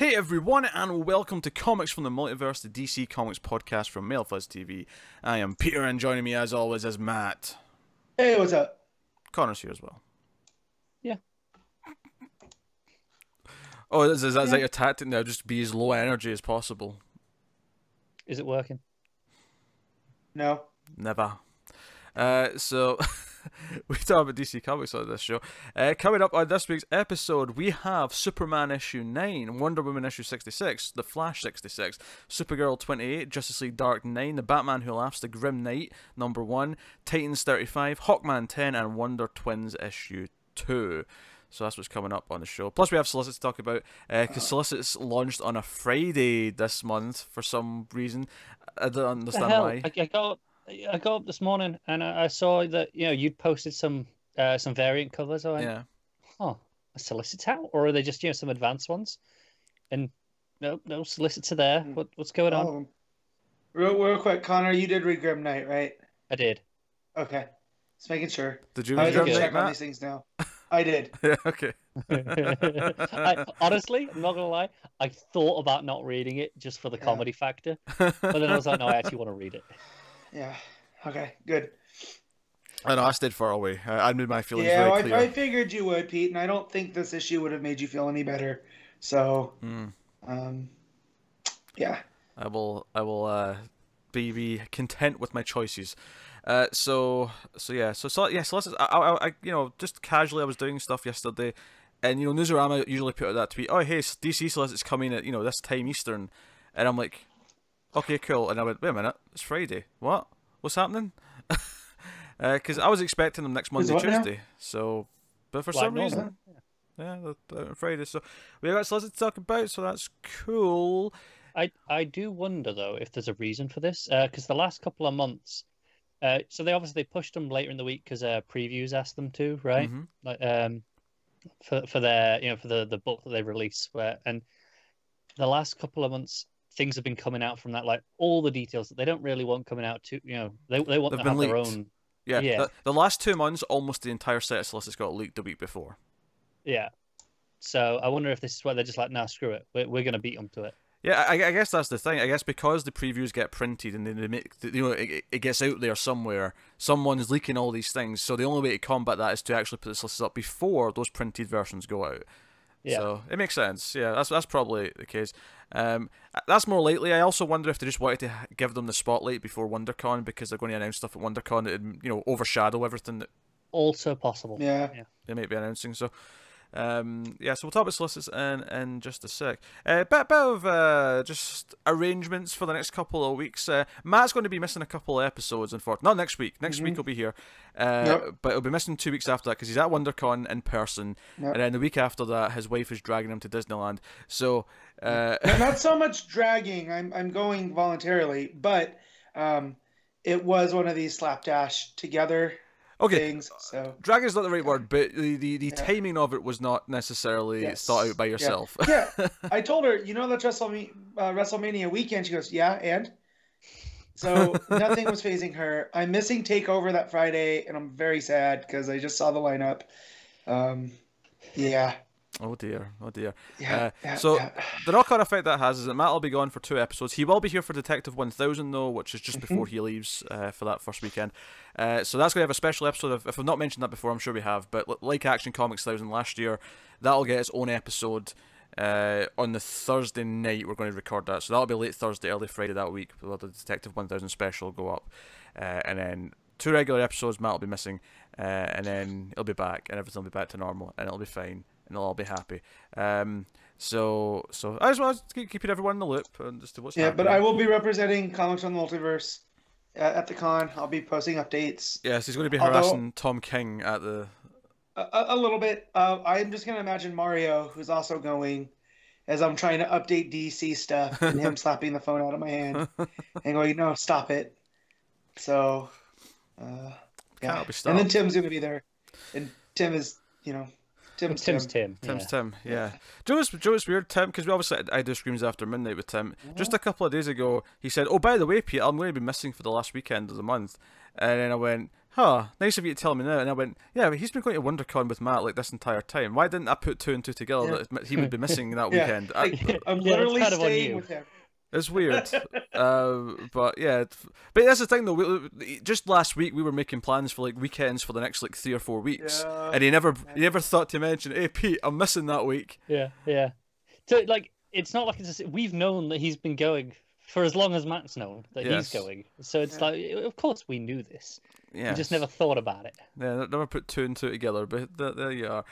Hey everyone, and welcome to Comics from the Multiverse, the DC Comics podcast from MailFuzz TV. I am Peter, and joining me as always is Matt. Hey, what's up? Connor's here as well. Yeah. Oh, is that your tactic now? Just be as low energy as possible. Is it working? No. Never. So we talk about DC Comics on this show. Coming up on this week's episode, we have Superman issue 9, Wonder Woman issue 66, The Flash 66, Supergirl 28, Justice League Dark 9, The Batman Who Laughs, The Grim Knight number 1, Titans 35, Hawkman 10, and Wonder Twins issue 2. So that's what's coming up on the show. Plus we have Solicits to talk about, because Solicits launched on a Friday this month for some reason. I don't understand why. I got up this morning and I saw that you'd posted some variant covers. I went, Yeah. oh, a Solicits out, or are they just some advanced ones? And no Solicits are there. What's going on? Real quick, Connor, you did read Grim Knight, right? I did. Okay, just making sure. Did you I read have Grim to Knight, check on Matt? these things now. I did. Yeah, okay. Honestly, I'm not gonna lie. I thought about not reading it just for the comedy factor, but then I was like, no, I actually want to read it. Yeah. Okay. Good. I know, I stayed far away. I made my feelings very clear. I figured you would, Pete, and I don't think this issue would have made you feel any better. So, yeah. I will be content with my choices. So let's I just casually I was doing stuff yesterday, and Newsarama usually put out that tweet, oh hey, DC Solicits coming at this time Eastern, and I'm like, okay, cool, and I went, wait a minute, it's Friday, what's happening? Because I was expecting them next Monday, Tuesday, now? So, but for some reason, they're Friday, so we got Solicits to talk about, so that's cool. I do wonder though if there's a reason for this, because the last couple of months, so they obviously pushed them later in the week because previews asked them to, right? Mm-hmm. Like for their for the book that they release, and the last couple of months things have been coming out from that, like all the details that they don't really want coming out to, they want to have their own. Yeah. The last 2 months, almost the entire set of Solicits got leaked the week before. Yeah. So I wonder if this is why they're just like, nah, screw it, we're gonna beat them to it. Yeah, I guess that's the thing. I guess because the previews get printed and they make, it gets out there somewhere, someone's leaking all these things, so the only way to combat that is to actually put the Solicits up before those printed versions go out. Yeah. So it makes sense. Yeah, that's probably the case. That's more likely. I also wonder if they just wanted to give them the spotlight before WonderCon, because they're going to announce stuff at WonderCon that would, overshadow everything that also possible. Yeah. They might be announcing. So so we'll talk about Solicits in just a sec. Bit of just arrangements for the next couple of weeks. Matt's going to be missing a couple of episodes, unfortunately. Not next week. Next week he'll be here. But he'll be missing 2 weeks after that because he's at WonderCon in person. And then the week after that, his wife is dragging him to Disneyland. So not so much dragging. I'm going voluntarily, but it was one of these slapdash together. Things, so. Drag is not the right word, but the timing of it was not necessarily thought out by yourself. Yeah. I told her, that's WrestleMania weekend. She goes, yeah, and? So nothing was phasing her. I'm missing TakeOver that Friday, and I'm very sad because I just saw the lineup. Yeah. Oh dear. So the knock-on effect that has is that Matt will be gone for 2 episodes. He will be here for Detective 1000 though, which is just before he leaves for that first weekend. So that's going to have a special episode. If I've not mentioned that before, I'm sure we have. But like Action Comics 1000 last year, that'll get its own episode on the Thursday night. We're going to record that, so that'll be late Thursday, early Friday that week. We'll have the Detective 1000 special go up, and then 2 regular episodes. Matt will be missing, and then he'll be back, and everything will be back to normal, and it'll be fine. And they'll all be happy. So I just want to keep everyone in the loop and just to what's happening. But I will be representing Comics on the Multiverse at the con. I'll be posting updates. Yes, he's going to be harassing Tom King at the. A little bit. I'm just going to imagine Mario, who's also going, as I'm trying to update DC stuff, and him slapping the phone out of my hand and going, "No, stop it." So, yeah. And then Tim's going to be there, and Tim is, Tim's Tim. Yeah. Joe's weird, Tim, because we obviously I do Screams After Midnight with Tim. Just a couple of days ago, he said, "Oh, by the way, Pete, I'm going to be missing for the last weekend of the month." And then I went, huh, nice of you to tell me now. And I went, yeah, but he's been going to WonderCon with Matt like this entire time. Why didn't I put two and two together that he would be missing that weekend? I'm literally staying with him. It's weird, but yeah. But that's the thing, though. Just last week, we were making plans for like weekends for the next like 3 or 4 weeks, and he never thought to mention, "Hey, Pete, I'm missing that week." Yeah. So like, it's not like we've known that he's been going for as long as Matt's known that he's going. So it's like, of course, we knew this. Yeah. We just never thought about it. Yeah, never put two and two together. But there you are.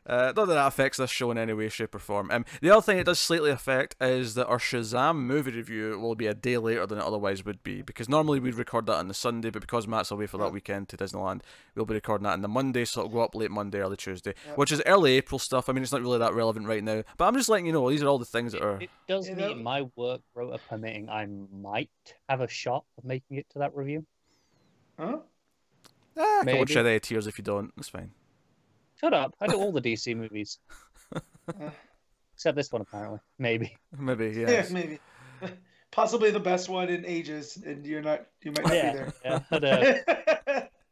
Not that affects this show in any way, shape, or form. The other thing it does slightly affect is that our Shazam movie review will be a day later than it otherwise would be, because normally we'd record that on the Sunday, but because Matt's away for that weekend to Disneyland, we'll be recording that on the Monday, so it'll go up late Monday, early Tuesday, which is early April stuff. I mean, it's not really that relevant right now, but I'm just letting you know, these are all the things that are... It does mean my work rota permitting, I might have a shot of making it to that review. Huh? I won't shed any tears if you don't. It's fine. Shut up. I do all the DC movies. Except this one, apparently. Maybe, yes. Yeah, maybe. Possibly the best one in ages, and you might not be there. Yeah,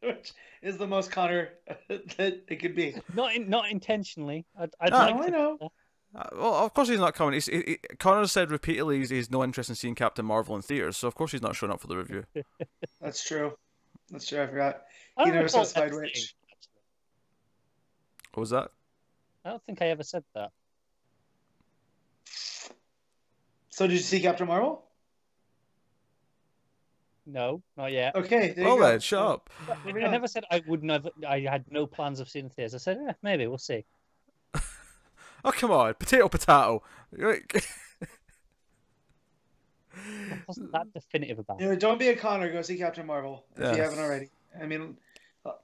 Which is the most Connor that it could be. Not intentionally. I know. Well, of course he's not coming. Connor said repeatedly he's no interest in seeing Captain Marvel in theaters, so of course he's not showing up for the review. That's true. I forgot. He never specified which. What was that? I don't think I ever said that. So did you see Captain Marvel? No, not yet. Okay, there well you go. Then, shut up. I never said I would never. I had no plans of seeing the theaters. I said, maybe we'll see. Oh, come on, potato. I wasn't that definitive about it. Don't be a Connor. Go see Captain Marvel if you haven't already. I mean,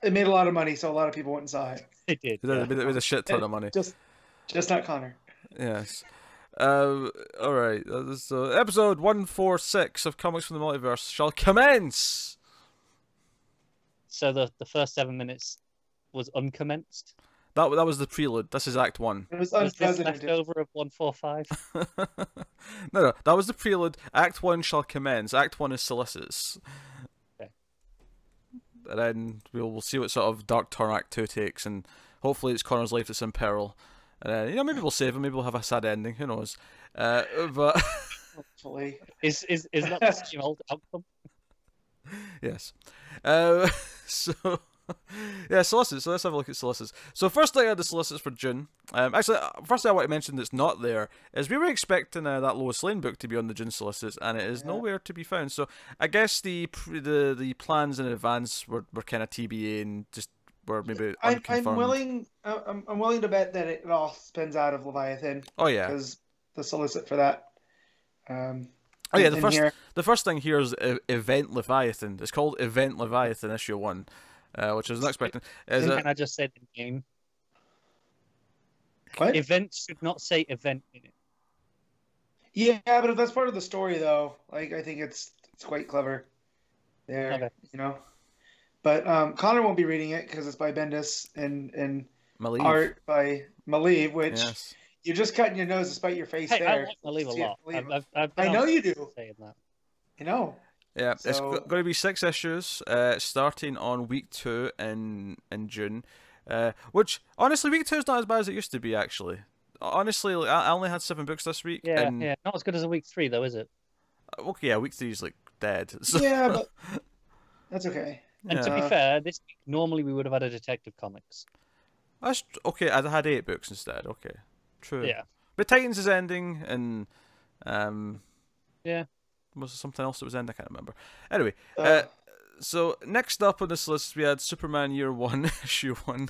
it made a lot of money, so a lot of people went and saw it. It did. It was a shit ton of money. Just not Connor. Yes. All right. So episode 146 of Comics from the Multiverse shall commence. So the first 7 minutes was uncommenced. That was the prelude. This is Act 1. It was unprecedented. Leftover of 145. No, that was the prelude. Act 1 shall commence. Act 1 is Solicits. Okay. And then we'll see what sort of dark turn Act 2 takes, and hopefully it's Connor's life that's in peril. And then, maybe we'll save him. Maybe we'll have a sad ending. Who knows? But hopefully, is that the same old outcome? Yes. So. Yeah, solicits. So let's have a look at solicits. So first I had the solicits for June. Actually, first thing I want to mention that's not there is we were expecting that Lois Lane book to be on the June solicits, and it is nowhere to be found. So I guess the plans in advance were kind of TBA and just were maybe unconfirmed. I'm willing to bet that it all spins out of Leviathan. Oh yeah, because the solicit for that. Oh yeah, the first thing here is Event Leviathan. It's called Event Leviathan issue 1. Which I was not expecting. Can I just say the name? What? Event should not say event in it. Yeah, but if that's part of the story, though, like I think it's quite clever. There, But Connor won't be reading it because it's by Bendis and Maleev. art by Maleev, which you're just cutting your nose despite your face there. I like Maleev a lot. I know you do. Saying that. Yeah, so, it's going to be 6 issues, starting on week 2 in June. Which, honestly, week 2 is not as bad as it used to be, actually. Honestly, I only had 7 books this week. Yeah, not as good as a week 3, though, is it? Okay, yeah, week 3 is, dead. So. Yeah, but that's okay. And to be fair, this week, normally we would have had a Detective Comics. Okay, I had 8 books instead, okay. True. Yeah. But Titans is ending, and... yeah. Was there something else that was ending? I can't remember. Anyway, so next up on this list we had Superman Year 1, Issue 1,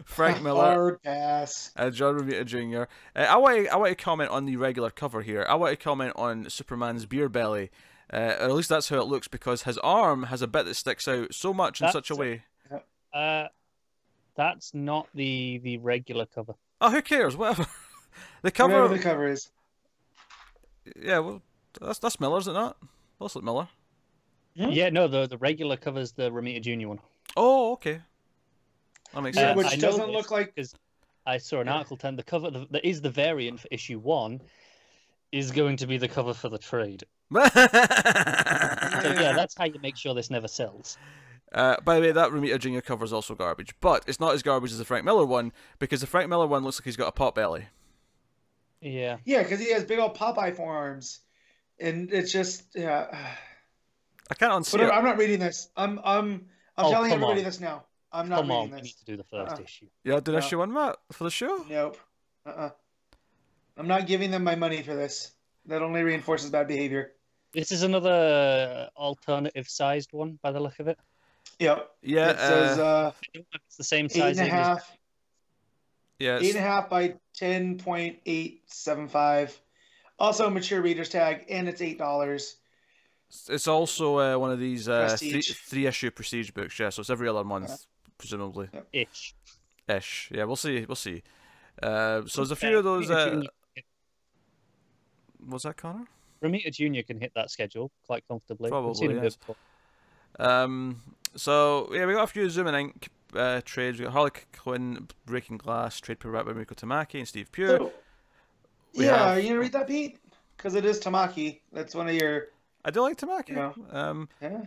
Frank Miller, John Romita Jr. I want to comment on the regular cover here. I want to comment on Superman's beer belly. Or at least that's how it looks, because his arm has a bit that sticks out so much in such a way. That's not the regular cover. Oh, who cares? Whatever. Whatever the cover is. Yeah, well. That's Miller, is it not? Looks like Miller. Yeah, no, the regular cover's the Romita Jr. one. Oh, okay. That makes sense. Which doesn't look like... Because I saw an article telling the cover that is the variant for issue 1 is going to be the cover for the trade. So yeah, that's how you make sure this never sells. By the way, that Romita Jr. cover is also garbage, but it's not as garbage as the Frank Miller one, because the Frank Miller one looks like he's got a pot belly. Yeah. Yeah, because he has big old Popeye forearms, and it's just I can't unsee Whatever, it. I'm not reading this. I'm telling everybody this now. I'm not reading this. We need to do the first issue. Yeah, did issue 1, Matt, for the show? Nope. I'm not giving them my money for this. That only reinforces bad behavior. This is another alternative-sized one, by the look of it. Yep. Yeah. It says it's the same size. 8.5. Yeah. 8.5 by 10.875. Also, mature reader's tag, and it's $8. It's also one of these three issue prestige books. Yeah, so it's every other month, presumably. Yep. Ish. Yeah, we'll see. So there's a few of those. What's that, Connor? Romita Jr. can hit that schedule quite comfortably. Probably, yes. So yeah, we got a few Zoom and Ink trades. We got Harley Quinn Breaking Glass trade paperback by Miko Tamaki and Steve Pugh. So, are you gonna read that, Pete? Because it is Tamaki. That's one of your. I do like Tamaki. Yeah.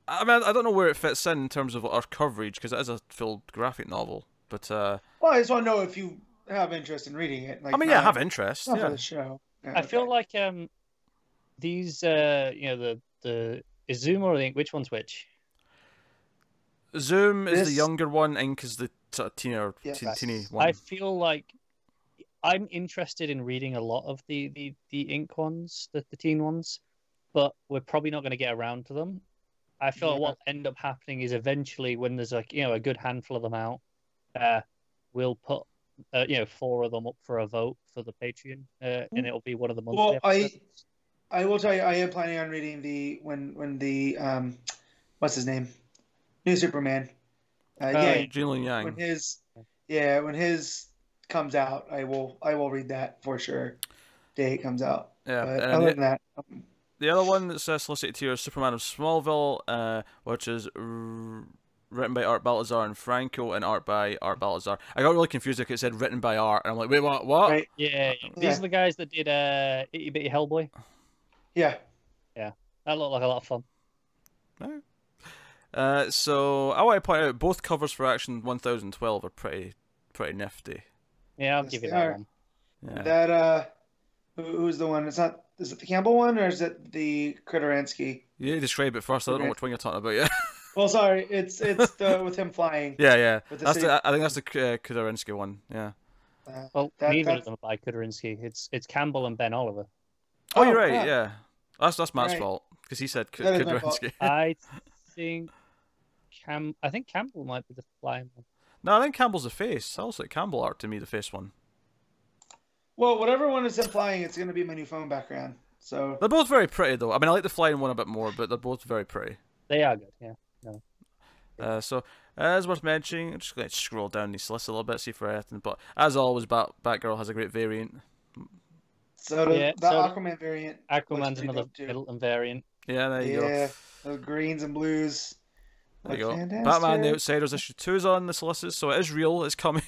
I mean, I don't know where it fits in terms of our coverage because it is a full graphic novel. But well, I just want to know if you have interest in reading it. Like, I mean, I have interest. Not yeah. for the show. Yeah, I feel like these the is Zoom or the Ink? Which one's which? Zoom is the younger one. Ink is the teeny one. I feel like I'm interested in reading a lot of the Ink ones, the teen ones, but we're probably not going to get around to them. I feel like what will end up happening is eventually when there's like a good handful of them out, we'll put 4 of them up for a vote for the Patreon, and it'll be one of the monthly episodes. I will tell you, I am planning on reading when the what's his name, New Superman, Julian Yang. When his comes out, I will read that for sure. Day it comes out. Yeah, but other than that. The other one that's solicited here is Superman of Smallville, which is written by Art Baltazar and Franco, and art by Art Baltazar. I got really confused because it said written by Art, and I'm like, wait, what? Right. Yeah, these are the guys that did Itty Bitty Hellboy. Yeah. Yeah, that looked like a lot of fun. Right. So I want to point out both covers for Action 1012 are pretty nifty. Yeah, I'll give you that one. Yeah. That who's the one? It's not. Is it the Campbell one or is it the Kritoransky? You describe it first. I don't know which one you're talking about yet. Well, sorry, it's the with him flying. Yeah. I think that's the Kritoransky one. Yeah. Well, neither of them are by Kritoransky. It's Campbell and Ben Oliver. Oh, you're right. Yeah. That's Matt's fault because he said That is my Kritoransky. I think Campbell might be the flying one. No, I think Campbell's the face. I also like Campbell art to me, the face one. Well, whatever one is him flying, it's going to be my new phone background. So they're both very pretty, though. I mean, I like the flying one a bit more, but they're both very pretty. They are good, yeah. No. So, as worth mentioning, I'm just going to scroll down these lists a little bit, see for anything. But as always, Batgirl has a great variant. So the Aquaman variant. Aquaman's another Middleton variant. Yeah, there you go. Yeah, the greens and blues. There you go. Fantastic. Batman The Outsiders issue 2 is on the solicits, so it is real. It's coming.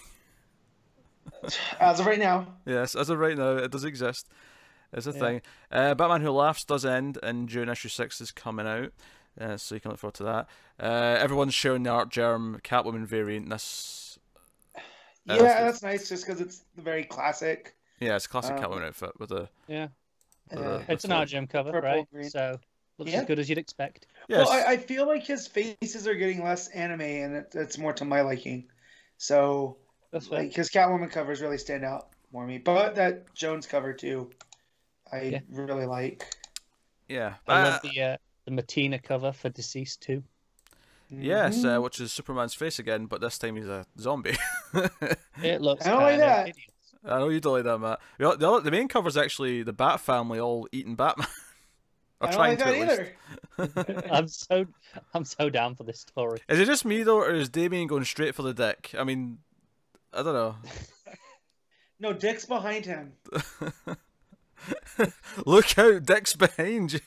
As of right now. Yes, as of right now, it does exist. It's a thing. Batman Who Laughs does end in June. Issue 6 is coming out, so you can look forward to that. Everyone's sharing the Art Germ Catwoman variant. That's nice, just because it's the very classic. Yeah, it's a classic Catwoman outfit with a it's an Art Germ cover, right? Green. So looks as good as you'd expect. Yes. Well, I feel like his faces are getting less anime, and it's more to my liking. So that's right. His Catwoman covers really stand out for me, but that Jones cover too, I really like. Yeah, I love the Martina cover for Deceased too. Yes, which is Superman's face again, but this time he's a zombie. It looks. I don't like that. Hideous. I know you don't like that, Matt. The main cover is actually the Bat family all eating Batman. I don't like that either. I'm so down for this story. Is it just me though, or is Damien going straight for the dick? I mean, I don't know. No, Dick's behind him. Look out, Dick's behind you.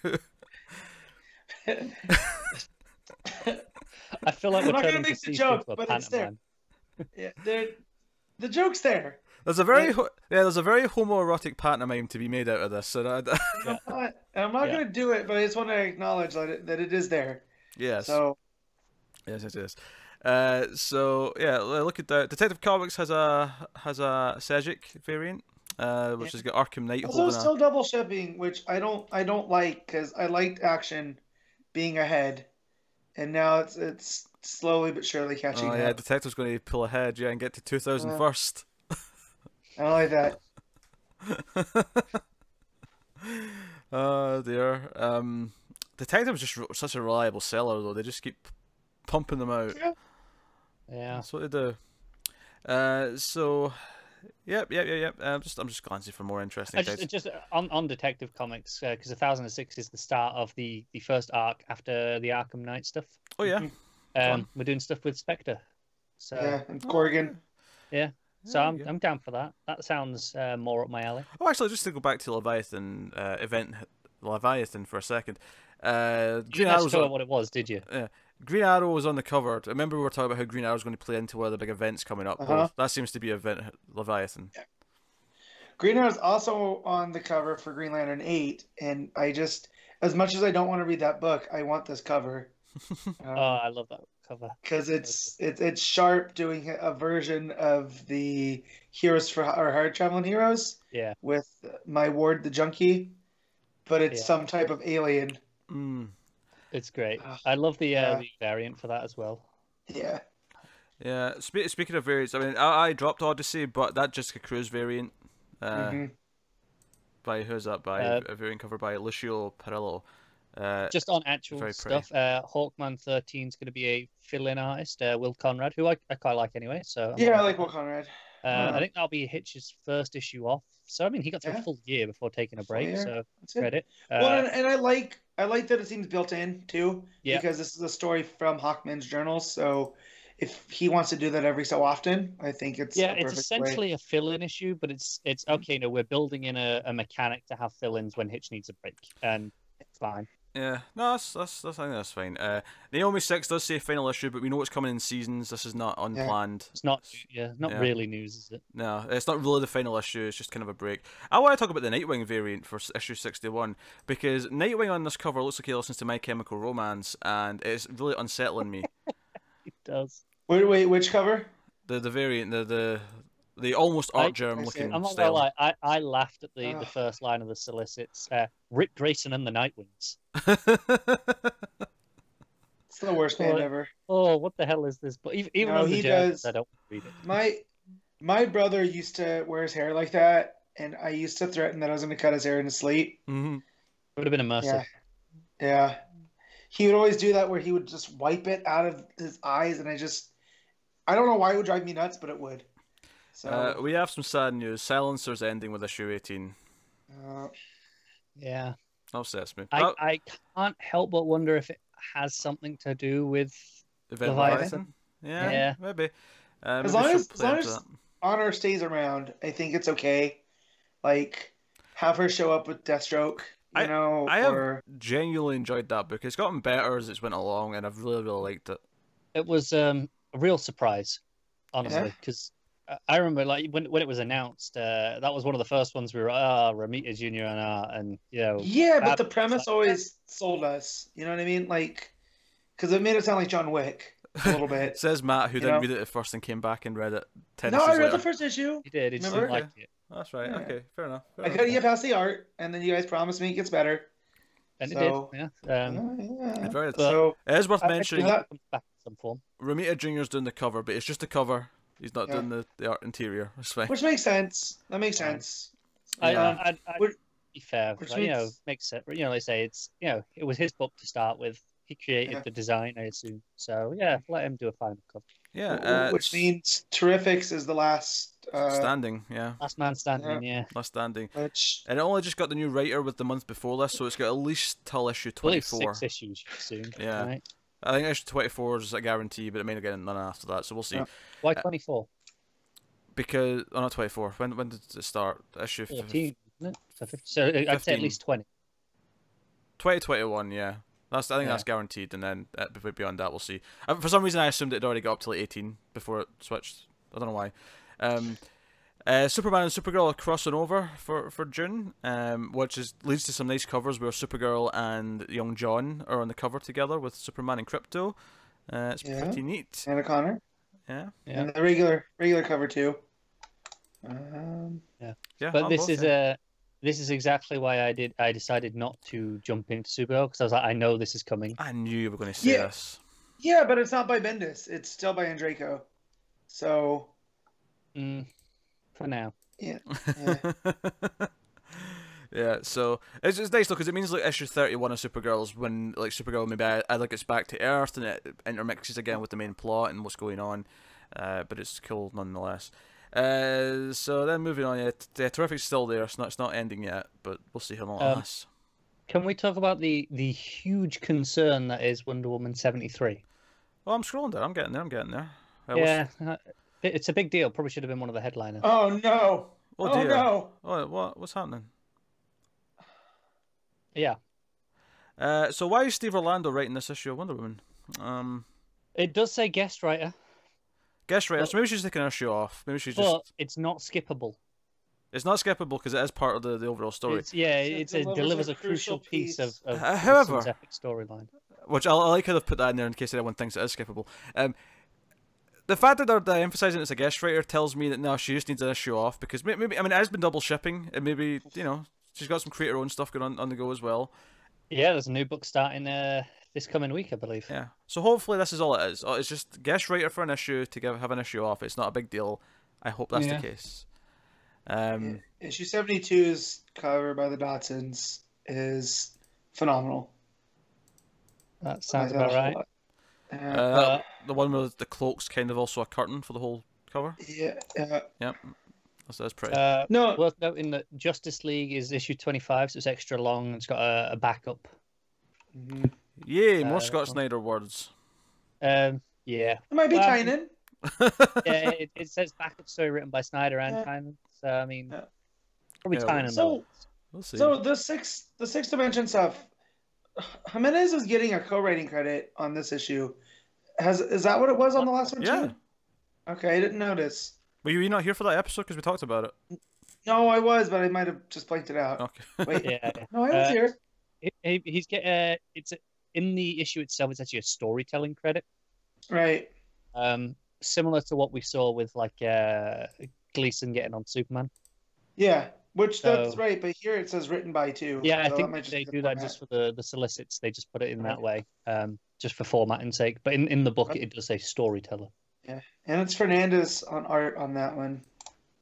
I feel like I'm we're not turning gonna make the Deceased joke, into a but it's there. pantomime. Yeah, the joke's there. There's a very homoerotic pantomime to be made out of this. So I'm not gonna do it, but I just want to acknowledge that it is there. Yes. So Yes, it is. So yeah, look at that. Detective Comics has a Sejic variant, which has got Arkham Knight Also, holding still double shipping, which I don't like because I liked Action being ahead, and now it's slowly but surely catching Oh yeah, up. Detective's going to pull ahead, yeah, and get to 2000 first. I don't like that. Oh dear. Detective's just such a reliable seller though. They just keep pumping them out. Yeah. Yeah. That's what they do. So, yep. I'm just glancing for more interesting things. Just on Detective Comics, because 1006 is the start of the first arc after the Arkham Knight stuff. Oh yeah. We're doing stuff with Spectre. So Yeah, and Corrigan. yeah. So I'm down for that. That sounds more up my alley. Oh, actually, just to go back to Leviathan Leviathan for a second. Green Arrow's Arrow's what it was, did you? Yeah. Green Arrow was on the cover. I remember we were talking about how Green Arrow's going to play into one of the big events coming up. Well, that seems to be event Leviathan. Yeah. Green Arrow's also on the cover for Green Lantern 8, and I just, as much as I don't want to read that book, I want this cover. I love that cover. Because it's Sharp doing a version of the Heroes for our Hard Traveling Heroes. Yeah. With my ward, the Junkie, but it's some type of alien. It's great. I love the variant for that as well. Yeah. Yeah. Speaking of variants, I mean, I dropped Odyssey, but that Jessica Cruz variant, by who's that by? A variant cover by Lucio Perillo. Just on actual stuff, Hawkman 13 is going to be a fill-in artist, Will Conrad, who I quite like anyway. So I like Will Conrad. I think that'll be Hitch's first issue off. So I mean, he got through a full year before taking a break. So that's credit. Well, and I like that it seems built in too, because this is a story from Hawkman's journals. So if he wants to do that every so often, I think it's it's essentially a fill-in issue, but it's okay. No, we're building in a mechanic to have fill-ins when Hitch needs a break, and it's fine. Yeah, no, I think that's fine. Naomi 6 does say final issue, but we know it's coming in seasons. This is not unplanned. It's not, really news, is it? No, it's not really the final issue. It's just kind of a break. I want to talk about the Nightwing variant for issue 61, because Nightwing on this cover looks like he listens to My Chemical Romance, and it's really unsettling me. It does. Wait, which cover? The variant, the almost art germ looking I'm not style. gonna lie, I laughed at the first line of the solicits. Rick Grayson and the Nightwings. It's the worst band ever. Oh, what the hell is this? But even though he does, I don't read it. My brother used to wear his hair like that, and I used to threaten that I was going to cut his hair in his sleep. Mm-hmm. It would have been immersive. Yeah. He would always do that where he would just wipe it out of his eyes, and I don't know why it would drive me nuts, but it would. So we have some sad news. Silencer's ending with issue 18. Yeah. Upsets me. I can't help but wonder if it has something to do with Leviathan. Yeah, maybe. As long as Honor stays around, I think it's okay. Like, have her show up with Deathstroke. I have genuinely enjoyed that book. It's gotten better as it's went along, and I've really, really liked it. It was a real surprise, honestly, because I remember when it was announced, that was one of the first ones we were Ramita Jr. and Yeah, but the premise always sold us. You know what I mean? Like, because it made it sound like John Wick a little bit. Says Matt, who didn't read it at first and came back and read it 10 No, issues I read later. the first issue. He did. He just didn't like it. That's right. Yeah. Okay, fair enough. I couldn't get past the art, and then you guys promised me it gets better. And it did. Yeah. So it is worth mentioning. That comes back in some form. Ramita Jr.'s doing the cover, but it's just a cover. He's not doing the art interior. That's fine. Which makes sense. That makes sense. I'd be fair. Makes sense. They say it's it was his book to start with. He created the design, I assume. So let him do a final cover. Yeah. Which means Terrifics is the last standing. Yeah. Last man standing. Yeah. Last standing. And it only just got the new writer with the month before this, so it's got at least till issue 24. At least 6 issues soon. Yeah. Right? I think issue 24 is a guarantee, but it may not get none after that, so we'll see. Why 24? Because not 24. When did it start? Issue 14, isn't it? So I'd say at least 20. 2021, yeah. I think that's guaranteed, and then beyond that, we'll see. For some reason, I assumed it had already got up to 18 before it switched. I don't know why. Superman and Supergirl are crossing over for June, which leads to some nice covers where Supergirl and Young John are on the cover together with Superman and Krypto. It's pretty neat. And O'Connor. Yeah. And the regular cover too. But this is exactly why I decided not to jump into Supergirl, because I was like, I know this is coming. I knew you were going to say this. Yeah, but it's not by Bendis. It's still by Andreyko. So. For now. Yeah. Yeah, so it's nice though, because it means like issue 31 of Supergirl's when like Supergirl maybe either gets back to Earth and it intermixes again with the main plot and what's going on, but it's cool nonetheless. So then moving on, Terrific's still there. It's not ending yet, but we'll see how long it lasts. Can we talk about the huge concern that is Wonder Woman 73? Oh, I'm scrolling down. I'm getting there. It's a big deal. Probably should have been one of the headliners. Oh no! Oh dear. No! Oh, what's happening? Yeah. So why is Steve Orlando writing this issue of Wonder Woman? It does say guest writer. Guest writer. So maybe she's taking her issue off. Maybe she's but just. It's not skippable. It's not skippable because it is part of the overall story. It delivers a crucial piece of however, epic storyline. Which I like how they've put that in there in case anyone thinks it is skippable. The fact that they're emphasising it's a guest writer tells me that no, she just needs an issue off because maybe it has been double shipping and maybe she's got some create her own stuff going on the go as well. Yeah, there's a new book starting this coming week, I believe. Yeah, so hopefully this is all it is. It's just guest writer for an issue to have an issue off. It's not a big deal. I hope that's the case. Issue 72's cover by the Dotsons is phenomenal. That sounds about right. The one with the cloak's kind of also a curtain for the whole cover. Yeah. Yep. That's pretty. No. Worth noting that Justice League is issue 25, so it's extra long. It's got a backup. Mm-hmm. Yay! More Scott Snyder words. Yeah. It might be Tynion. Yeah, it says backup story written by Snyder and Tynion. So I mean, probably Tynion. So we'll see. So the sixth dimension stuff. Jimenez is getting a co-writing credit on this issue. Is that what it was on the last one too? Yeah. Okay, I didn't notice. Were you not here for that episode because we talked about it? No, I was, but I might have just blanked it out. Okay. Wait. Yeah. No, I was here. He's it's in the issue itself. It's actually a storytelling credit. Right. Similar to what we saw with like Gleason getting on Superman. Yeah, that's right. But here it says written by too. Yeah, I think they do that just for the solicits. They just put it in that way, just for formatting sake. But in the book, it does say storyteller. Yeah, and it's Fernandez on art on that one.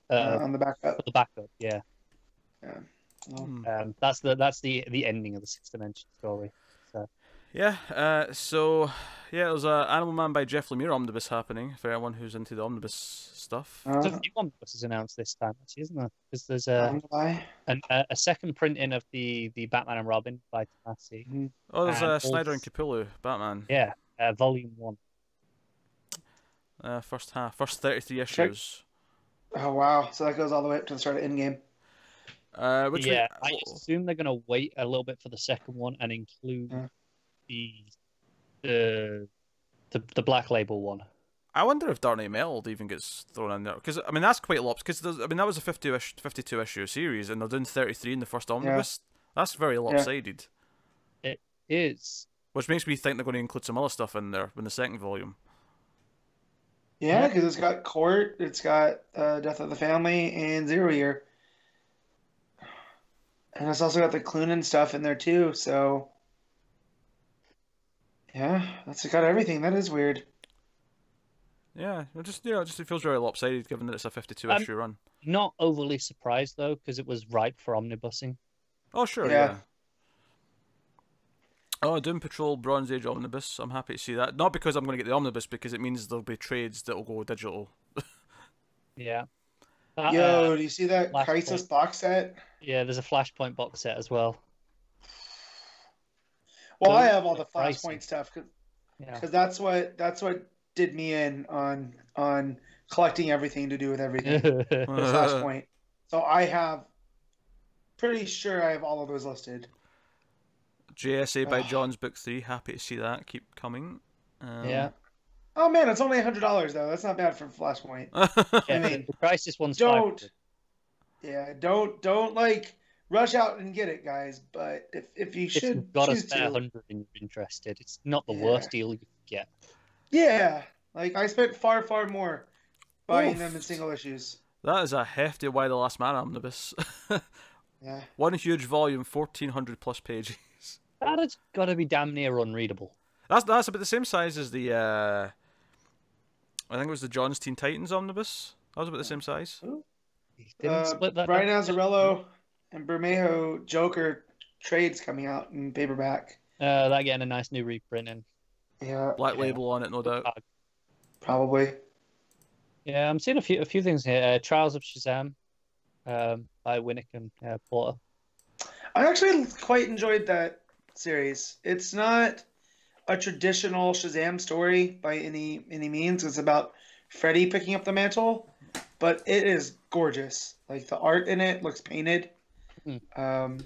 On the backup. For the backup, yeah. Yeah. Well, that's the ending of the Sixth Dimension story. So. Yeah. There's a Animal Man by Jeff Lemire omnibus happening for anyone who's into the omnibus stuff. There's a new omnibus is announced this time, actually, isn't there? Because there's a second printing of the Batman and Robin by Tomasi. Mm-hmm. Oh, there's Snyder and Capullo Batman. Yeah, Volume 1. First 33 issues. Oh wow! So that goes all the way up to the start of Endgame. I assume they're going to wait a little bit for the second one and include the Black Label one. I wonder if Dark Knight Metal even gets thrown in there because that's quite lots. Because that was a 52 issue series, and they're doing 33 in the first omnibus. Yeah. That's very lopsided. It is. Which makes me think they're going to include some other stuff in there in the second volume. Yeah, because it's got Court, it's got Death of the Family, and 0 Year. And it's also got the Clunan stuff in there too, so... Yeah, that's got everything. That is weird. Yeah, it feels very lopsided given that it's a 52-issue run. Not overly surprised, though, because it was ripe for omnibusing. Oh, sure, yeah. Oh, Doom Patrol Bronze Age Omnibus. I'm happy to see that. Not because I'm going to get the Omnibus, because it means there'll be trades that will go digital. Yeah. Do you see that Crisis box set? Yeah, there's a Flashpoint box set as well. Well, I have all the Flashpoint stuff, because that's what did me in on collecting everything to do with everything. Flashpoint. So pretty sure I have all of those listed. JSA by John's Book 3. Happy to see that. Keep coming. Yeah. Oh man, it's only $100 though. That's not bad for Flashpoint. I mean, the Crisis one's don't like rush out and get it, guys. But if you should, got a spare 100 and you're interested, it's not the worst deal you could get. Yeah, like I spent far, far more buying Oof. them in single issues. That is a hefty Why the Last Man omnibus. Yeah. One huge volume, 1,400 plus pages. That has got to be damn near unreadable. That's about the same size as the I think it was the John's Teen Titans omnibus. That was about the same size. He didn't split that. Brian Azzarello and Bermejo Joker trades coming out in paperback. That getting a nice new reprint in. Yeah. Black label on it, no doubt. Probably. Yeah, I'm seeing a few things here. Trials of Shazam, by Winnick and Porter. I actually quite enjoyed that series. It's not a traditional Shazam story by any means. It's about Freddy picking up the mantle, but it is gorgeous. Like the art in it looks painted, and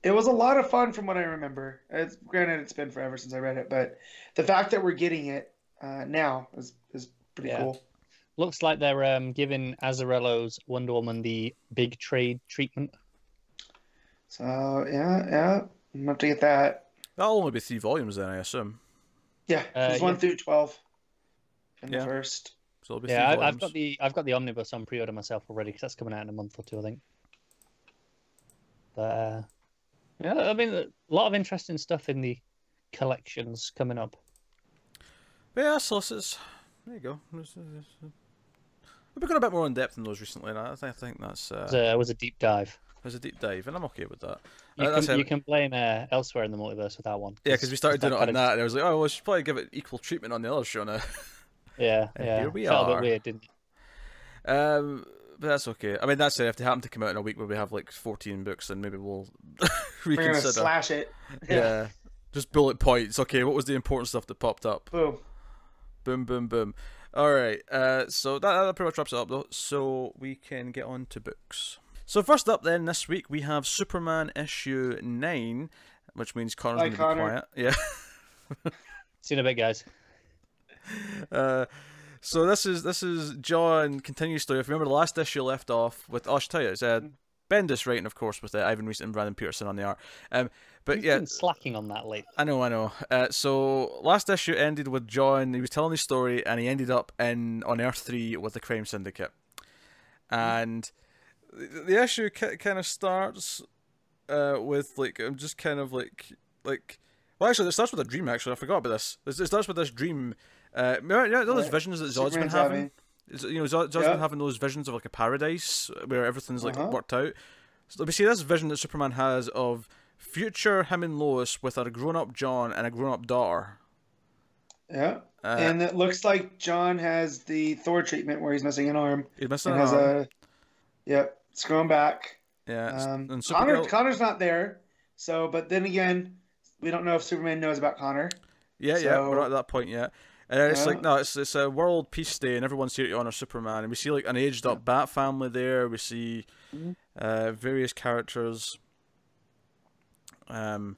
it was a lot of fun from what I remember. Granted, it's been forever since I read it, but the fact that we're getting it now is pretty cool. Looks like they're giving Azzarello's Wonder Woman the big trade treatment. So yeah, I'm gonna have to get that. That'll only be 3 volumes then, I assume. Yeah, it's 1 through 12 in the first. So it'll be 3 volumes. I've got the omnibus on pre-order myself already because that's coming out in a month or two, I think. But yeah, I mean, a lot of interesting stuff in the collections coming up. But yeah, solicitors. There you go. We've become a bit more in depth in those recently, and I think that's It was a deep dive. It was a deep dive, and I'm okay with that. You can blame elsewhere in the multiverse with that one. Yeah, because we started doing it on that, and I was like, oh, well, we should probably give it equal treatment on the other show now. Yeah, and yeah. Here we Felt are. a bit weird, didn't it? But that's okay. I mean, that's it. If they happen to come out in a week where we have like 14 books, then maybe we'll We're gonna reconsider. slash it. Yeah. Just bullet points. Okay, what was the important stuff that popped up? Boom. Boom, boom, boom. All right. So that pretty much wraps it up, though. So we can get on to books. So first up, then, this week we have Superman issue 9, which means Connor's going to be quiet. Yeah. See you in a bit, guys. So this is John continues story. If you remember the last issue left off with, I should tell you, it's Bendis writing, of course, with Ivan Reis and Brandon Peterson on the art. But He's yeah, been slacking on that lately. I know. So last issue ended with John. He was telling his story, and he ended up on Earth 3 with the crime syndicate. And the issue kind of starts with just kind of like. Well, actually, it starts with a dream. Actually, I forgot about this. It starts with this dream. Those visions that Zod's been having. Zod's been having those visions of like a paradise where everything's like worked out. So we see this vision that Superman has of future him and Lois with a grown-up John and a grown-up daughter. Yeah, and it looks like John has the Thor treatment where he's missing an arm. He's missing an arm. It's growing back. Yeah, and Connor's not there. So, but then again, we don't know if Superman knows about Connor. Yeah, we're not at that point yet. And it's like, no, it's a World Peace Day, and everyone's here to honor Superman. And we see like an aged up Bat family there. We see various characters. So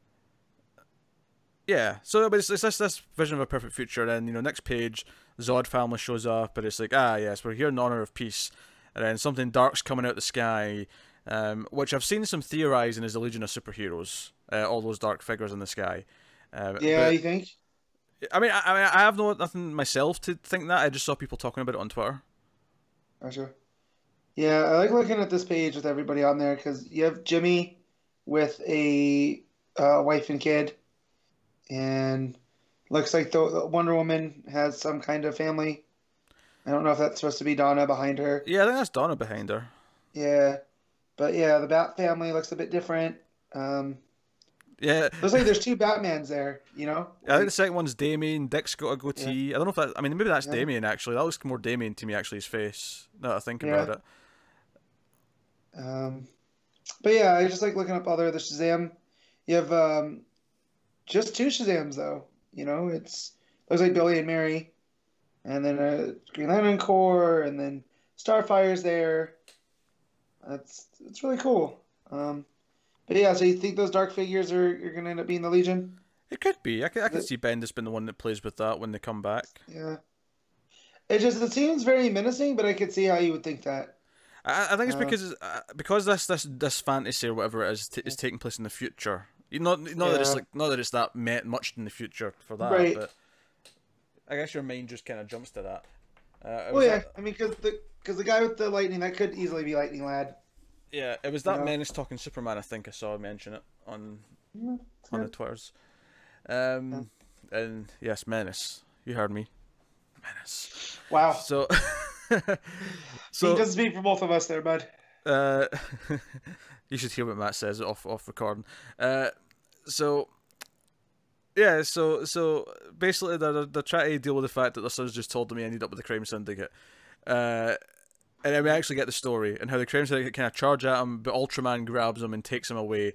but it's this vision of a perfect future. And then next page, Zod family shows up, but it's like, yes, we're here in honor of peace. And then something dark's coming out the sky, which I've seen some theorizing is the Legion of Superheroes. All those dark figures in the sky. You think? I mean, I have nothing myself to think that. I just saw people talking about it on Twitter. Gotcha. Yeah, I like looking at this page with everybody on there because you have Jimmy with a wife and kid, and looks like the Wonder Woman has some kind of family. I don't know if that's supposed to be Donna behind her. Yeah, I think that's Donna behind her. Yeah, but yeah, the Bat family looks a bit different. Yeah. Looks like there's 2 Batmans there, I think the second one's Damien. Dick's got a goatee. Yeah. I don't know if that... I mean, maybe that's Damien, actually. That looks more Damien to me, actually, his face. Now that I think about it. But yeah, I just like looking up the Shazam. You have just 2 Shazams, though. It's looks like Billy and Mary. And then a Green Lantern Corps, and then Starfire's there. It's really cool. But yeah, so you think those dark figures are going to end up being the Legion? It could be. I could see Bendis being the one that plays with that when they come back. Yeah. It seems very menacing, but I could see how you would think that. I think it's because this fantasy or whatever it is taking place in the future. Not that it's that much in the future for that, right. But I guess your mind just kind of jumps to that. Well, yeah, I mean, because the guy with the lightning, that could easily be Lightning Lad. Yeah, it was that Menace talking Superman. I think I saw him mention it on the Twitters. And yes, Menace. You heard me. Menace. Wow. So he doesn't speak for both of us there, bud. You should hear what Matt says off recording. So basically they're trying to deal with the fact that their son's just told them he ended up with the crime syndicate. And then we actually get the story and how the crime syndicate kind of charge at him, but Ultraman grabs him and takes him away.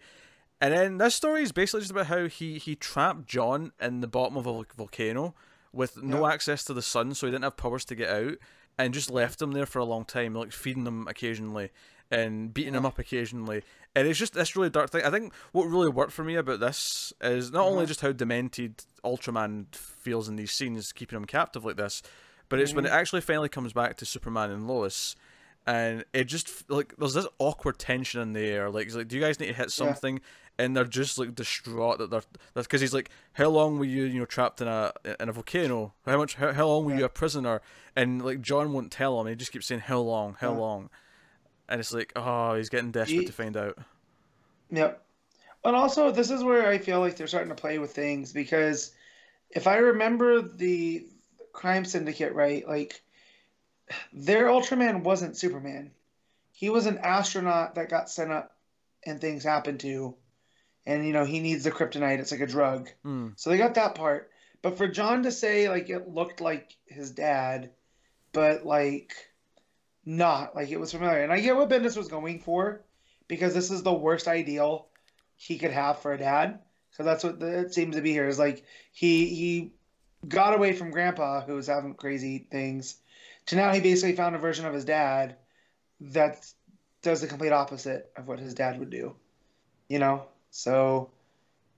And then this story is basically just about how he trapped John in the bottom of a volcano with no access to the sun, so he didn't have powers to get out, and just left him there for a long time, like feeding him occasionally and beating him up occasionally. And it's just this really dark thing. I think what really worked for me about this is not only just how demented Ultraman feels in these scenes, keeping him captive like this, but it's when it actually finally comes back to Superman and Lois, and it just, like, there's this awkward tension in the air. Like, it's like, do you guys need to hit something? And they're just, like, distraught that they're, because he's like, how long were you trapped in a volcano? How long were you a prisoner? And, like, John won't tell him. He just keeps saying, how long? And it's like, oh, he's getting desperate to find out. Yep. And also, this is where I feel like they're starting to play with things, because if I remember the crime syndicate right, like, their Ultraman wasn't Superman. He was an astronaut that got sent up and things happened to. And, he needs the kryptonite. It's like a drug. So they got that part. But for John to say, like, it looked like his dad, but, like, not. Like, it was familiar. And I get what Bendis was going for, because this is the worst ideal he could have for a dad. So that's what it seems to be here. Is like, he got away from Grandpa, who was having crazy things, to now he basically found a version of his dad that does the complete opposite of what his dad would do. So,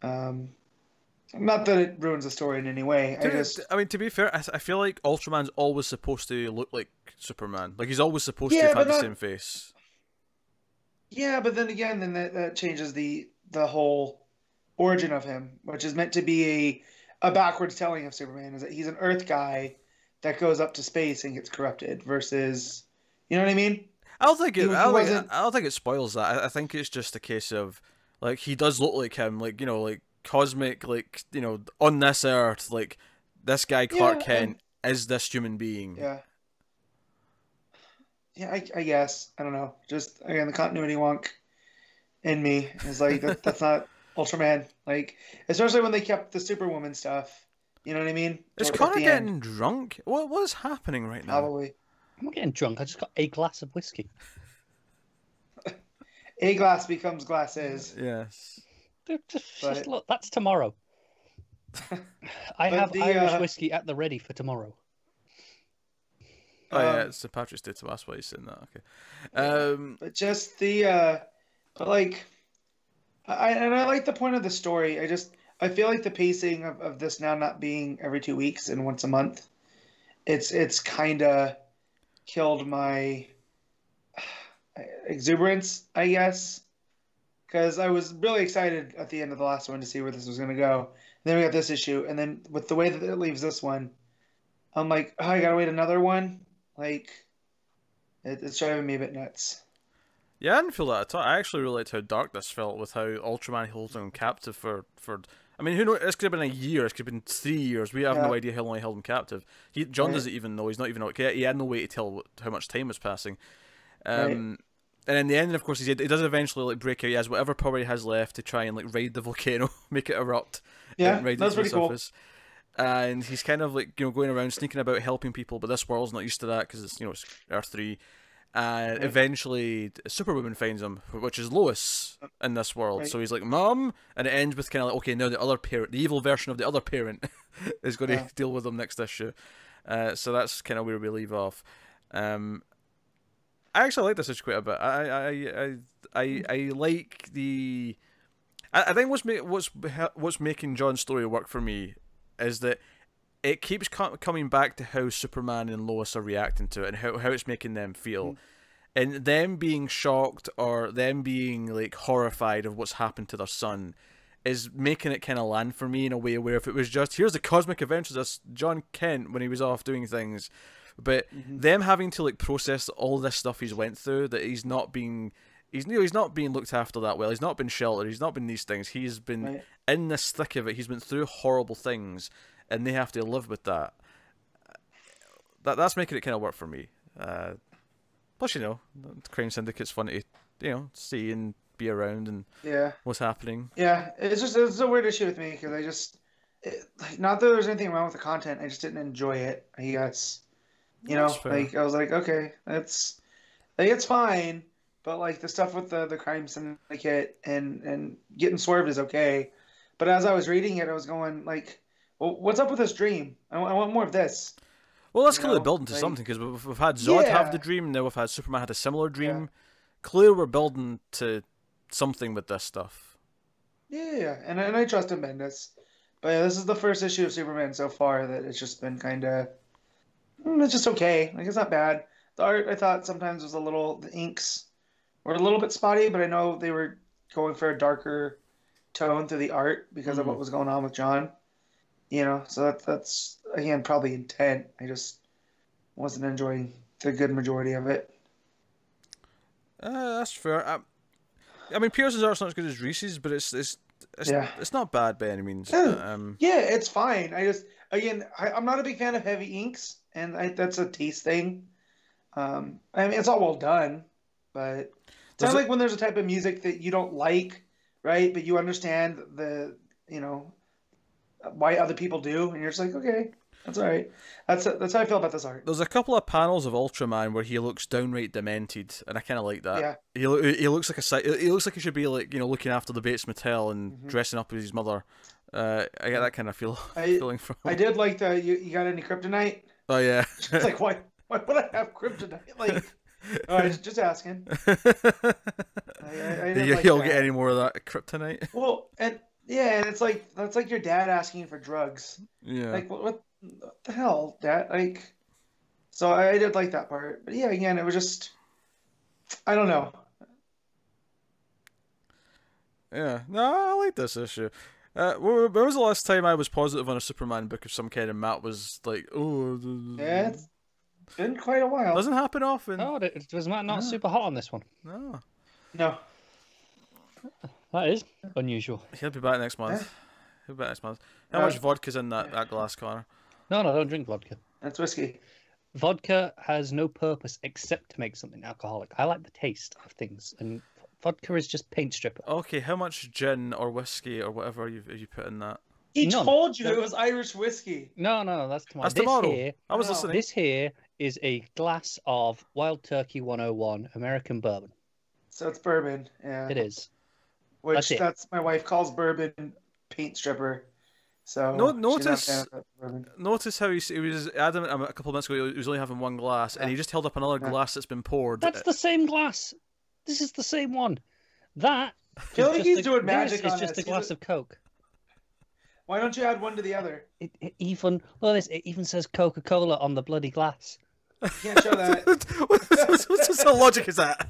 not that it ruins the story in any way. I mean, to be fair, I feel like Ultraman's always supposed to look like Superman. Like, he's always supposed to have had the same face. Yeah, but then again, that changes the whole origin of him, which is meant to be a backwards telling of Superman, is that he's an Earth guy that goes up to space and gets corrupted versus, you know what I mean? I don't think it spoils that. I think it's just a case of, like, he does look like him, like, like cosmic, like, on this Earth, like, this guy Clark Kent is this human being. Yeah, I guess. I don't know. Just, again, the continuity wonk in me is like, that's not Ultraman. Like, especially when they kept the Superwoman stuff. You know what I mean? Is Connor getting drunk? What is happening right now? Probably. I'm not getting drunk. I just got a glass of whiskey. A glass becomes glasses. Yes. Just look, that's tomorrow. I have Irish whiskey at the ready for tomorrow. Oh yeah, it's St. Patrick's Day, so that's why he's saying that. Okay. But just but like, I like the point of the story. I feel like the pacing of this now not being every 2 weeks and once a month, it's kind of killed my exuberance, I guess, because I was really excited at the end of the last one to see where this was going to go. And then we got this issue, and then with the way that it leaves this one, I'm like, oh, I gotta wait another one. Like, it's driving me a bit nuts. Yeah, I didn't feel that at all. I actually really liked how dark this felt with how Ultraman holds him captive for. I mean, who knows? This could have been a year. This could have been 3 years. We have no idea how long he held him captive. John doesn't even know. He's not even okay. He had no way to tell how much time was passing. And in the end, of course, he does eventually, like, break out. He has whatever power he has left to try and, like, ride the volcano, make it erupt. Yeah, that's pretty cool. And he's kind of, like, going around sneaking about helping people, but this world's not used to that because it's, it's Earth 3. And eventually Superwoman finds him, which is Lois in this world. So he's like, Mom, and it ends with kind of like, okay, now the other parent, the evil version of the other parent, is going to deal with him next issue. So that's kind of where we leave off. I actually like this issue quite a bit. I like the. I think what's making John's story work for me is that it keeps coming back to how Superman and Lois are reacting to it and how it's making them feel. And them being shocked or them being, like, horrified of what's happened to their son is making it kind of land for me in a way where if it was just here's the cosmic adventures of John Kent when he was off doing things, but them having to like process all this stuff he's went through, that he's not being looked after that well, he's not been sheltered, he's not been these things, he's been in this thick of it, he's been through horrible things, and they have to live with that. That's making it kind of work for me. Plus, you know, the Crime Syndicate's fun to, you know, see and be around and what's happening. Yeah, it's a weird issue with me because I just, not that there's anything wrong with the content, I just didn't enjoy it. I guess, you know, like I was like, okay, it's fine, but like the stuff with the Crime Syndicate and getting swerved is okay, but as I was reading it, I was going like, well, what's up with this dream? I want more of this. Well, that's clearly building to something, because we've had Zod have the dream, now we've had Superman had a similar dream. Yeah. Clearly we're building to something with this stuff. Yeah, and I trust in Bendis. But yeah, this is the first issue of Superman so far that it's just been kind of... it's just okay. Like, it's not bad. The art, I thought, sometimes was the inks were a little bit spotty, but I know they were going for a darker tone to the art because of what was going on with John. You know, so that's again, probably intent. I just wasn't enjoying the good majority of it. That's fair. I mean, Peterson's art's not as good as Reis's, but it's not bad by any means. It's fine. I'm not a big fan of heavy inks, and that's a taste thing. I mean, it's all well done, but it's kind of like when there's a type of music that you don't like, right? But you understand why other people do, and you're just like, okay, that's all right. That's how I feel about this art. There's a couple of panels of Ultraman where he looks downright demented, and I kind of like that. Yeah. He looks like he looks like he should be like looking after the Bates Motel and dressing up as his mother. I get that kind of feeling from him. I did like the you got any kryptonite? Oh yeah. It's like why would I have kryptonite? Like, all right, just asking. I You'll get any more of that kryptonite? Well, and it's like that's like your dad asking for drugs. Yeah. Like what the hell, Dad? Like, so I did like that part, but yeah, again, it was just I don't know. Yeah, no, I like this issue. When was the last time I was positive on a Superman book of some kind and Matt was like, oh... Yeah, it's been quite a while. Doesn't happen often. Oh, was Matt not super hot on this one? No. That is unusual. He'll be back next month. How much vodka's in that glass, Connor? No, I don't drink vodka. That's whiskey. Vodka has no purpose except to make something alcoholic. I like the taste of things, and vodka is just paint stripper. Okay, how much gin or whiskey or whatever you put in that? He told you it was Irish whiskey. No, that's tomorrow. That's tomorrow. I was listening. This here is a glass of Wild Turkey 101 American bourbon. So it's bourbon, yeah. It is. Which that's my wife calls bourbon paint stripper. So notice how he was adamant a couple of minutes ago. He was only having one glass, and he just held up another glass that's been poured. That's the same glass. This is the same one. That I feel like he's doing magic. It's just a glass of Coke. Why don't you add one to the other? It even look at this. It even says Coca-Cola on the bloody glass. You can't show that. What sort of logic is that?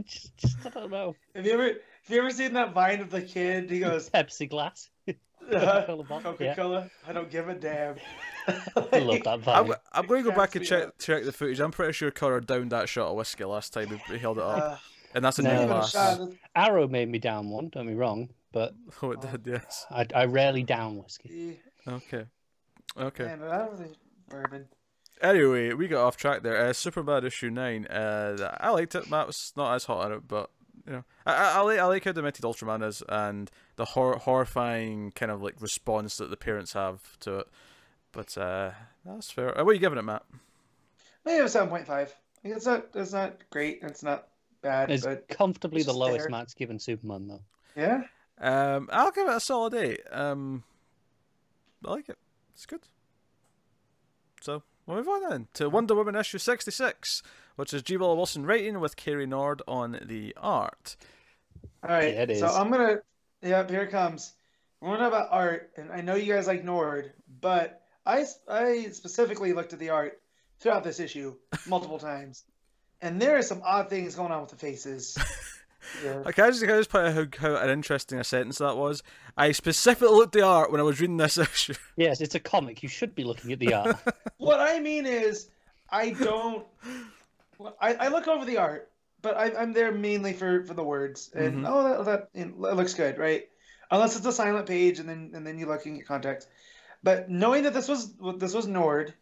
Just I don't know. Have you ever seen that Vine of the kid? He goes Pepsi glass. Coca-Cola. Yeah. I don't give a damn. I love that Vine. I'm going to go back and check the footage. I'm pretty sure Connor downed that shot of whiskey last time he held it up, and that's a new glass. Arrow made me down one. Don't be wrong, but it did. Yes. I rarely down whiskey. Okay. Man, that was bourbon. Anyway, we got off track there. Superbad issue 9. I liked it. Matt was not as hot on it, but I like how demented Ultraman is and the horrifying kind of like response that the parents have to it. But that's fair. What are you giving it, Matt? Maybe a 7.5. It's not great. It's not bad. It's comfortably the lowest Matt's given Superman, though. Yeah. I'll give it a solid 8. I like it. It's good. So we'll move on then to Wonder Woman issue 66, which is G. Wilson writing with Cary Nord on the art. All right, so I'm gonna. Yep, here it comes. We're talking about art, and I know you guys like Nord, but I specifically looked at the art throughout this issue multiple times, and there are some odd things going on with the faces. Yeah. Can I just point out how an interesting a sentence that was? I specifically looked at the art when I was reading this issue. Yes, it's a comic. You should be looking at the art. What I mean is, I don't. I look over the art, but I'm there mainly for the words. And that looks good, right? Unless it's a silent page, and then you look and get context. But knowing that this was Nord,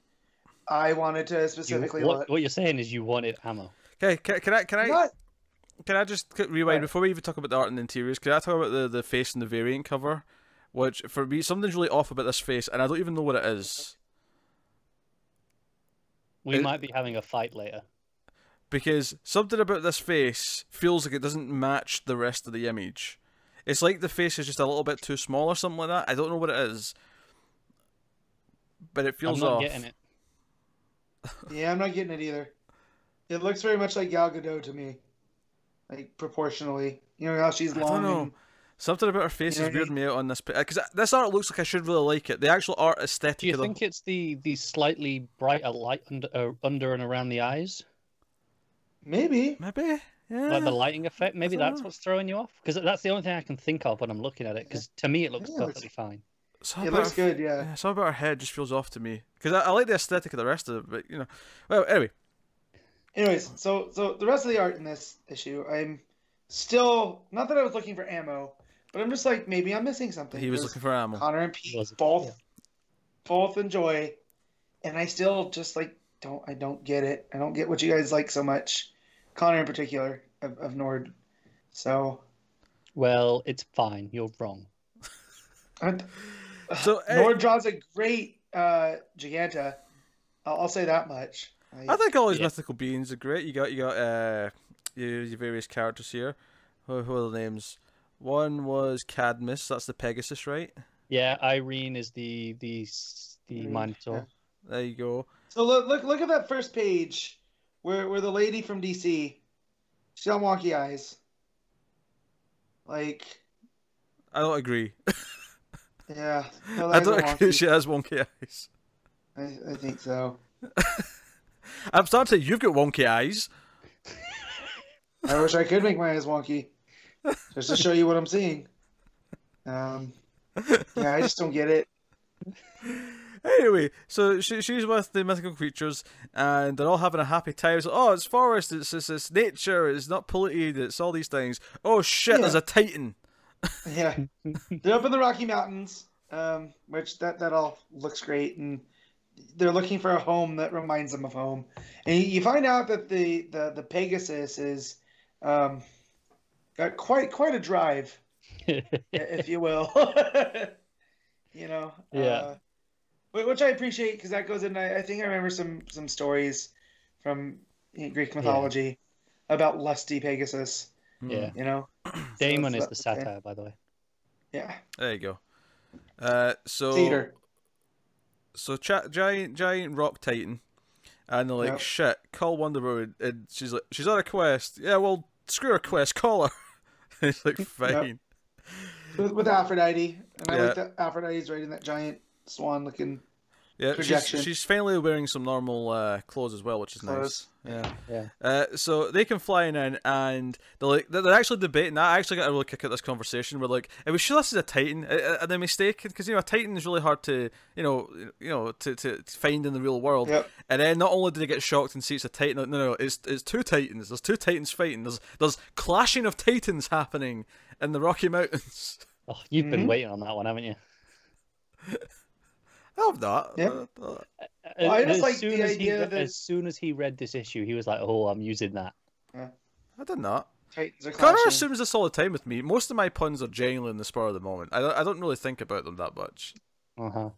I wanted to specifically look. What you're saying is you wanted ammo. Okay, can I just rewind before we even talk about the art and the interiors? Can I talk about the face and the variant cover? Which for me, something's really off about this face, and I don't even know what it is. We might be having a fight later. Because something about this face feels like it doesn't match the rest of the image. It's like the face is just a little bit too small or something like that. I don't know what it is. But it feels off. I'm not getting it. Yeah, I'm not getting it either. It looks very much like Gal Gadot to me. Like, proportionally. You know how she's long. I don't know. And, something about her face is weirding me out on this. Because this art looks like I should really like it. The actual art aesthetic. Do you think it's the slightly brighter light under and around the eyes? Maybe. Yeah. Like the lighting effect? Maybe that's what's throwing you off? Because that's the only thing I can think of when I'm looking at it. Because to me, it looks perfectly fine. It looks good, yeah. Something about her head just feels off to me. Because I like the aesthetic of the rest of it, but, you know. Well, anyway. Anyways, so the rest of the art in this issue, I'm still... Not that I was looking for ammo, but I'm just like, maybe I'm missing something. He was looking for ammo. Connor and Pete both enjoy, and I still just, like, don't get it. I don't get what you guys like so much. Connor in particular, of Nord. So... Well, it's fine. You're wrong. So Nord draws a great Giganta. I'll say that much. I think all these mythical beings are great. You got your various characters here. Who are the names? One was Cadmus. That's the Pegasus, right? Yeah, Irene is the Minotaur. Yeah. There you go. So look at that first page where the lady from DC, she's got wonky eyes. Like, I don't agree. Yeah. No, I don't agree she has wonky eyes. I think so. I'm starting to say you've got wonky eyes. I wish I could make my eyes wonky. Just to show you what I'm seeing. Yeah, I just don't get it. Anyway, so she's with the mythical creatures, and they're all having a happy time. So, oh, it's forest, it's nature, it's not polluted, it's all these things. Oh shit, there's a Titan. Yeah, they're up in the Rocky Mountains, which that all looks great, and they're looking for a home that reminds them of home. And you find out that the Pegasus is got quite a drive, if you will. You know, yeah. Which I appreciate because that goes in. I think I remember some stories from Greek mythology about lusty Pegasus. Yeah, you know, Damon is the satire, by the way. Yeah, there you go. So giant rock titan, and they're like, shit, call Wonder Woman, and she's like, she's on a quest. Yeah, well, screw her quest, call her. It's like, fine. Yep. With Aphrodite, and I like that Aphrodite's riding that giant swan-looking projection. She's finally wearing some normal clothes as well, which is nice. Yeah. So they can fly in, and they're actually debating. I actually got a really kick at this conversation. We're like, are we sure this is a Titan? Are they mistaken? Because a Titan is really hard to to find in the real world. Yep. And then not only did they get shocked and see it's a Titan, no, it's two Titans. There's two Titans fighting. There's clashing of Titans happening in the Rocky Mountains. Oh, you've been waiting on that one, haven't you? I've not. Yeah. I just like the idea that as soon as he read this issue, he was like, "Oh, I'm using that." Yeah. I did not. Titans are Connor assumes this all the time with me. Most of my puns are genuinely in the spur of the moment. I don't really think about them that much. I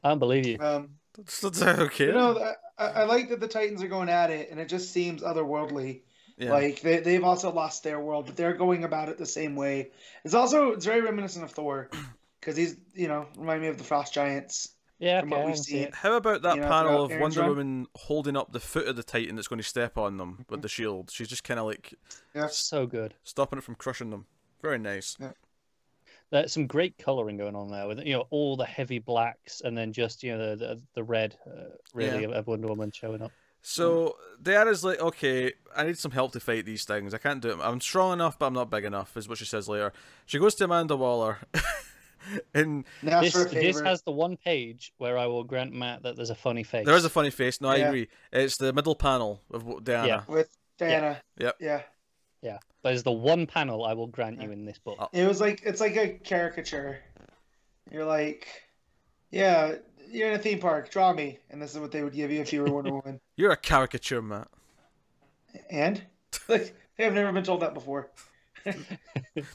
don't believe you. That's okay. You know, I like that the Titans are going at it, and it just seems otherworldly. Yeah. Like they've also lost their world, but they're going about it the same way. It's very reminiscent of Thor, because he's remind me of the Frost Giants. Yeah, from what we've seen. How about that panel of Aaron's Wonder Woman holding up the foot of the Titan that's going to step on them with the shield? She's just kind of like, so good, stopping it from crushing them. Very nice. Yeah. There's some great coloring going on there with all the heavy blacks and then just the red of Wonder Woman showing up. So Diana's like, okay, I need some help to fight these things. I can't do it. I'm strong enough, but I'm not big enough, is what she says later. She goes to Amanda Waller. And this has the one page where I will grant Matt that there's a funny face. There is a funny face. No, I agree. It's the middle panel of Diana. Yeah, with Diana. Yep. Yeah. Yeah. But it's the one panel I will grant you in this book. It's like a caricature. You're like, yeah, you're in a theme park. Draw me, and this is what they would give you if you were Wonder Woman. You're a caricature, Matt. And like, I've never been told that before.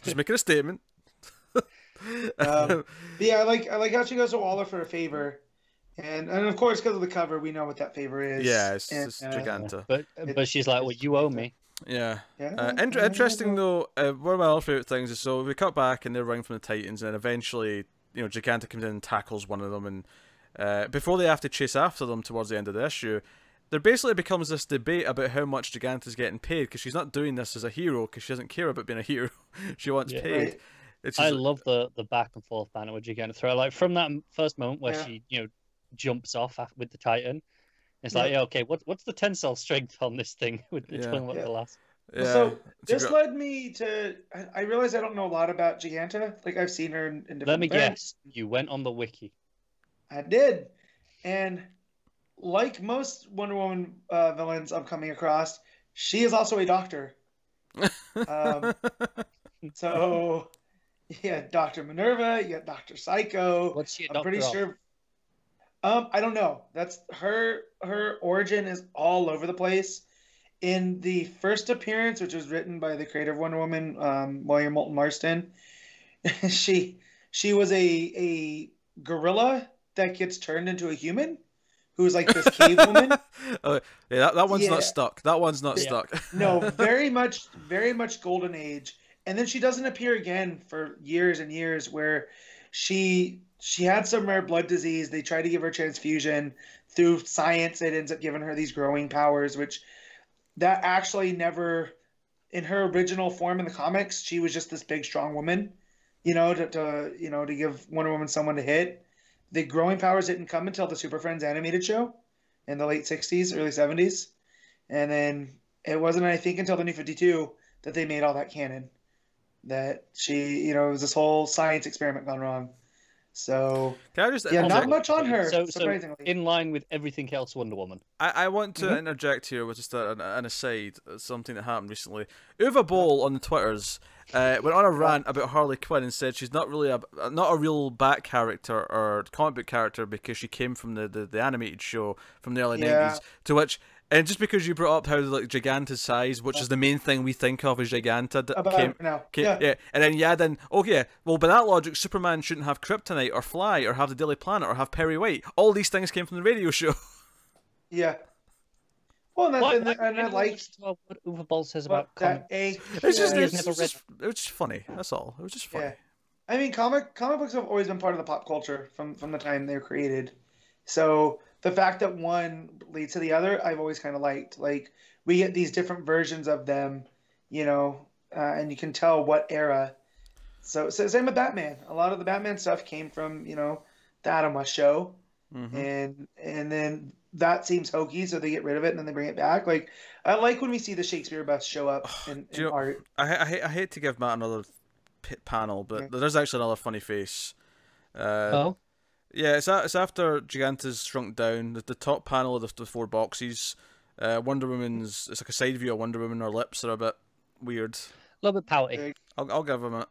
Just making a statement. Yeah, I like how she goes to Waller for a favor, and of course because of the cover, we know what that favor is. Yeah, it's Giganta. But she's like, well, you owe me. Yeah. Interesting though. One of my other favorite things is, so we cut back and they're running from the Titans, and then eventually, Giganta comes in and tackles one of them, and before they have to chase after them towards the end of the issue, there basically becomes this debate about how much Giganta's getting paid, because she's not doing this as a hero because she doesn't care about being a hero. She wants paid. Right. I love the back and forth banner with Giganta throw. Like from that first moment where she jumps off with the Titan, it's like, okay, what's the tensile strength on this thing with the last? Yeah. So this led me to, I realize I don't know a lot about Giganta. Like I've seen her in different Let me events. guess, you went on the wiki. I did, and like most Wonder Woman villains I'm coming across, she is also a doctor. So, yeah, Dr. Minerva, you got Dr. Psycho. What's she a I'm doctor pretty sure. I don't know. That's her origin is all over the place. In the first appearance, which was written by the creator of Wonder Woman, William Moulton Marston, she was a gorilla that gets turned into a human, who's like this cave woman. That one's not stuck. That one's not stuck. No, very much golden age. And then she doesn't appear again for years and years, where she had some rare blood disease. They tried to give her transfusion. Through science, it ends up giving her these growing powers, which that actually never, in her original form in the comics, she was just this big, strong woman, to give Wonder Woman someone to hit. The growing powers didn't come until the Super Friends animated show in the late 60s, early 70s. And then it wasn't, I think, until the New 52 that they made all that canon. That she, it was this whole science experiment gone wrong. So, can I just not much on her, so surprisingly. In line with everything else Wonder Woman. I want to interject here with just an aside, something that happened recently. Uwe Boll on the Twitters went on a rant about Harley Quinn and said she's not really not a real back character or comic book character because she came from the animated show from the early 90s, to which... And just because you brought up how like Giganta's size, which is the main thing we think of as Giganta, and then well, by that logic, Superman shouldn't have Kryptonite or fly or have the Daily Planet or have Perry White. All these things came from the radio show. Yeah. Well, and I liked what Uwe Boll says about that. It was just funny. That's all. It was just funny. Yeah. I mean, comic books have always been part of the pop culture from the time they were created. So the fact that one leads to the other, I've always kind of liked. Like, we get these different versions of them, and you can tell what era. So same with Batman. A lot of the Batman stuff came from, the Adam West show. Mm-hmm. And then that seems hokey, so they get rid of it and then they bring it back. Like, I like when we see the Shakespeare busts show up in art. I hate to give Matt another panel, but there's actually another funny face. Yeah, it's after Giganta's shrunk down. The top panel of the four boxes, Wonder Woman's, it's like a side view of Wonder Woman. Her lips are a bit weird. A little bit pouty. I'll give him it.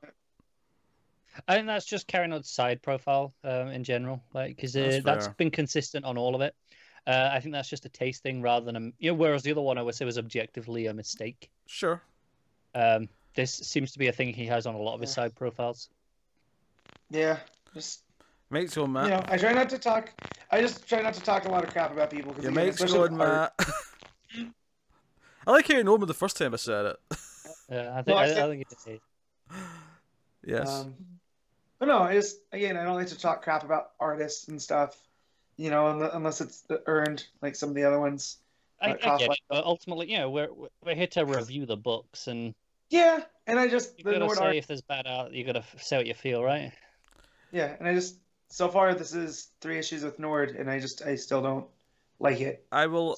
I think that's just Cary Nod's side profile in general, because that's been consistent on all of it. I think that's just a taste thing rather than whereas the other one I would say was objectively a mistake. Sure. This seems to be a thing he has on a lot of his side profiles. Yeah, just. Mate's going, Matt. I try not to talk. I just try not to talk a lot of crap about people. Your mate's going, Matt. I like how you know me the first time I said it. Yeah, I think it's a Yes. But no, I don't like to talk crap about artists and stuff. Unless it's earned, like some of the other ones. I get it, but ultimately, we're here to review the books, and and I just you gotta say if there's bad art, you gotta say what you feel, right? Yeah, and so far this is 3 issues with Nord, and I still don't like it. I will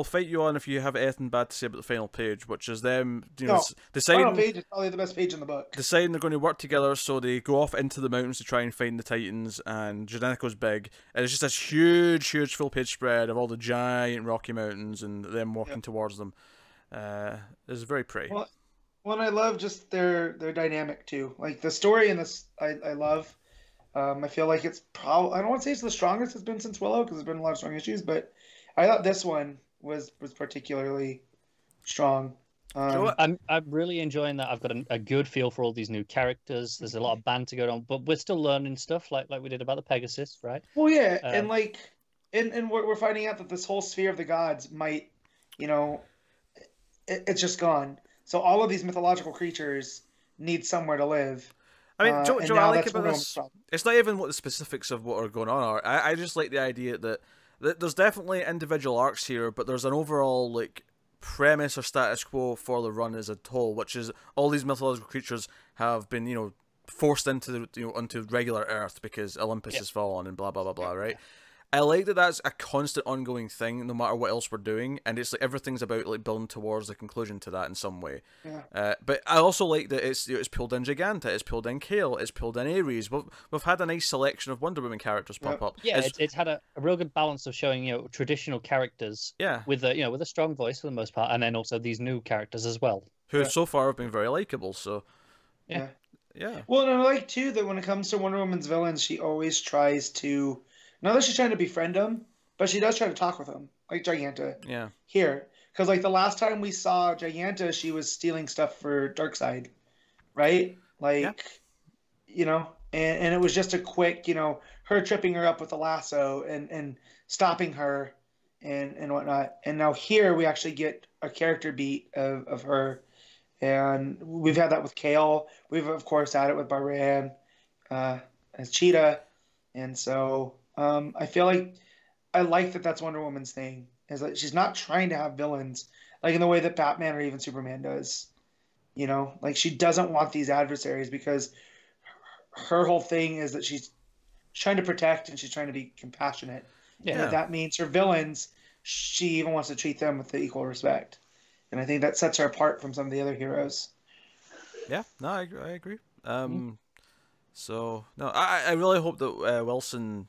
fight you on if you have anything bad to say about the final page, which is them, No, deciding final page is probably the best page in the book. deciding they're going to work together, so they go off into the mountains to try and find the Titans, and Jadenico's big, and it's just this huge full page spread of all the giant Rocky Mountains and them walking towards them. It's very pretty. Well, and I love just their dynamic too. Like the story in this, I love. I feel like it's probably, I don't want to say it's the strongest it's been since Willow, because there's been a lot of strong issues, but I thought this one was particularly strong. I'm really enjoying that. I've got a good feel for all these new characters. There's a lot of banter going on, but we're still learning stuff like we did about the Pegasus, right? Well, yeah, and like, and we're finding out that this whole sphere of the gods might, it's just gone. So all of these mythological creatures need somewhere to live. I mean, Joe, I like about this. It's not even what the specifics of what are going on are. I just like the idea that there's definitely individual arcs here, but there's an overall like premise or status quo for the run as a whole, which is all these mythological creatures have been, forced into onto regular Earth because Olympus has fallen and blah blah blah blah, right? I like that that's a constant ongoing thing no matter what else we're doing, and it's like everything's about like building towards the conclusion to that in some way. Yeah. But I also like that it's pulled in Giganta, it's pulled in Kale, it's pulled in Ares. We've had a nice selection of Wonder Woman characters pop up. Yeah, it's had a real good balance of showing traditional characters with a strong voice for the most part, and then also these new characters as well, who so far have been very likable. So yeah. Yeah. Well, and I like too that when it comes to Wonder Woman's villains, she always tries to, not that she's trying to befriend them, but she does try to talk with them, like Giganta. Yeah. Here, because like the last time we saw Giganta, she was stealing stuff for Darkseid, right? Like, and it was just a quick, her tripping her up with a lasso and stopping her and whatnot. And now here we actually get a character beat of her. And we've had that with Kale. We've, of course, had it with Byrne as Cheetah. And so I feel like I like that that's Wonder Woman's thing, is that she's not trying to have villains like in the way that Batman or even Superman does. Like she doesn't want these adversaries because her whole thing is that she's trying to protect and she's trying to be compassionate. Yeah. And that means her villains, she even wants to treat them with the equal respect. And I think that sets her apart from some of the other heroes. Yeah, no, I agree. So, no, I really hope that Wilson,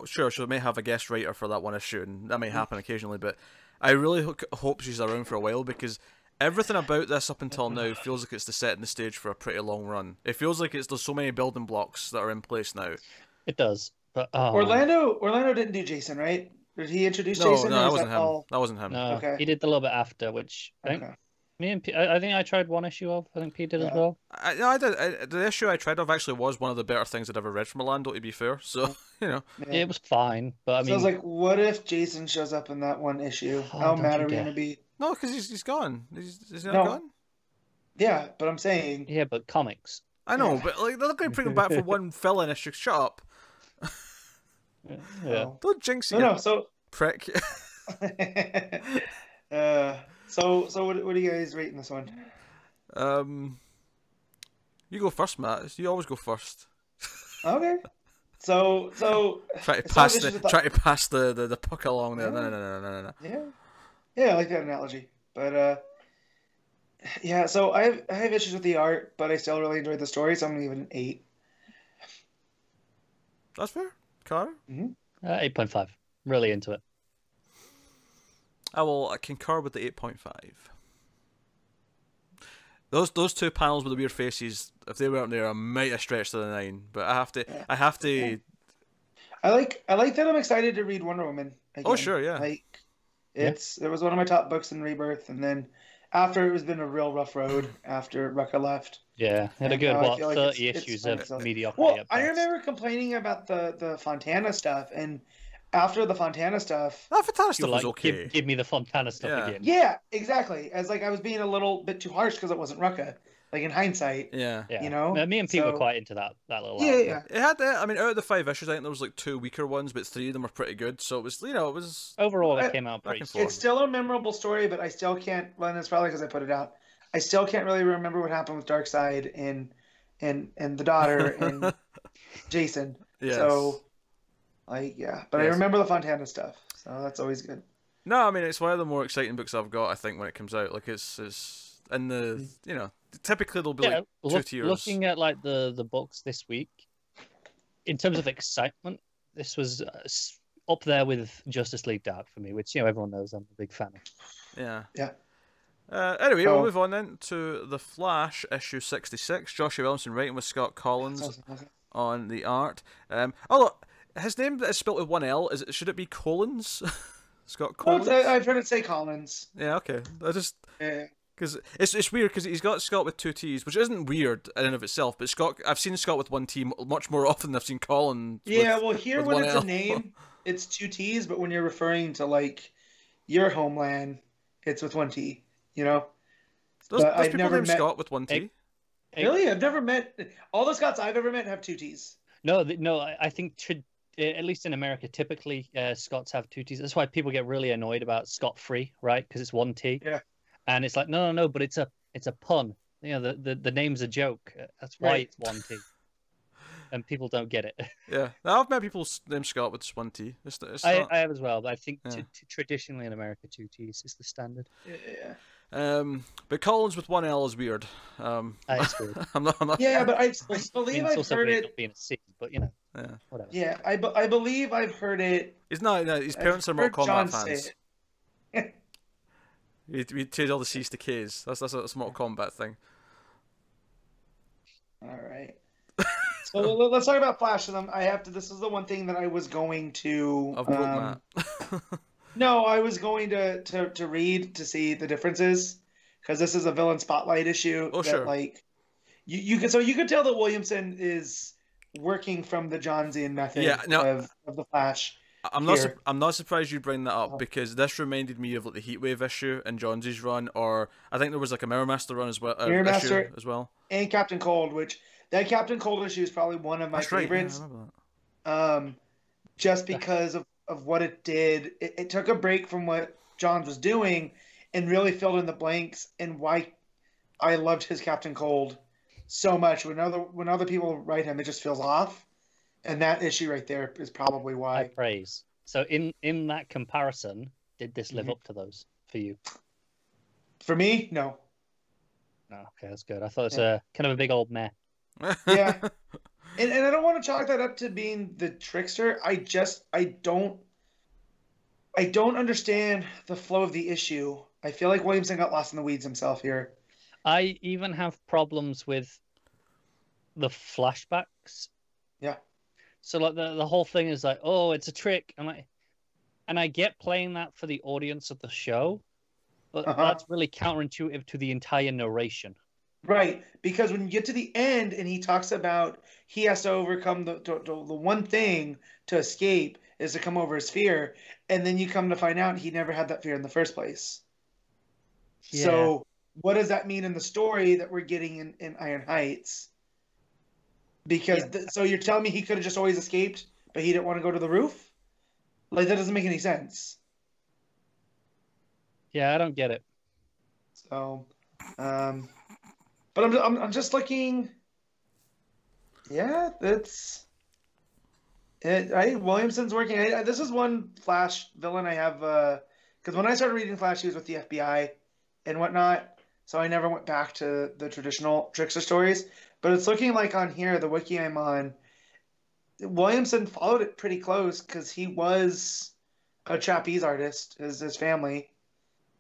sure, she may have a guest writer for that one issue, and that may happen occasionally, but I really hope she's around for a while, because everything about this up until now feels like it's setting the stage for a pretty long run. It feels like there's so many building blocks that are in place now. It does, but Orlando didn't do Jason, right? Did he introduce Jason? No, that wasn't him. That wasn't him. No, okay. He did a little bit after, which I think me and Pete, I think I tried one issue of. I think Pete did as well. I did. The issue I tried of actually was one of the better things I'd ever read from Orlando, to be fair. So, It was fine, but I mean... So I was like, what if Jason shows up in that one issue? How mad are we going to be? No, because he's gone. Is he not gone? Yeah, but I'm saying... Yeah, but comics. I know, but they're not going to bring him back for one fill-in issue. Shut up. Yeah. Don't jinx it. No, so... Prick. So what are you guys rating this one? You go first, Matt. You always go first. Okay. So try to pass the puck along there. No. Yeah, I like that analogy. But yeah. So I have issues with the art, but I still really enjoyed the story. So I'm gonna give it an 8. That's fair, Carter. 8.5. Really into it. I will concur with the 8.5. Those two panels with the weird faces, if they weren't there, I might have stretched to the 9. But I have to. Yeah. I like that. I'm excited to read Wonder Woman again. Oh sure, yeah. It was one of my top books in Rebirth, and then after it was been a real rough road after Rucka left. Yeah, had a good 30 issues of mediocrity. Well, I remember complaining about the Fontana stuff, and after the Fontana stuff, that Fontana stuff was okay. Give me the Fontana stuff again. Yeah, exactly. As I was being a little bit too harsh because it wasn't Rucka. In hindsight, me and Pete were quite into that little. Yeah. It had that. I mean, out of the 5 issues, I think there was 2 weaker ones, but 3 of them were pretty good. So it was, overall it came out pretty. It's still a memorable story, but I still can't. Well, it's probably because I put it out. I still can't really remember what happened with Darkseid and the daughter and Jason. Yes. So But I Yes. remember the Fontana stuff, so that's always good. No, I mean it's one of the more exciting books I've got. I think when it comes out, like it's in the typically there'll be like two tiers. Looking at like the books this week, in terms of excitement, this was up there with Justice League Dark for me, which everyone knows I'm a big fan of. Yeah. Yeah. Anyway, we'll move on then to The Flash, issue 66. Joshua Williamson writing with Scott Kolins on the art. His name is spelled with one L. Should it be Kolins? Scott Kolins? I've heard it say Collins. Yeah, okay. Yeah. Because it's weird because he's got Scott with two T's, which isn't weird in and of itself. But I've seen Scott with one T much more often than I've seen Colin. Yeah, with when one it's L. a name, it's two T's, but when you're referring to like your homeland, it's with one T. Does people name Scott with one T? Really, I've never met all the Scotts I've ever met have two T's. No. I think at least in America, typically Scots have two T's. That's why people get really annoyed about Scott Free, right? Because it's one T. Yeah. And it's like no, but it's a pun. The name's a joke. That's why it's one T. And people don't get it. Yeah, I've met people named Scott with just one T. I have as well, but I think traditionally in America, two T's is the standard. Yeah. But Collins with one L is weird. It's weird. I'm not. Yeah, but I believe I've heard it. Being a C, but whatever. Yeah, I believe I've heard it. He's not. No, his parents are Mortal Kombat fans. We change all the C's to K's. That's a Mortal Kombat thing. All right. So let's talk about Flash. And this is the one thing that I was going to. I've wrote that. No, I was going to read to see the differences because this is a villain spotlight issue. Oh, sure. Like you could tell that Williamson is working from the Johnsian method of the Flash. I'm not surprised you bring that up because this reminded me of like the Heatwave issue in Johnsy's run, or I think there was like a Mirror Master run as well. Issue as well, and Captain Cold, which that Captain Cold issue is probably one of my favorites. Right. Yeah, I remember that. Just because of what it did, it took a break from what Johns was doing and really filled in the blanks and why I loved his Captain Cold so much. When other people write him, it just feels off. And that issue right there is probably why. I praise. So in that comparison, did this live up to those for you? For me, no. Oh, okay, that's good. I thought it's a kind of a big old meh. Yeah. And I don't want to chalk that up to being the trickster. I don't understand the flow of the issue. I feel like Williamson got lost in the weeds himself here. I even have problems with the flashbacks. Yeah. So like the whole thing is like, oh, it's a trick. And I get playing that for the audience of the show, but that's really counterintuitive to the entire narration. Right, because when you get to the end and he talks about he has to overcome the one thing to escape is to come over his fear, and then you come to find out he never had that fear in the first place. Yeah. So what does that mean in the story that we're getting in Iron Heights? Because so you're telling me he could have just always escaped, but he didn't want to go to the roof? Like, that doesn't make any sense. Yeah, I don't get it. So, but I'm just looking. Yeah, that's it. Williamson's working. This is one Flash villain I have. Because when I started reading Flash, he was with the FBI and whatnot. So I never went back to the traditional trickster stories. But it's looking like on here, the wiki I'm on, Williamson followed it pretty close because he was a trapeze artist, his family.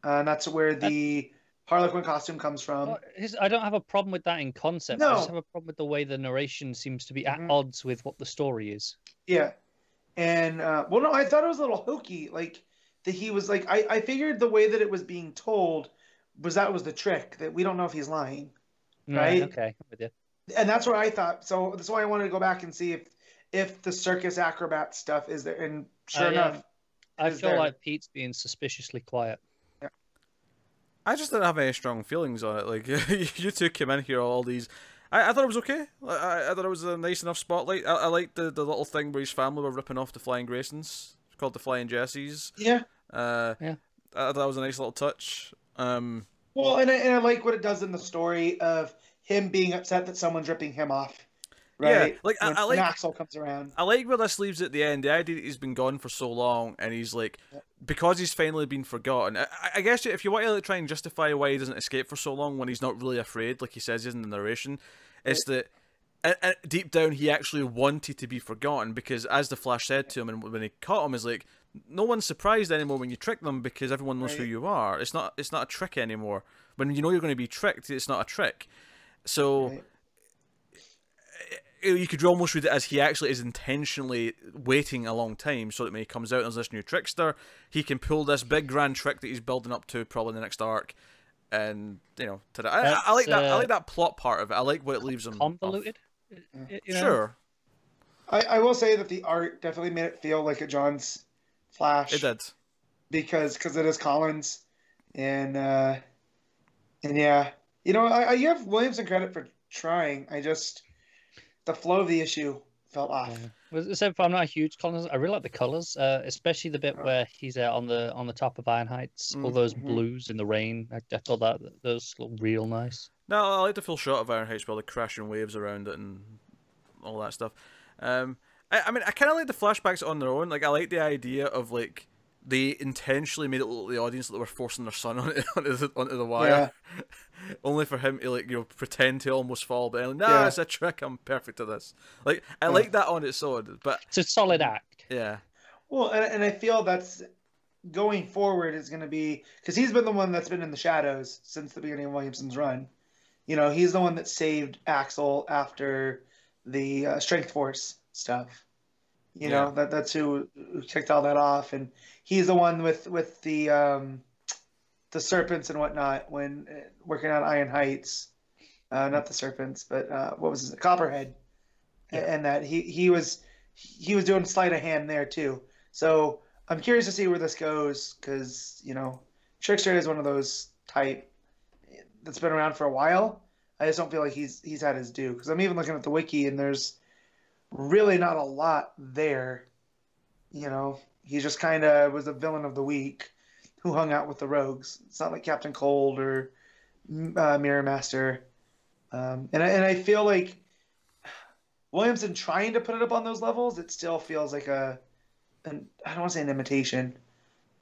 And that's where the Harlequin costume comes from. I don't have a problem with that in concept. No. I just have a problem with the way the narration seems to be at odds with what the story is. Yeah. And, no, I thought it was a little hokey. Like, that he was like, I figured the way that it was being told was that was the trick, that we don't know if he's lying. Right? Okay, I'm with you. And that's where I thought. So that's why I wanted to go back and see if the circus acrobat stuff is there. And sure enough, I feel like Pete's being suspiciously quiet. Yeah. I just didn't have any strong feelings on it. Like you two came in here all these. I thought it was okay. I thought it was a nice enough spotlight. I liked the little thing where his family were ripping off the Flying Graysons. It's called the Flying Jessies. Yeah. I thought that was a nice little touch. Well, and I like what it does in the story of him being upset that someone's ripping him off. right? like when, I when like Axel comes around. I like where this leaves at the end. The idea that he's been gone for so long, and he's like, because he's finally been forgotten. I guess if you want to try and justify why he doesn't escape for so long when he's not really afraid, like he says in the narration, it's that deep down he actually wanted to be forgotten, because as the Flash said to him, and when he caught him, is like, no one's surprised anymore when you trick them because everyone knows who you are. It's not a trick anymore. When you know you're going to be tricked, it's not a trick. So. You could almost read it as he actually is intentionally waiting a long time so that when he comes out as this new trickster, he can pull this big grand trick that he's building up to probably in the next arc. And, you know, I like that. I like that plot part of it. I like what it leaves him convoluted. You know? Sure. I will say that the art definitely made it feel like a John's Flash. It did. Because it is Kolins. And yeah. You know, I give Williamson credit for trying. The flow of the issue felt off. Yeah. I'm not a huge Kolins. I really like the colors, especially the bit where he's on the top of Iron Heights. All those blues in the rain. I thought that those look real nice. No, I like the full shot of Iron Heights with all the crashing waves around it and all that stuff. I mean, I kind of like the flashbacks on their own. Like, I like the idea of like they intentionally made it look like the audience that they were forcing their son onto the wire, only for him to, like, you know, pretend to almost fall. But like, nah, it's a trick. I'm perfect at this. Like, I like that on its own, but it's a solid act. Yeah. Well, and I feel that's going forward is going to be, because he's been the one that's been in the shadows since the beginning of Williamson's run. You know, he's the one that saved Axel after the Strength Force stuff. You know, that's who kicked all that off, and he's the one with the serpents and whatnot when working on Iron Heights. Not the serpents, but what was his Copperhead, and that he was doing sleight of hand there too. So I'm curious to see where this goes, because, you know, Trickster is one of those type that's been around for a while. I just don't feel like he's had his due, because I'm even looking at the wiki and there's really not a lot there. You know, he just kind of was a villain of the week who hung out with the rogues. It's not like Captain Cold or Mirror Master. And I feel like Williamson trying to put it up on those levels, it still feels like I don't want to say an imitation,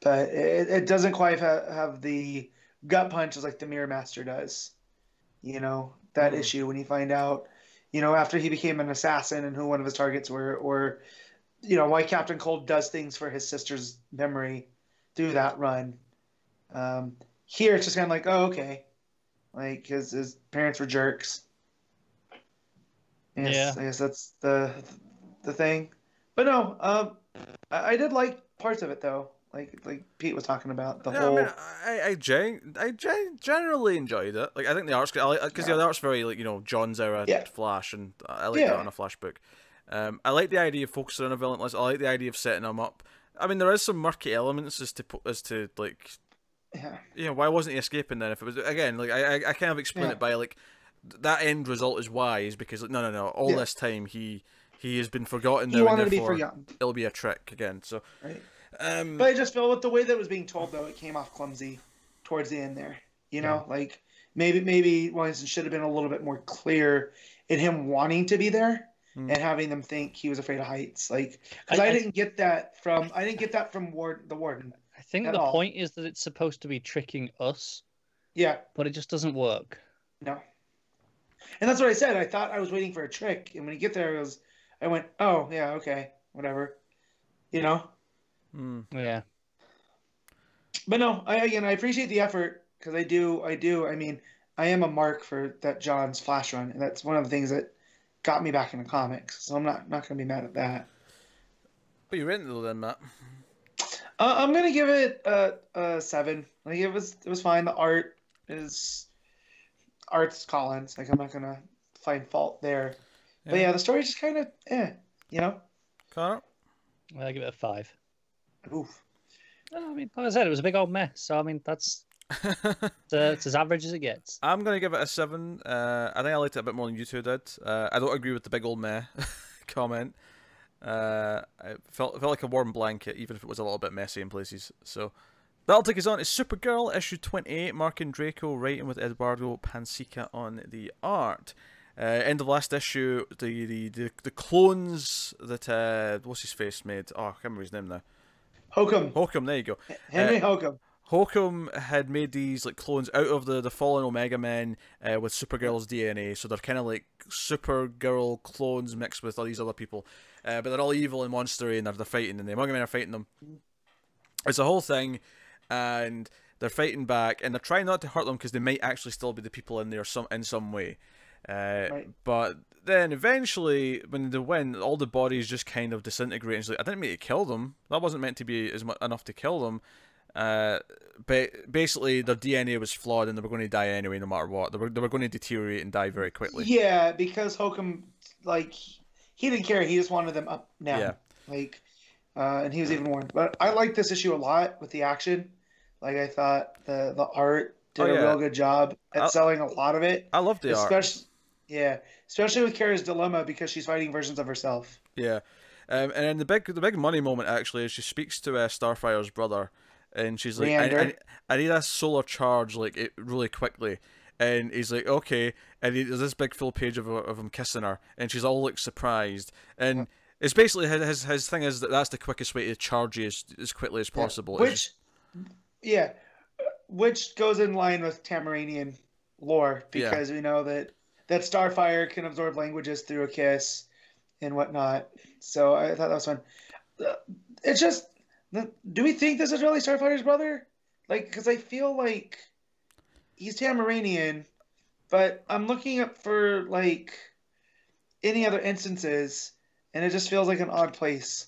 but it doesn't quite have the gut punch as like the Mirror Master does. You know, that issue when you find out, you know, after he became an assassin and who one of his targets were, or, you know, why Captain Cold does things for his sister's memory through that run. Here it's just kind of like, oh, okay. Like, his parents were jerks. I guess that's the thing. But no, I did like parts of it, though. Like Pete was talking about the whole. I mean, I generally enjoyed it. Like, I think the art's because the art's very, like, you know, John's era Flash, and I like that on a Flash book. I like the idea of focusing on a villain. I like the idea of setting him up. I mean, there is some murky elements as to like, you know, why wasn't he escaping then? If it was, again, like, I kind of explain it by like that end result is why is because, like, no, all this time he has been forgotten. He wanted to be forgotten. It'll be a trick again. So. Right. But I just feel with the way that it was being told, though, it came off clumsy towards the end there. You know, like maybe Williamson should have been a little bit more clear in him wanting to be there and having them think he was afraid of heights. Like, because I didn't get that from the Warden. I think the point is that it's supposed to be tricking us. Yeah, but it just doesn't work. No, and that's what I said. I thought I was waiting for a trick, and when you get there, I went, oh yeah, okay, whatever. You know. Yeah, but no, I appreciate the effort, because I do. I mean, I am a mark for that John's Flash run, and that's one of the things that got me back into comics. So I'm not going to be mad at that. But you rated it then, Matt? I'm going to give it a 7. Like, it was fine. The art's Kolins. Like, I'm not going to find fault there. Yeah. But yeah, the story's just kind of you know. Connor? I give it a 5. Oof. Well, I mean, like I said, it was a big old mess. So I mean, that's it's as average as it gets. I'm gonna give it a 7. I think I liked it a bit more than you two did. I don't agree with the big old meh comment. It felt like a warm blanket, even if it was a little bit messy in places. So that'll take us on to Supergirl issue 28. Marc Andreyko writing with Eduardo, Pansica on the art. End of last issue, the clones that what's his face made? Oh, I can't remember his name now. Hokum, there you go. Henry Hokum. Hokum had made these like clones out of the fallen Omega Men with Supergirl's DNA, so they're kind of like Supergirl clones mixed with all these other people, but they're all evil and monstery, and they're fighting, and the Omega Men are fighting them. It's a whole thing, and they're fighting back, and they're trying not to hurt them because they might actually still be the people in there in some way. Right. But then eventually, when they win, all the bodies just kind of disintegrate. And it's like, I didn't mean to kill them. That wasn't meant to be enough to kill them. But basically, their DNA was flawed, and they were going to die anyway, no matter what. They were going to deteriorate and die very quickly. Yeah, because Hokum, like, he didn't care. He just wanted them up now. Yeah. Like, and he was even warned. But I liked this issue a lot with the action. Like, I thought the art did a real good job at selling a lot of it. I loved the art. Yeah, especially with Cary's dilemma because she's fighting versions of herself. Yeah, and then the big money moment actually is she speaks to Starfire's brother, and she's like, I need a solar charge like really quickly, and he's like, okay, and there's this big full page of him kissing her, and she's all like surprised, and it's basically his thing is that's the quickest way to charge you as quickly as possible. Which goes in line with Tamaranian lore because we know that Starfire can absorb languages through a kiss and whatnot. So I thought that was fun. It's just, do we think this is really Starfire's brother? Like, because I feel like he's Tamaranian, but I'm looking up for like any other instances, and it just feels like an odd place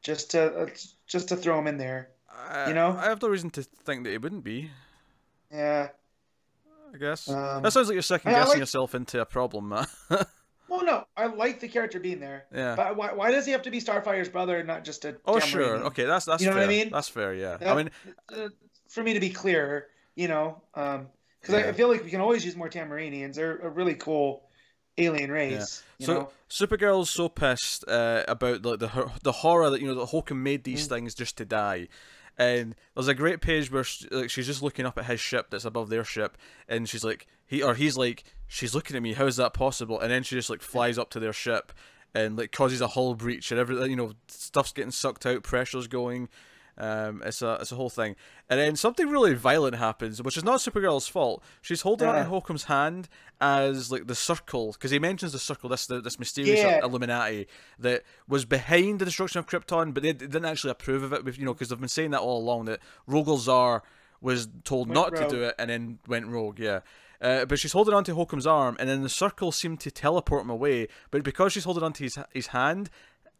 just to throw him in there. You know, I have no reason to think that it wouldn't be. Yeah. I guess. That sounds like you're second guessing yourself into a problem, man. Well, no, I like the character being there. Yeah. But why does he have to be Starfire's brother and not just a Tamaranian? Sure. Okay, that's you know fair. What I mean? That's fair, yeah. I mean, for me to be clear, you know, because I feel like we can always use more Tamaranians. They're a really cool alien race. Yeah. So Supergirl's so pissed about the horror that that Hokum made these things just to die. And there's a great page where she's just looking up at his ship that's above their ship, and she's like, he's like, she's looking at me. How is that possible? And then she just like flies up to their ship, and like causes a hull breach, and everything. Stuff's getting sucked out, pressure's going. It's a whole thing, and then something really violent happens, which is not Supergirl's fault. She's holding on to Hokum's hand as like the circle, because he mentions the circle, this mysterious Illuminati that was behind the destruction of Krypton, but they didn't actually approve of it. Because they've been saying that all along, that Rogol Zar was told not to do it and then went rogue. Yeah. But she's holding onto Hokum's arm, and then the circle seemed to teleport him away. But because she's holding onto his hand,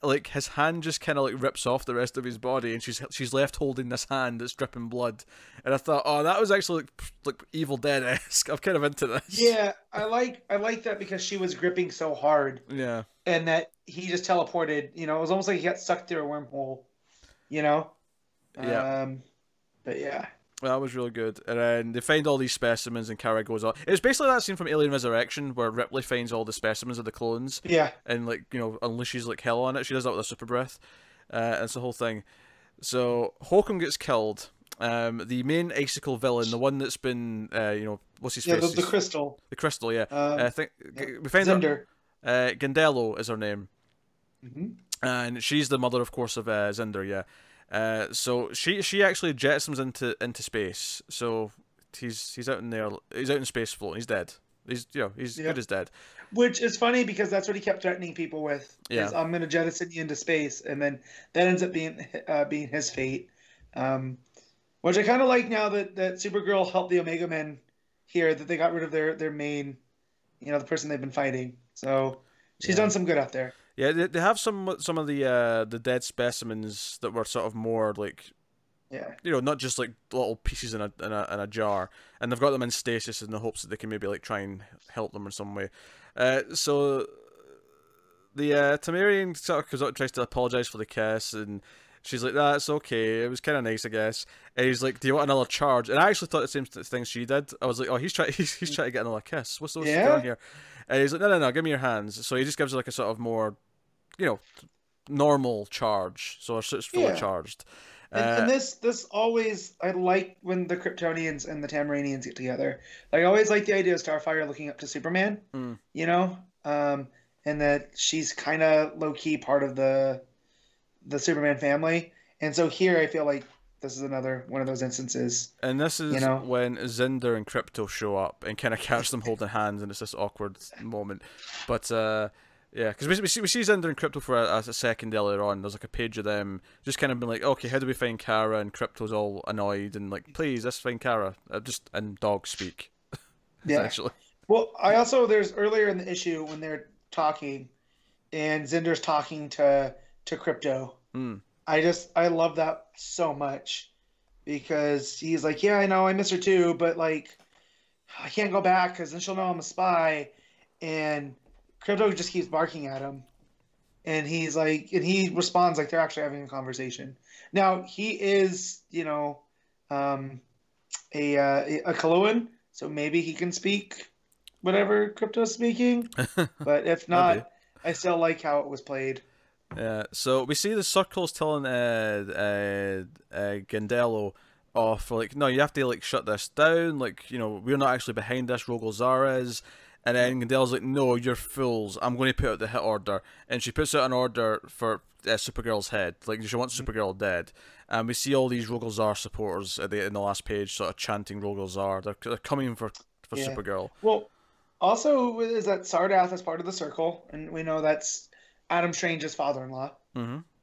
like his hand just kind of like rips off the rest of his body, and she's left holding this hand that's dripping blood. And I thought, oh, that was actually like Evil Dead-esque. I'm kind of into this. Yeah, I like that because she was gripping so hard. Yeah, and that he just teleported. It was almost like he got sucked through a wormhole. Yeah. But yeah. That was really good. And then they find all these specimens, and Cary goes on. It's basically that scene from Alien Resurrection where Ripley finds all the specimens of the clones. Yeah. And unleashes like hell on it. She does that with a super breath. It's the whole thing. So Hokum gets killed. The main icicle villain, the one that's been, what's his face? The crystal. The crystal, yeah. I think we find Zinder. Gandello is her name. Mm-hmm. And she's the mother, of course, of Zinder, yeah. So she actually jetsams into space. So he's out in there. He's out in space floating. He's dead. He's good as dead. Which is funny because that's what he kept threatening people with. Yeah. Is, I'm going to jettison you into space, and then that ends up being his fate. Which I kind of like now that Supergirl helped the Omega Men here, that they got rid of their main, the person they've been fighting. So she's done some good out there. Yeah, they have some of the dead specimens that were sort of more like, not just like little pieces in a jar, and they've got them in stasis in the hopes that they can maybe like try and help them in some way. So the Tamarian sort of comes out and tries to apologize for the kiss, and she's like, "That's okay. It was kind of nice, I guess." And he's like, "Do you want another charge?" And I actually thought the same thing she did. I was like, "Oh, he's trying to get another kiss. What's going on here?" And he's like, No, give me your hands. So he just gives her like a sort of more, normal charge. So it's fully charged. And this always, I like when the Kryptonians and the Tamaranians get together. Like, I always like the idea of Starfire looking up to Superman, you know, and that she's kind of low key part of the Superman family. And so here, I feel like this is another one of those instances. And this is when Zinder and Krypto show up and kind of catch them holding hands, and it's this awkward moment. But yeah, because we see Zinder and Krypto for a second earlier on. There's like a page of them just kind of being like, okay, how do we find Kara? And Krypto's all annoyed and like, please, let's find Kara. Just in dog speak, essentially. Well, there's earlier in the issue when they're talking, and Zinder's talking to Krypto. I love that so much, because he's like, yeah, I know, I miss her too, but like, I can't go back because then she'll know I'm a spy. And Krypto just keeps barking at him, and he's like, and he responds like they're actually having a conversation. Now he is, you know, a Kolin, so maybe he can speak whatever Krypto's speaking. But if not, I still like how it was played. Yeah, so we see the Circle's telling Gandello off, like, no, you have to like shut this down, like, you know, we're not actually behind this, Rogol Zara is. And then Gandello's like, no, you're fools, I'm going to put out the hit order. And she puts out an order for Supergirl's head, like she wants Supergirl dead. And we see all these Rogol Zara supporters in the last page sort of chanting Rogol Zara. They're coming for Supergirl. Well, also is that Sardath is part of the Circle, and we know that's Adam Strange's father-in-law.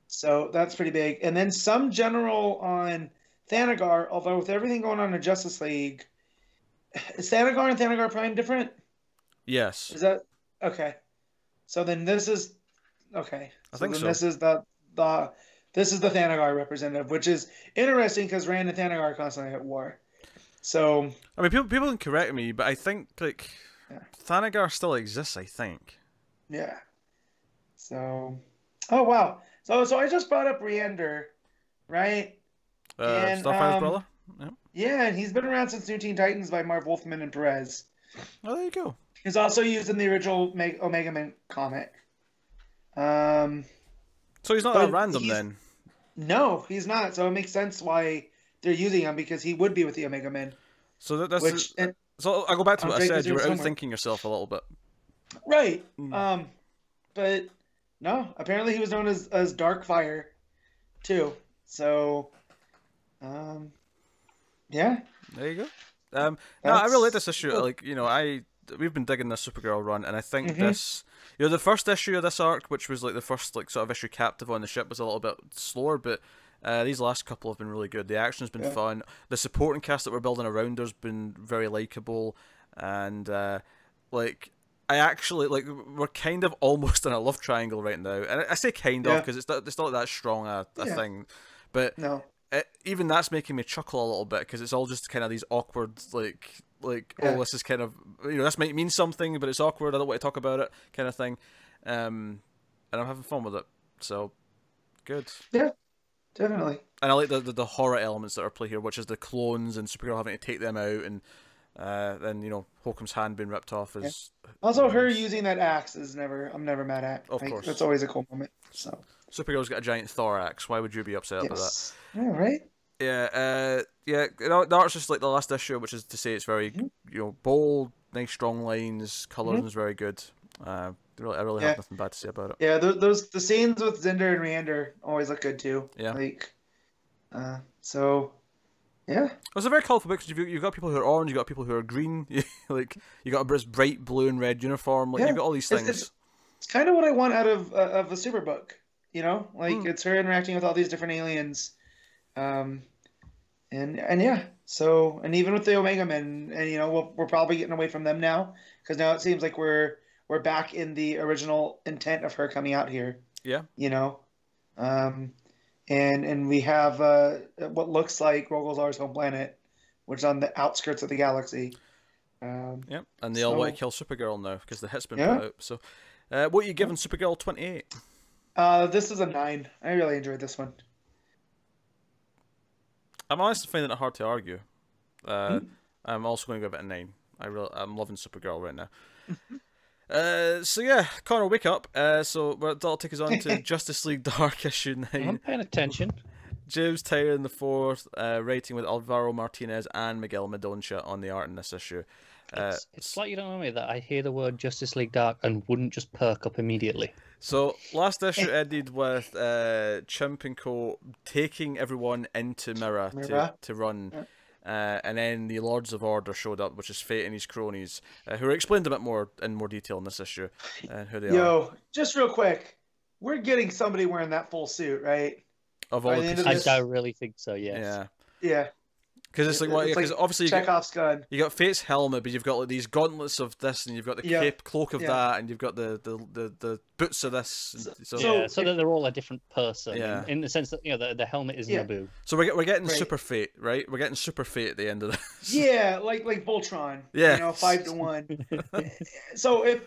So that's pretty big. And then some general on Thanagar, although with everything going on in Justice League, is Thanagar and Thanagar Prime different? Yes. Is that okay? So then this is okay. I think so. This is the Thanagar representative, which is interesting because Rand and Thanagar are constantly at war. So I mean, people can correct me, but I think like Thanagar still exists. I think. Yeah. So, oh wow. So I just brought up Reander, right? Starfire's brother. Yeah. Yeah, and he's been around since New Teen Titans by Marv Wolfman and Perez. Oh, there you go. He's also used in the original Omega Man comic. So he's not that random then? No, he's not. So it makes sense why they're using him, because he would be with the Omega Men. So so I go back to what I said. You were outthinking yourself a little bit. Right. But no, apparently he was known as Darkfire too. So, yeah. There you go. No, I really like this issue. Cool. Like, you know, we've been digging this Supergirl run, and I think this, you know, the first issue of this arc, which was like the first like sort of issue captive on the ship, was a little bit slower, but these last couple have been really good. The action's been fun. The supporting cast that we're building around her's been very likable, and like, I actually like, we're kind of almost in a love triangle right now, and I say kind of because it's not that strong a thing, but no. Even that's making me chuckle a little bit, because it's all just kind of these awkward oh, this is kind of, you know, this might mean something, but it's awkward, I don't want to talk about it, kind of thing. And I'm having fun with it, so good. Yeah, definitely. And I like the horror elements that are played here, which is the clones and Supergirl having to take them out, and then, you know, Holcomb's hand being ripped off is... Also, her using that axe is I'm never mad at. Of course. That's always a cool moment, so... Supergirl's got a giant Thor axe. Why would you be upset about that? Yeah, right? Yeah, the art's just like the last issue, which is to say it's very, you know, bold, nice strong lines, colours is very good. I really have nothing bad to say about it. Yeah, the scenes with Zinder and Reander always look good too. Yeah. Like, so, yeah. It's a very colourful book, because you've got people who are orange, you've got people who are green, like, you got a bright blue and red uniform, like, you've got all these things. It's kind of what I want out of a super book, you know? Like, it's her interacting with all these different aliens. And yeah, so, and even with the Omega Men, and, you know, we're probably getting away from them now, because now it seems like we're back in the original intent of her coming out here. Yeah. You know? And we have what looks like Rogol Zara's home planet, which is on the outskirts of the galaxy. Yep, and they all want to kill Supergirl now, because the hit's been put out. So, what are you giving Supergirl 28? This is a 9. I really enjoyed this one. I'm honestly finding it hard to argue. I'm also going to give it a 9. I'm loving Supergirl right now. So yeah, Connor, wake up. So that'll take us on to Justice League Dark issue 9. I'm paying attention. James Tynion the fourth, writing with Alvaro Martinez and Miguel Mendonca on the art in this issue. It's like, you don't know me, that I hear the word Justice League Dark and wouldn't just perk up immediately. So last issue ended with Chimp and Co taking everyone into Mirror. To run. Yeah. And then the Lords of Order showed up, which is Fate and his cronies, who are explained a bit more in more detail in this issue, who they are. Just real quick, we're getting somebody wearing that full suit, right? Of all the pieces. I really think so, yes. Yeah. Yeah. Because it's like, because obviously Chekhov's gun. You got Fate's helmet, but you've got like these gauntlets of this, and you've got the cape, cloak of that, and you've got the boots of this. So that they're all a different person. Yeah. In the sense that, you know, the helmet is Naboo. So we're getting Super Fate, right? We're getting Super Fate at the end of this. Yeah, like Voltron. Yeah. You know, 5-1. So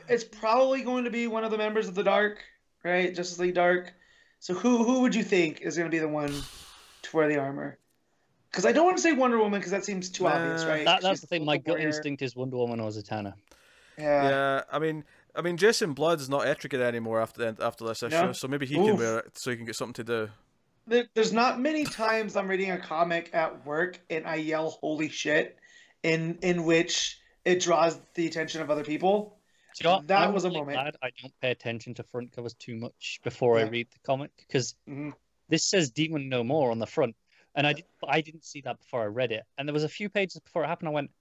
it's probably going to be one of the members of the Dark, right? Justice League Dark. So who would you think is going to be the one to wear the armor? Because I don't want to say Wonder Woman because that seems too obvious, right? That's the thing. My gut instinct is Wonder Woman or Zatanna. Yeah. I mean, Jason Blood is not Etrigan anymore after this issue, so maybe he can wear it so he can get something to do. There's not many times I'm reading a comic at work and I yell "Holy shit!" in which it draws the attention of other people. That was a moment. Glad I don't pay attention to front covers too much before I read the comic, because this says "Demon No More" on the front. And I didn't see that before I read it. And there was a few pages before it happened. I went,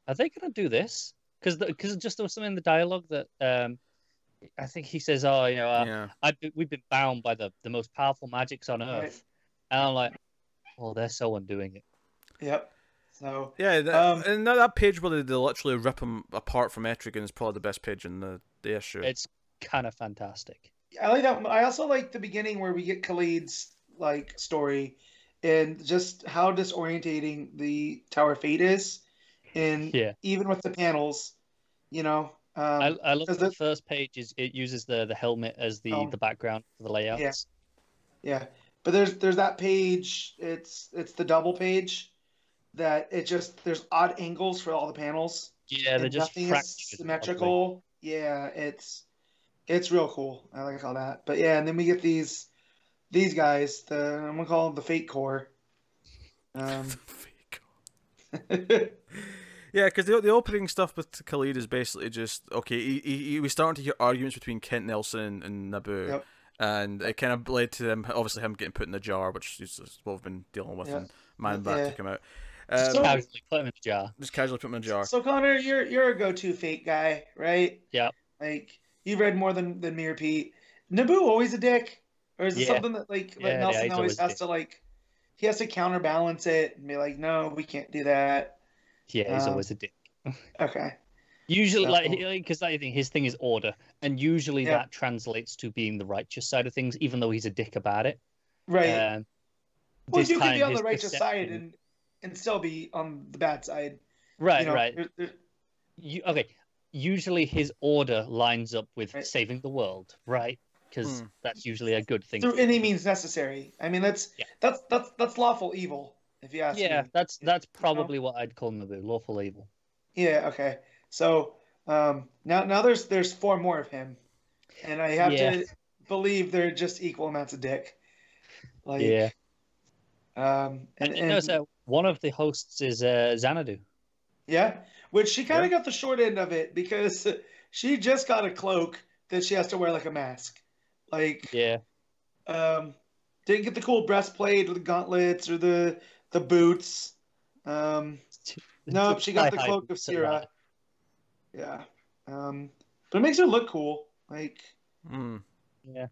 "Are they going to do this?" Because just there was something in the dialogue that I think he says, "Oh, you know, we've been bound by the most powerful magics on Earth," right. And I'm like, "Oh, they're so undoing it." Yep. So and that page where they literally rip him apart from Etrigan is probably the best page in the issue. It's kind of fantastic. I like that. I also like the beginning where we get Khalid's story. And just how disorientating the Tower of Fate is, and even with the panels, you know. I love the first page it uses the helmet as the background for the layouts. Yeah. But there's that page. It's the double page that there's odd angles for all the panels. Yeah, they're just symmetrical. Yeah, it's real cool. I like all that. But yeah, and then we get these guys, I'm gonna call them the Fate Corps. The Fate Corps. Yeah, because the opening stuff with Khalid is basically just he was starting to hear arguments between Kent Nelson and Naboo, and it kind of led to him getting put in the jar, which is what we've been dealing with, and Man Bat took him out. Just casually put him in the jar. Just casually put him in the jar. So Connor, you're a go-to Fate guy, right? Yeah. Like you've read more than me or Pete. Naboo always a dick. Or is it something that Nelson always has to he has to counterbalance it and be like, no, we can't do that. Yeah, he's always a dick. Okay. Usually, because I think his thing is order, and usually that translates to being the righteous side of things, even though he's a dick about it. Right. Well, you can be on the righteous side and still be on the bad side. Right, you know, right. Usually his order lines up with saving the world, right? Because that's usually a good thing. Through any means necessary. I mean, that's lawful evil, if you ask me. Yeah, that's probably what I'd call Naboo, lawful evil. Yeah. Okay. So now there's 4 more of him, and I have to believe they're just equal amounts of dick. And so one of the hosts is Xanadu. Yeah, which she kind of got the short end of it because she just got a cloak that she has to wear like a mask. Didn't get the cool breastplate or the gauntlets or the boots. Nope, she got the cloak of Sira. Yeah. But it makes her look cool. Yeah.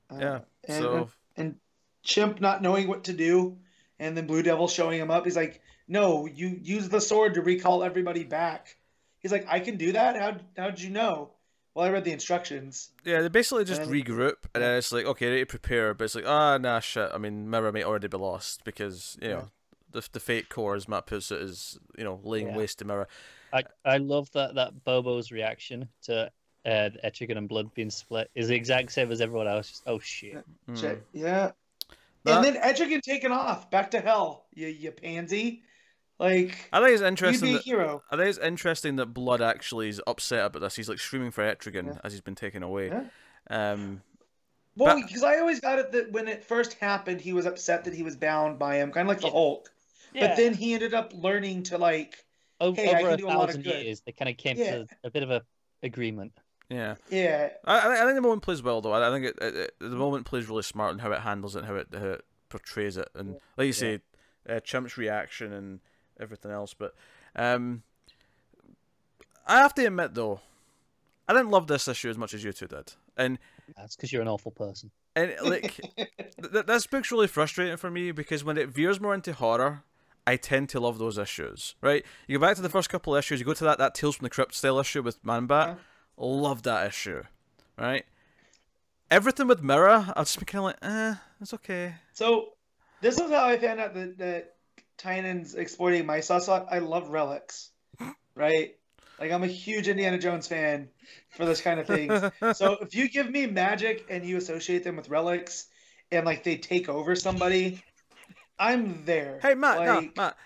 And Chimp not knowing what to do, and then Blue Devil showing him up. He's like, "No, you use the sword to recall everybody back." He's like, "I can do that? How'd you know?" Well, I read the instructions. Yeah, they basically just regroup, and then it's like, okay, ready to prepare, but it's like, nah, shit. I mean, Mirror may already be lost because, you know, the Fate Corps, as Matt puts it, is, you know, laying waste to Mirror. I love that Bobo's reaction to Etrigan and Blood being split is the exact same as everyone else. Just, oh, shit. Yeah. And then Etrigan taken off back to hell, you pansy. I think it's interesting. You'd be a hero. I think it's interesting that Blood actually is upset about this. He's like screaming for Etrigan as he's been taken away. Yeah. Well, But because I always got it that when it first happened, he was upset that he was bound by him, kind of like the Yeah. Hulk. Yeah. But then he ended up learning to like, over, hey, I over can a do a lot of thousand good. years, they kind of came Yeah. to a bit of a agreement. yeah, Yeah, I think the moment plays well though. I think the moment plays really smart in how it handles it, and how it portrays it, and like you say, Chimp's reaction and everything else. But I have to admit though, I didn't love this issue as much as you two did, and That's because you're an awful person. like this book's really frustrating for me because when it veers more into horror, I tend to love those issues. Right, you go back to the first couple of issues, you go to that Tales from the Crypt style issue with Man-Bat. Love that issue, right? Everything with Mirror, I've just been kind of like, it's okay. So this is how I found out that Tynion's exploiting mice. So I love relics, right? Like I'm a huge Indiana Jones fan for this kind of things. So if you give me magic and you associate them with relics, and like they take over somebody, I'm there. Hey Matt, like, Matt,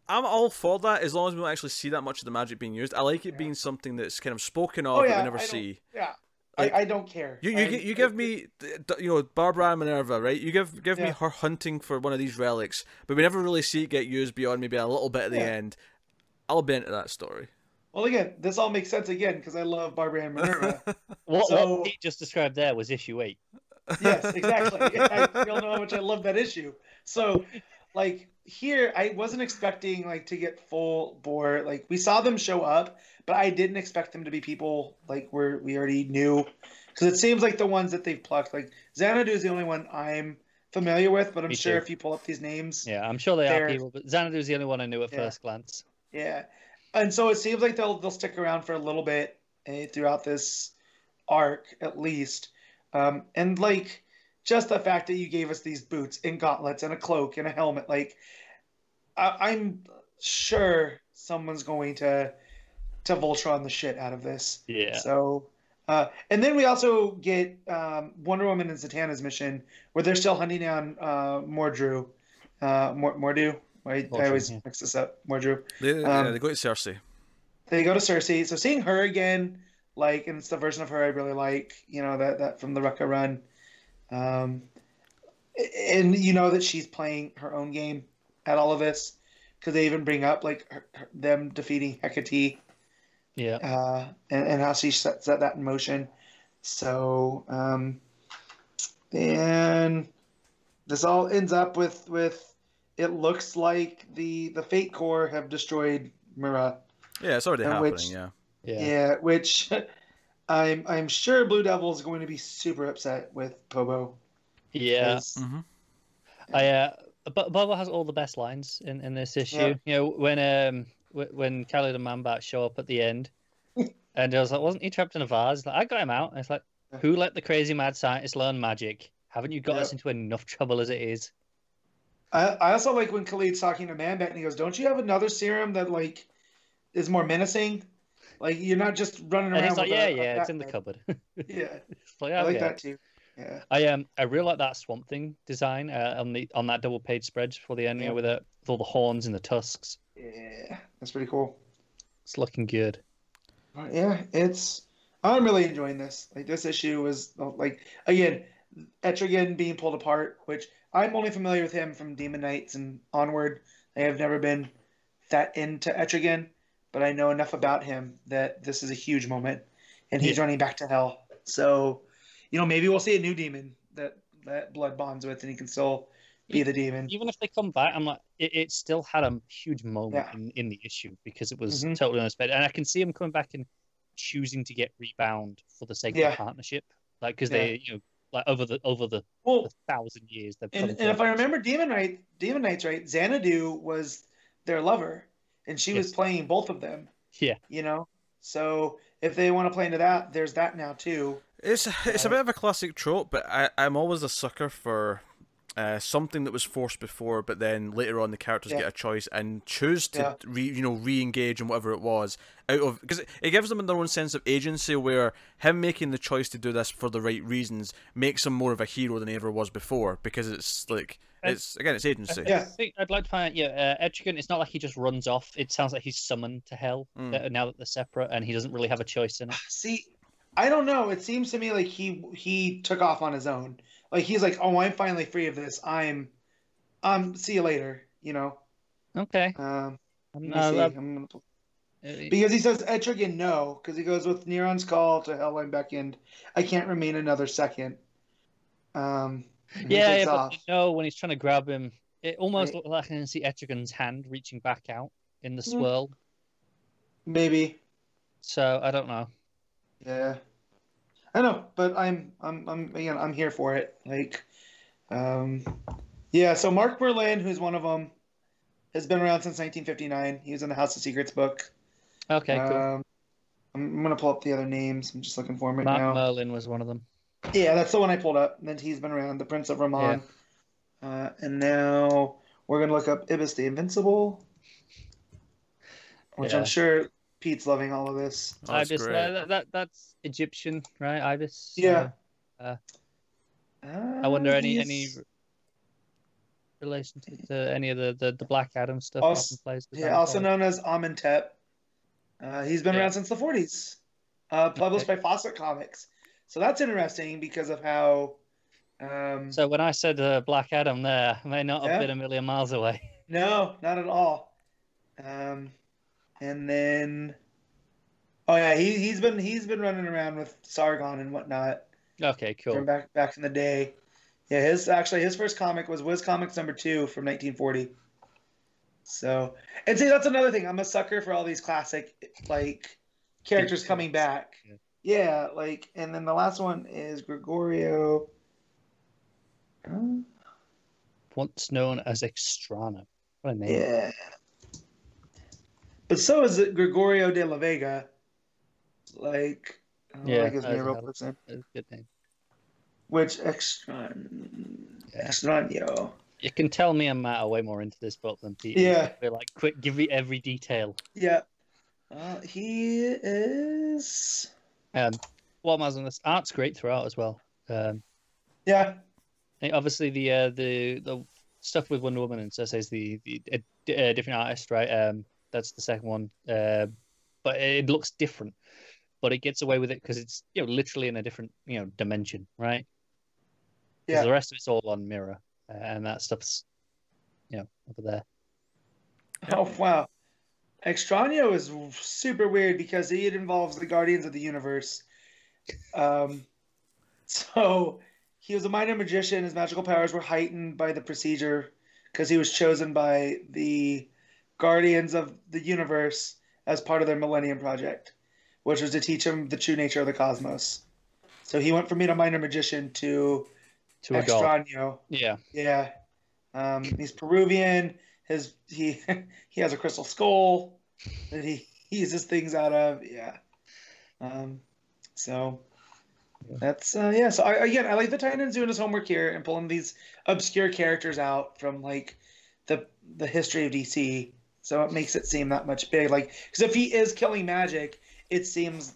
I'm all for that as long as we don't actually see that much of the magic being used. I like it being something that's kind of spoken of that we never see. Yeah. Like, I don't care. You give me, Barbara and Minerva, right? You give me her hunting for one of these relics, but we never really see it get used beyond maybe a little bit at the end. I'll be into that story. Well, again, this all makes sense again because I love Barbara and Minerva. What he just described there was issue 8. Yes, exactly. I don't know how much I love that issue. So, like here, I wasn't expecting like to get full bore. Like we saw them show up, but I didn't expect them to be people like we already knew, because it seems like the ones that they've plucked. Like Xanadu is the only one I'm familiar with, but I'm sure if you pull up these names, I'm sure they are people. But Xanadu's the only one I knew at first glance. Yeah, and so it seems like they'll stick around for a little bit throughout this arc at least, and like just the fact that you gave us these boots and gauntlets and a cloak and a helmet, like I'm sure someone's going to Voltron the shit out of this. Yeah. So, and then we also get Wonder Woman and Zatanna's mission where they're still hunting down Mordew. Right? I always mix this up. Mordew. They go to Cersei. They go to Cersei. So seeing her again, like, and it's the version of her I really like. You know that from the Rucka run, and you know that she's playing her own game at all of this, because they even bring up like them defeating Hecate. Yeah. And how she set that in motion. So, and this all ends up with it looks like the Fate Corps have destroyed Mira. Yeah, it's already happening. Yeah. Which I'm sure Blue Devil is going to be super upset with Pobo. Yeah. Mm-hmm. But Bobo has all the best lines in this issue. You know, when Khaled and Man-Bat show up at the end, and I was like, wasn't he trapped in a vase? Like, I got him out. And it's like, who let the crazy mad scientist learn magic? Haven't you got us into enough trouble as it is? I also like when Khalid's talking to Man-Bat and he goes, don't you have another serum that like is more menacing? Like you're not just running around. And he's like, with it's in the cupboard. Yeah. It's like, I like that too. Yeah. I really like that Swamp Thing design on that double page spread for the end, with all the horns and the tusks. Yeah, that's pretty cool. It's looking good. Yeah, I'm really enjoying this. Like this issue was like, again, Etrigan being pulled apart, which I'm only familiar with him from Demon Knights and onward. I have never been that into Etrigan, but I know enough about him that this is a huge moment, and he's running back to hell. So, maybe we'll see a new demon that Blood bonds with, and he can still be the demon. Even if they come back, I'm like, it still had a huge moment in the issue because it was totally unexpected, and I can see him coming back and choosing to get rebound for the sake of the partnership, like because they, like over the 1,000 years they've come. And if I remember Demon Knights right, Xanadu was their lover, and she was playing both of them. Yeah. So if they want to play into that, there's that now too. It's a bit of a classic trope, but I'm always a sucker for something that was forced before, but then later on the characters get a choice and choose to re-engage in whatever it was because it gives them their own sense of agency, where him making the choice to do this for the right reasons makes him more of a hero than he ever was before, because it's like it's agency. Yeah, I think I'd like to find out. Etrigan, it's not like he just runs off. It sounds like he's summoned to hell now that they're separate, and he doesn't really have a choice in it. See, I don't know. It seems to me like he took off on his own. Like he's like, oh, I'm finally free of this. See you later. You know. Okay. Let me see. I'm gonna because he says Etrigan no, because he goes with Neron's call to hell I'm beckoned. I can't remain another second. Yeah, but no, when he's trying to grab him, it almost looked like I can see Etrigan's hand reaching back out in the swirl. Maybe. So I don't know. Yeah, I know, but I'm here for it. Like, yeah. So Marc Berlin, who's one of them, has been around since 1959. He was in the House of Secrets book. Okay, cool. I'm gonna pull up the other names. I'm just looking for him right now. Marc Merlin was one of them. Yeah, that's the one I pulled up. And then he's been around, the Prince of Ramon. Yeah. And now we're gonna look up Ibis the Invincible, which I'm sure Pete's loving all of this. Oh, Ibis, that's Egyptian, right? Ibis. Yeah. I wonder any relation to any of the Black Adam stuff. Also known as Amenhotep. He's been around since the 40s. Published by Fawcett Comics. So that's interesting because of how. So when I said Black Adam, there I may not have been a million miles away. No, not at all. And then, he's been running around with Sargon and whatnot. Okay, cool. From back in the day. Yeah, his first comic was Wiz Comics #2 from 1940. So, and see, that's another thing. I'm a sucker for all these classic like characters coming back. Yeah, like, and then the last one is Gregorio. Once known as Extrano. What a name. Yeah. But so is it Gregorio de la Vega. Like, I don't like his name real quick. That's a good name. Which Extraño. You can tell me and Matt are way more into this book than Pete. Yeah. They're like, quick, give me every detail. Yeah. He is. What am I on this? Art's great throughout as well. Yeah. Obviously, the stuff with Wonder Woman and Cersei is the different artist, right? That's the second one. But it looks different. But it gets away with it because it's literally in a different dimension, right? Yeah. The rest of it's all on mirror, and that stuff's over there. Oh wow, Extraño is super weird because it involves the Guardians of the Universe. So he was a minor magician. His magical powers were heightened by the procedure because he was chosen by the Guardians of the Universe as part of their Millennium Project, which was to teach him the true nature of the cosmos. So he went from being a minor magician to Extraño. Yeah. Yeah. He's Peruvian. He has a crystal skull that he uses things out of. Yeah. So that's So I like the Tynion's doing his homework here and pulling these obscure characters out from like the history of DC. So it makes it seem that much big. Like, because if he is killing magic, it seems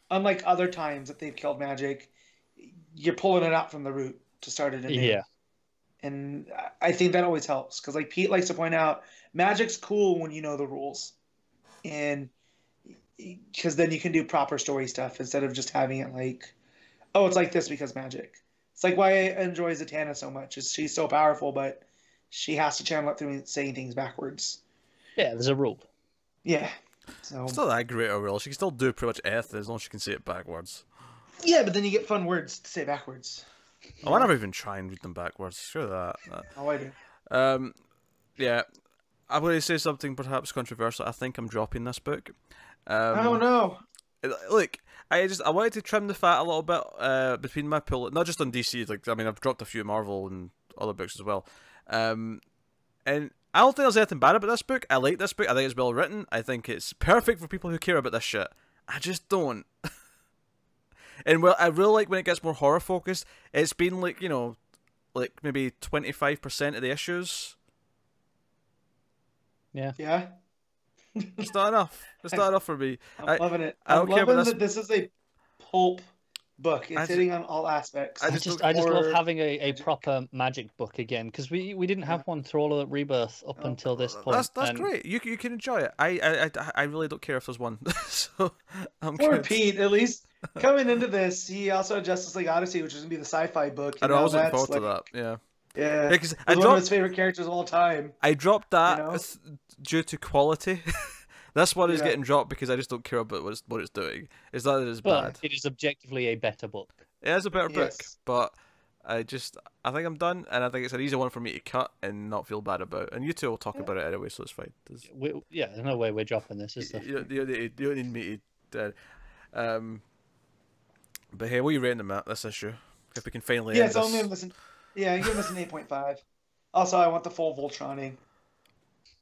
unlike other times that they've killed magic, you're pulling it out from the root to start it anew. Yeah. And I think that always helps because, like Pete likes to point out, magic's cool when you know the rules, and because then you can do proper story stuff instead of just having it like, oh, it's like this because magic. It's like why I enjoy Zatanna so much is she's so powerful, but she has to channel it through saying things backwards. Yeah, there's a rule. Yeah. So it's not that great a rule. She can still do pretty much anything as long as she can say it backwards. Yeah, but then you get fun words to say backwards. Oh, I never even try and read them backwards. Sure that. Oh, I do. Yeah. I'm going to say something perhaps controversial. I think I'm dropping this book. Oh no! Look, I wanted to trim the fat a little bit between my pull, not just on DC. Like, I mean, I've dropped a few Marvel and other books as well. And I don't think there's anything bad about this book. I like this book. I think it's well written. I think it's perfect for people who care about this shit. I just don't. And well, I really like when it gets more horror focused. It's been like like maybe 25% of the issues. Yeah. Yeah. It's not enough. It's not enough for me. I'm loving it. I'm loving that this is a pulp book. It's hitting on all aspects. I just love having a proper magic book again because we didn't have one through all of Rebirth up until this point. That's great. You can enjoy it. I really don't care if there's one. So I'm Poor Pete. At least coming into this, he also had Justice League Odyssey, which is gonna be the sci-fi book. I And know, I now was looking that's forward to like, that. Yeah. yeah, Because he's one of his favorite characters of all time. I dropped that You know? due to quality. This one is Yeah. getting dropped because I just don't care about what it's doing. It's not that it's But bad. it is objectively a better book. It is a better book, Yes. but I think I'm done, and I think it's an easy one for me to cut and not feel bad about. And you two will talk about it anyway, so it's fine. There's no way we're dropping this. Is there? You don't need me to. But hey, what are you rating them at, this issue? If we can finally Yeah, end it's this. only listen. Yeah, I'm giving this an 8.5. Also, I want the full Voltroning.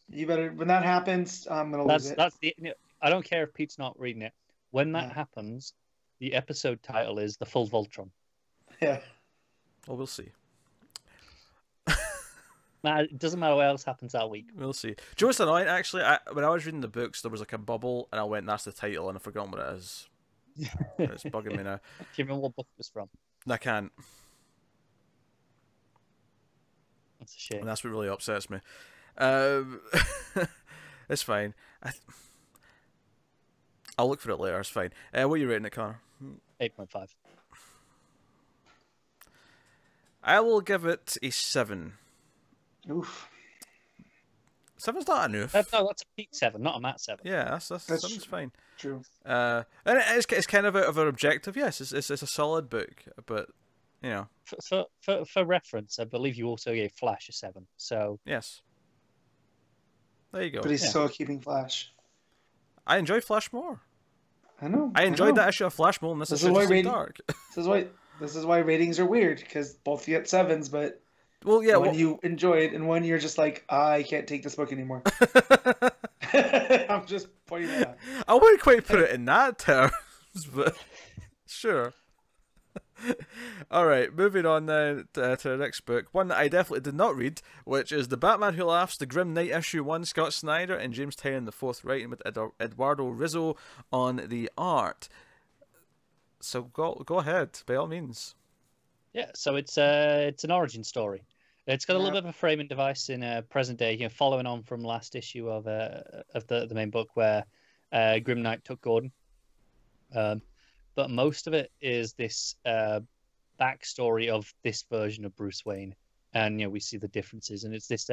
You better when that happens, I'm gonna lose it. That's the. I don't care if Pete's not reading it. When that Yeah. happens, the episode title is the full Voltron. Yeah. Well, we'll see. It doesn't matter what else happens that week. We'll see. Do you know what's annoying? Actually, when I was reading the books, there was like a bubble, and I went, "That's the title," and I forgot what it is. It's bugging me now. Do you remember what book it was from? I can't. That's a shame. And that's what really upsets me. It's fine. I'll look for it later. It's fine. What are you rating it, Connor? 8.5. I will give it a 7. Oof. 7's not enough. No, that's a Pete 7, not a Matt 7. Yeah, that's 7's true. fine. True. And it's kind of out of our objective. Yes, it's a solid book, but you know. For reference, I believe you also gave Flash a 7. So Yes. There you go. But he's still keeping Flash. I enjoy Flash more. I know. I enjoyed that issue of Flash more than this issue of Justice League Dark. This is why ratings are weird, because both get 7s, but Well, yeah. one you enjoyed and one you're just like, I can't take this book anymore. I'm just pointing that out. I wouldn't quite put it in that terms, but sure. All right, moving on then to the next book, one that I definitely did not read, which is The Batman Who Laughs, The Grim Knight issue 1, Scott Snyder and James Tynion IV writing with Eduardo Risso on the art. So go ahead, by all means. yeah, so it's an origin story. It's got a little bit of a framing device in present day, following on from last issue of the main book where Grim Knight took Gordon. But most of it is this backstory of this version of Bruce Wayne, and we see the differences, and it's this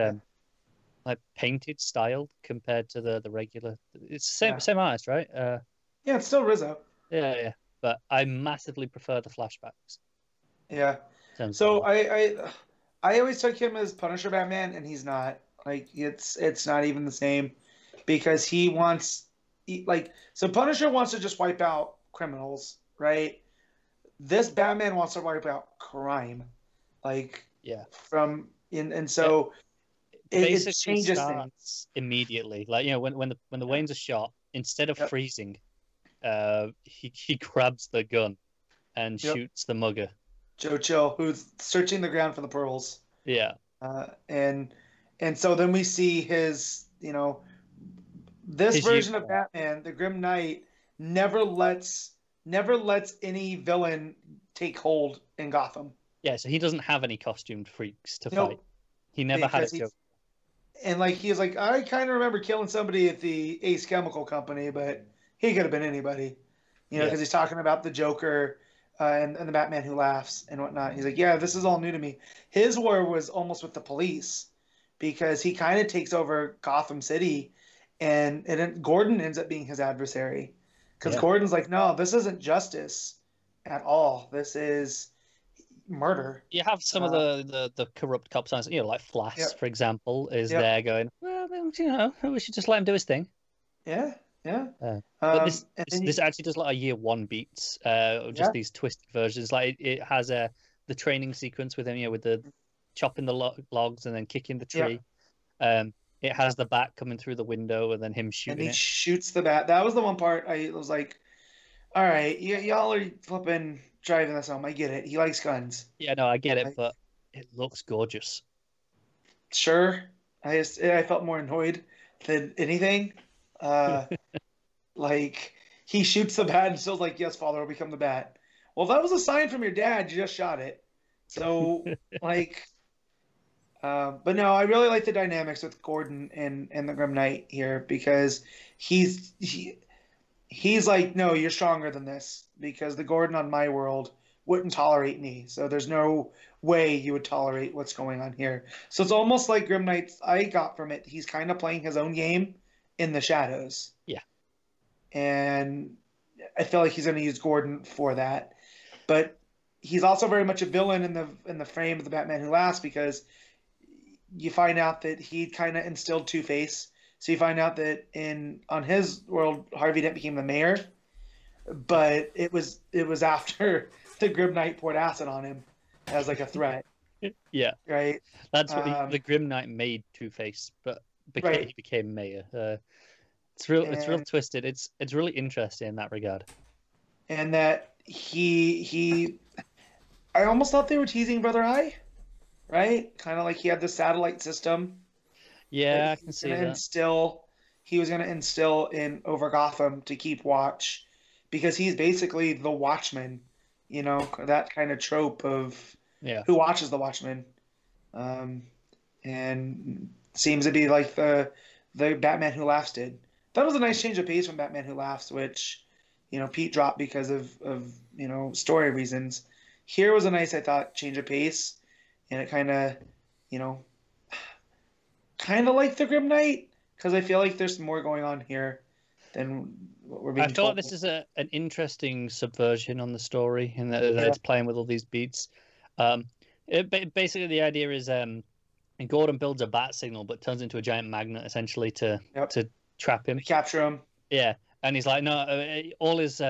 like painted style compared to the regular. It's the same artist, right? Yeah, it's still Rizzo. Yeah. But I massively prefer the flashbacks. Yeah. So I always took him as Punisher Batman, and he's not. Like it's not even the same, because he wants so Punisher wants to just wipe out criminals, right? This Batman wants to wipe out crime, and so it changes things immediately. Like when the Waynes are shot, instead of freezing, he grabs the gun and shoots the mugger, Joe Chill, who's searching the ground for the pearls. Yeah, and so then we see his this version of Batman, the Grim Knight, never lets any villain take hold in Gotham. Yeah, so he doesn't have any costumed freaks to fight. He never had a joke. And he's like, I kind of remember killing somebody at the Ace Chemical Company, but he could have been anybody, because he's talking about the Joker and the Batman Who Laughs and whatnot. He's like, yeah, this is all new to me. His war was almost with the police, because he kind of takes over Gotham City, and Gordon ends up being his adversary, because Gordon's like, no, this isn't justice at all. This is murder. You have some of the corrupt cops, like Flash, for example, is there going, well, we should just let him do his thing. Yeah. But this actually does a year one beats, just these twisted versions. Like it has the training sequence with him, with the chopping the logs and then kicking the tree. It has the bat coming through the window and then him shooting. And he shoots the bat. That was the one part I was like, all right, y'all are flipping driving this home. I get it. He likes guns. Yeah, no, I get it, but it looks gorgeous. Sure. I felt more annoyed than anything. He shoots the bat and still's like, yes, father, will become the bat. Well, that was a sign from your dad. You just shot it. So, but no, I really like the dynamics with Gordon and the Grim Knight here, because he's he's like, no, you're stronger than this because the Gordon on my world wouldn't tolerate me. So there's no way you would tolerate what's going on here. So it's almost like Grim Knight. I got from it, he's kind of playing his own game in the shadows. Yeah. And I feel like he's going to use Gordon for that. But he's also very much a villain in the frame of the Batman Who Laughs, because you find out that he kind of instilled Two-Face. So you find out that on his world, Harvey Dent became the mayor, but it was after the Grim Knight poured acid on him as like a threat. Yeah, right. That's what the Grim Knight made Two-Face, but he became mayor. It's real twisted. It's really interesting in that regard. And that he I almost thought they were teasing Brother Eye, right? Kind of like he had the satellite system. Yeah, I can see that. He was going to instill in over Gotham to keep watch, because he's basically the Watchman, you know, that kind of trope of who watches the Watchman, and seems to be like the Batman Who Laughs did. That was a nice change of pace from Batman Who Laughs, which, you know, Pete dropped because of you know, story reasons. Here was a nice, I thought, change of pace, and it kind of, you know, kind of like the Grim Knight, because I feel like there's more going on here than what we're being told. I feel like this is an interesting subversion on the story, in that it's playing with all these beats. Basically, the idea is Gordon builds a bat signal, but turns into a giant magnet, essentially, to trap him. Capture him. Yeah, and he's like, no, all his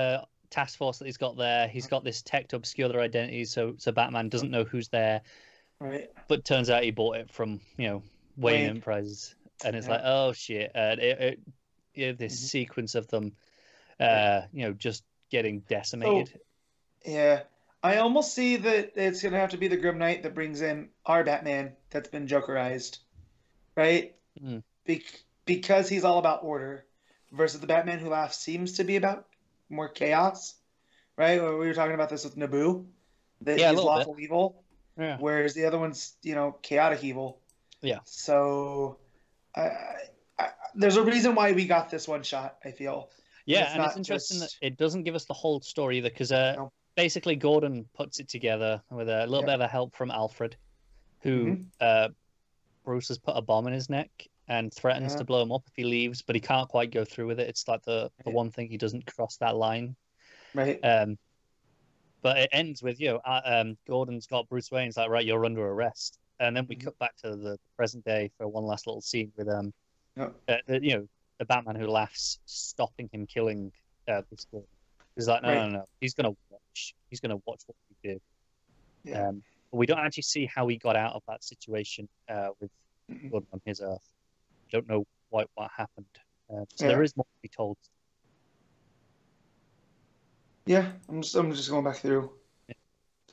task force that he's got there, he's got this tech to obscure their identities, so Batman doesn't know who's there. Right. But turns out he bought it from, you know, Wayne Enterprises, and it's like, oh shit, this sequence of them, you know, just getting decimated. Yeah, I almost see that it's gonna have to be the Grim Knight that brings in our Batman that's been Jokerized, right? Because he's all about order, versus the Batman Who Laughs seems to be about more chaos, right? We were talking about this with Naboo, that he's lawful evil, whereas the other one's, you know, chaotic evil. Yeah. So, there's a reason why we got this one shot, I feel. Yeah, and it's interesting that it doesn't give us the whole story either, because basically Gordon puts it together with a little bit of help from Alfred, who Bruce has put a bomb in his neck and threatens to blow him up if he leaves, but he can't quite go through with it. It's like the one thing he doesn't cross that line. Right. But it ends with, you know, Gordon's got Bruce Wayne's like, right, you're under arrest. And then we cut back to the present day for one last little scene with you know, the Batman Who Laughs stopping him killing this Gordon. He's like, no, he's gonna watch. He's gonna watch what we do. Yeah. But we don't actually see how he got out of that situation with Gordon on his Earth. We don't know quite what happened. So there is more to be told. Yeah, I'm just going back through to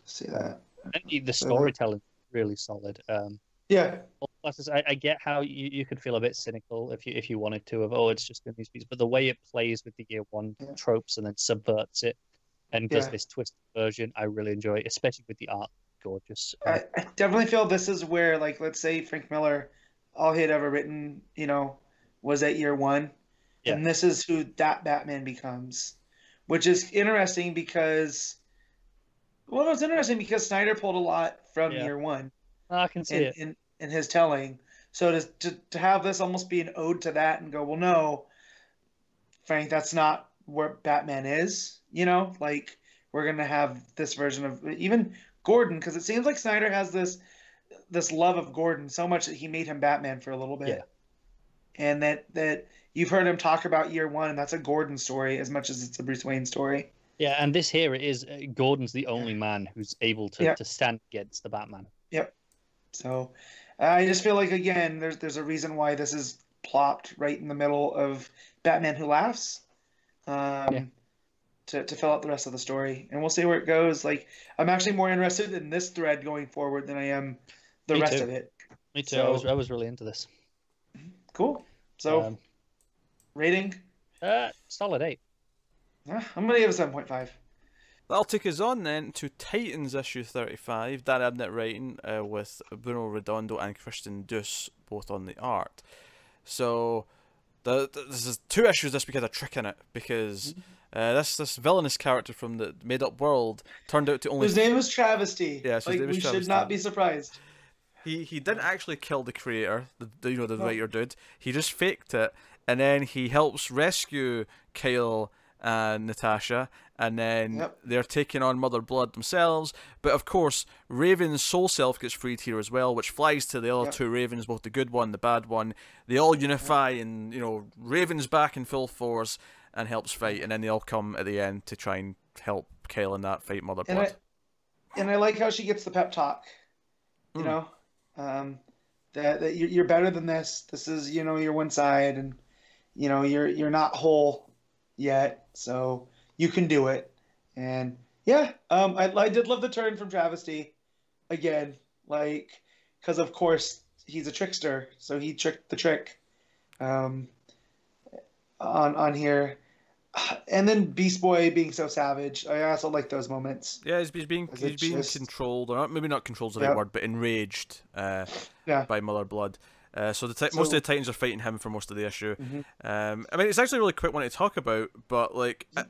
see that. And the storytelling really solid. I get how you could feel a bit cynical if you wanted to, of it's just in these pieces, but the way it plays with the year one tropes and then subverts it and does this twisted version, I really enjoy it, especially with the art. Gorgeous. I definitely feel this is where, like, let's say Frank Miller, all he had ever written, you know, was at year one, and this is who that Batman becomes, which is interesting because, well, it's interesting because Snyder pulled a lot from year one. I can see it in his telling. So to have this almost be an ode to that and go, well, no, Frank, that's not where Batman is. You know, like, we're gonna have this version of even Gordon, because it seems like Snyder has this love of Gordon so much that he made him Batman for a little bit, and that you've heard him talk about year one, and that's a Gordon story as much as it's a Bruce Wayne story. Yeah, and this here it is. Gordon's the only man who's able to stand against the Batman. Yep. So I just feel like, again, there's a reason why this is plopped right in the middle of Batman Who Laughs, to fill out the rest of the story, and we'll see where it goes. Like, I'm actually more interested in this thread going forward than I am the rest of it. Me too. So, I was really into this. Cool. So, rating? Solid 8. I'm gonna give it 7.5. That'll take us on then to Titans issue 35, Dan Abnett writing, with Bruno Redondo and Christian Duce both on the art. So, This is 2 issues this week had a trick in it because this villainous character from the made up world turned out to only. His name is Travesty. Yes, his name is we Travesty. should not be surprised. He didn't actually kill the creator, the writer dude. He just faked it, and then he helps rescue Kyle and Natasha, and then they're taking on Mother Blood themselves. But of course, Raven's soul self gets freed here as well, which flies to the other 2 Ravens, both the good one, the bad one. They all unify, and Raven's back in full force and helps fight, and then they all come at the end to try and help Kyle in that fight Mother Blood. And I like how she gets the pep talk. You know, that you're better than this. This is your one side, and you're not whole yet, so you can do it. And I did love the turn from Travesty again, because of course he's a trickster, so he tricked the trick on here. And then Beast Boy being so savage, I also like those moments. Yeah, he's being controlled, or maybe not controlled is the right word, but enraged by Mother Blood. So most of the Titans are fighting him for most of the issue. I mean, it's actually a really quick one to talk about, but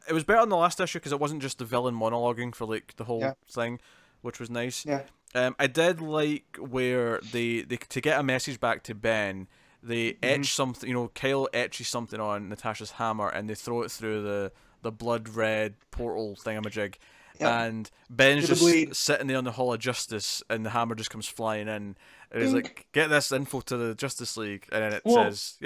it was better in the last issue because it wasn't just the villain monologuing for the whole thing, which was nice. I did like where they to get a message back to Ben, they etch something. Kyle etches something on Natasha's hammer, and they throw it through the blood red portal thingamajig. And Ben's just sitting there on the Hall of Justice, and the hammer just comes flying in. And he's like, "Get this info to the Justice League," and then it says,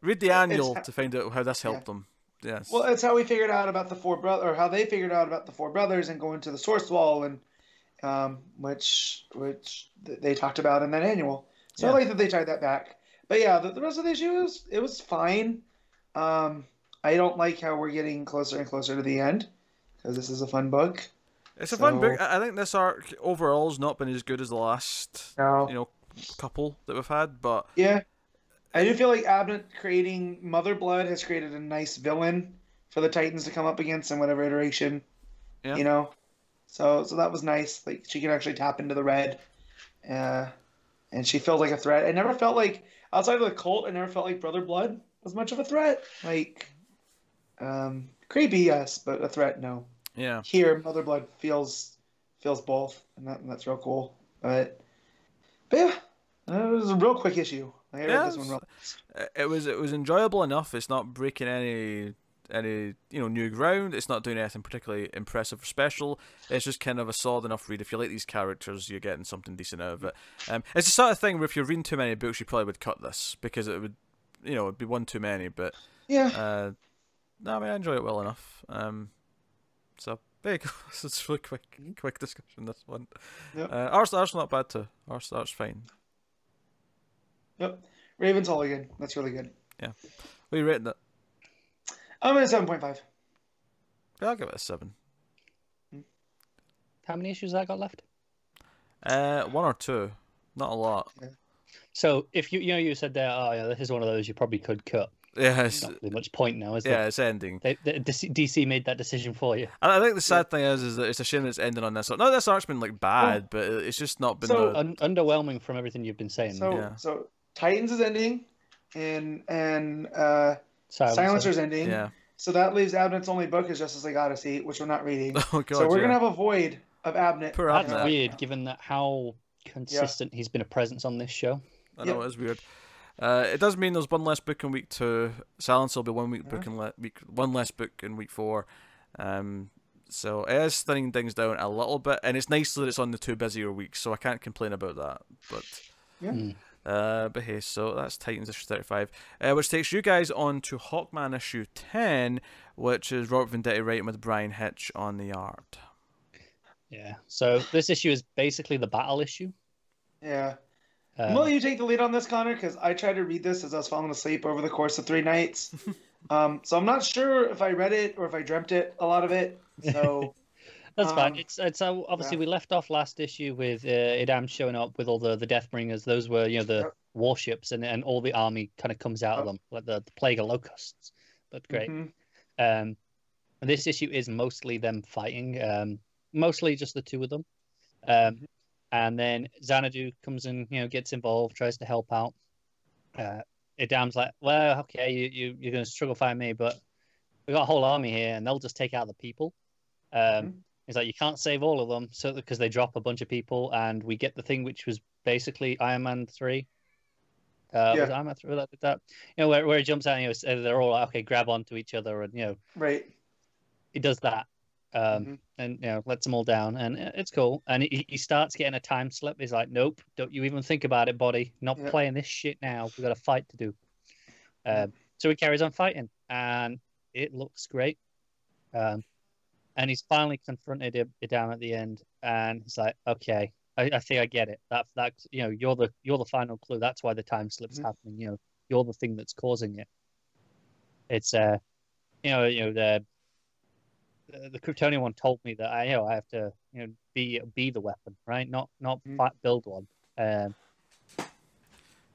read the annual to find out how this helped them." Yes. Well, it's how we figured out about the 4 brothers, or how they figured out about the 4 brothers, and going to the Source Wall, and which they talked about in that annual. So I like that they tied that back. But the rest of the issue was fine. I don't like how we're getting closer and closer to the end, because this is a fun book. It's a fun book. I think this arc overall has not been as good as the last couple that we've had, but I do feel like Abnett creating Mother Blood has created a nice villain for the Titans to come up against in whatever iteration. So that was nice. Like, she can actually tap into the red, and she feels like a threat. I never felt like, outside of the cult, I never felt like Brother Blood was much of a threat. Creepy, yes, but a threat, no. Yeah. Here, Mother Blood feels both, and that's real cool. But it was a real quick issue. I read this one real fast. It was enjoyable enough. It's not breaking any new ground. It's not doing anything particularly impressive or special. It's just kind of a solid enough read. If you like these characters, you're getting something decent out of it. It's the sort of thing where if you're reading too many books, you probably would cut this because it would, it'd be one too many. But I enjoy it well enough. So there you go. It's really quick discussion. This one. Yep. Art's not bad too. Art's fine. Yep. Raven's Hall again. That's really good. Yeah. What are you rating it? I'm at a 7.5. Yeah, I'll give it a 7. How many issues have I got left? 1 or 2. Not a lot. Yeah. So if you said there, this is one of those you probably could cut. Yeah, it's not really much point now, is there? Yeah, it's ending. DC made that decision for you. I think the sad thing is that it's a shame that it's ending on this. No, this arc's been bad, but it's just not been underwhelming from everything you've been saying. So Titans is ending, and Silencer's ending. Yeah. So that leaves Abnett's only book is Justice League Odyssey, which we're not reading. Oh god. So we're gonna have a void of Abnett. That's weird, given that how consistent he's been a presence on this show. I know, it is weird. It does mean there's one less book in week 2. Silencer will be one less book in week 4. So it is thinning things down a little bit, and it's nice that it's on the 2 busier weeks, so I can't complain about that. But hey, so that's Titans issue 35, which takes you guys on to Hawkman issue 10, which is Robert Venditti writing with Bryan Hitch on the art. Yeah. So this issue is basically the battle issue. Yeah. Will you take the lead on this, Connor? Because I tried to read this as I was falling asleep over the course of 3 nights. So I'm not sure if I read it or if I dreamt it, a lot of it. So that's fine. It's obviously we left off last issue with Idam showing up with all the Deathbringers. Those were the warships, and all the army kind of comes out of them, like the plague of locusts. But great. And this issue is mostly them fighting, mostly just the 2 of them. And then Xanadu comes and gets involved, tries to help out. Idam's like, well, okay, you're going to struggle find me, but we got a whole army here, and they'll just take out the people. He's like, you can't save all of them, so because they drop a bunch of people, and we get the thing which was basically Iron Man 3. Was it Iron Man 3 that? You know, where he jumps out, and they're all like, okay, grab onto each other, and right. He does that, and lets them all down, and it's cool. And he starts getting a time slip. He's like, nope, don't you even think about it, buddy. Not playing this shit now. We got a fight to do. So he carries on fighting, and it looks great. And he's finally confronted Idam at the end, and he's like, "Okay, I think I get it. That you're the final clue. That's why the time slip's happening. You're the thing that's causing it. It's the Kryptonian one told me that I have to be the weapon, right? Not build one. It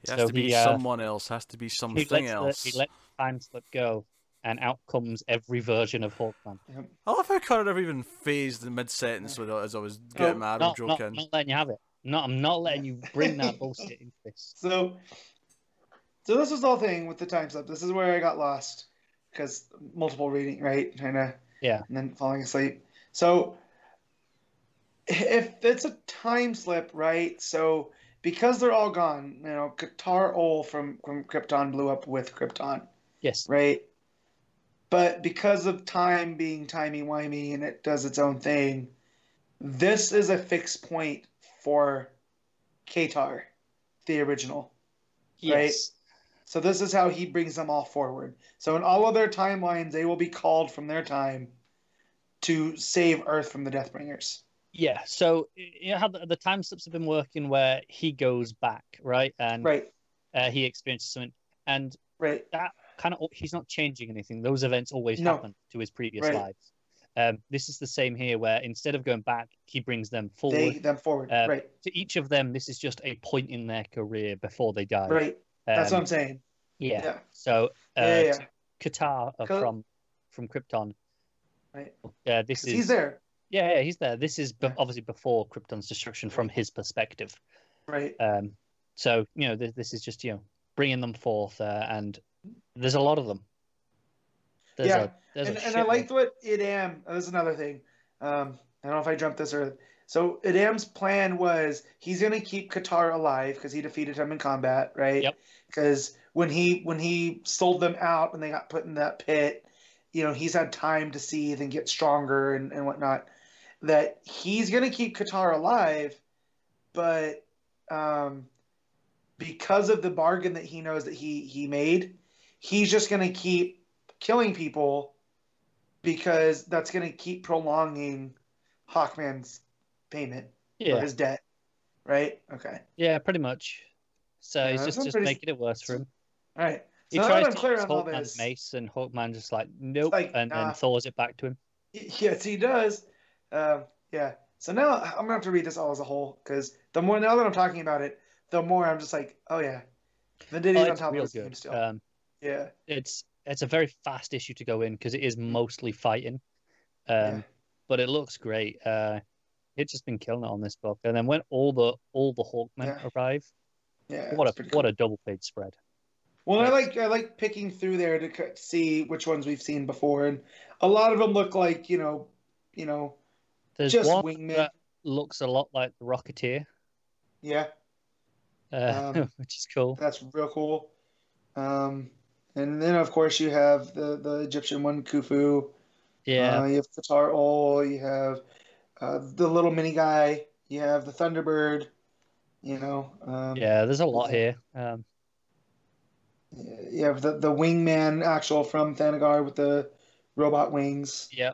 has to be someone else. Has to be something else. He let the time slip go. And out comes every version of Hawkman. I love how Connor never even phased in mid-sentence as I was getting mad or joking. Not letting you have it. I'm not letting you bring that bullshit into this. So this was the whole thing with the time slip. This is where I got lost. Because multiple reading, right? And then falling asleep. So if it's a time slip, right? So because they're all gone, Qatar Ol from Krypton blew up with Krypton. Yes. Right? But because of time being timey-wimey and it does its own thing, this is a fixed point for Qatar, the original. Yes. Right? So this is how he brings them all forward. So in all of their timelines, they will be called from their time to save Earth from the Deathbringers. Yeah, so how the time slips have been working where he goes back, right? And he experiences something. And that kind of, he's not changing anything. Those events always happen to his previous lives. This is the same here, where instead of going back, he brings them forward. To each of them, this is just a point in their career before they die. Right. That's what I'm saying. Yeah. So Qatar from Krypton. Right. This is he's there. Yeah, he's there. This is obviously before Krypton's destruction from his perspective. Right. So this is just bringing them forth, and there's a lot of them. And I liked what Idam. This is another thing. I don't know if I jumped this early. So Idam's plan was he's going to keep Qatar alive because he defeated him in combat, right? Yep. Because when he sold them out and they got put in that pit, he's had time to seethe and get stronger and whatnot. That he's going to keep Qatar alive, but because of the bargain that he knows that he made, he's just going to keep killing people because that's going to keep prolonging Hawkman's payment for his debt, right? Okay. Yeah, pretty much. So he's just making it worse for him. All right. He tries to use Hawkman's mace, and Hawkman's just like, nope, and throws it back to him. Yes, he does. Yeah. So now I'm going to have to read this all as a whole, because now that I'm talking about it, the more I'm just like, oh yeah. Venditti's on top of this game still. Yeah. It's a very fast issue to go in, because it is mostly fighting. But it looks great. It's just been killing it on this book. And then when all the Hawkmen arrive, what a double page spread. Well, I like picking through there to see which ones we've seen before, and a lot of them look like there's just one wingmen. that looks a lot like the Rocketeer. Yeah. Which is cool. That's real cool. And then of course you have the Egyptian one, Khufu. Yeah. You have Qatar Ol. You have the little mini guy. You have the Thunderbird. There's a lot here. You have the wingman actual from Thanagar with the robot wings. Yeah.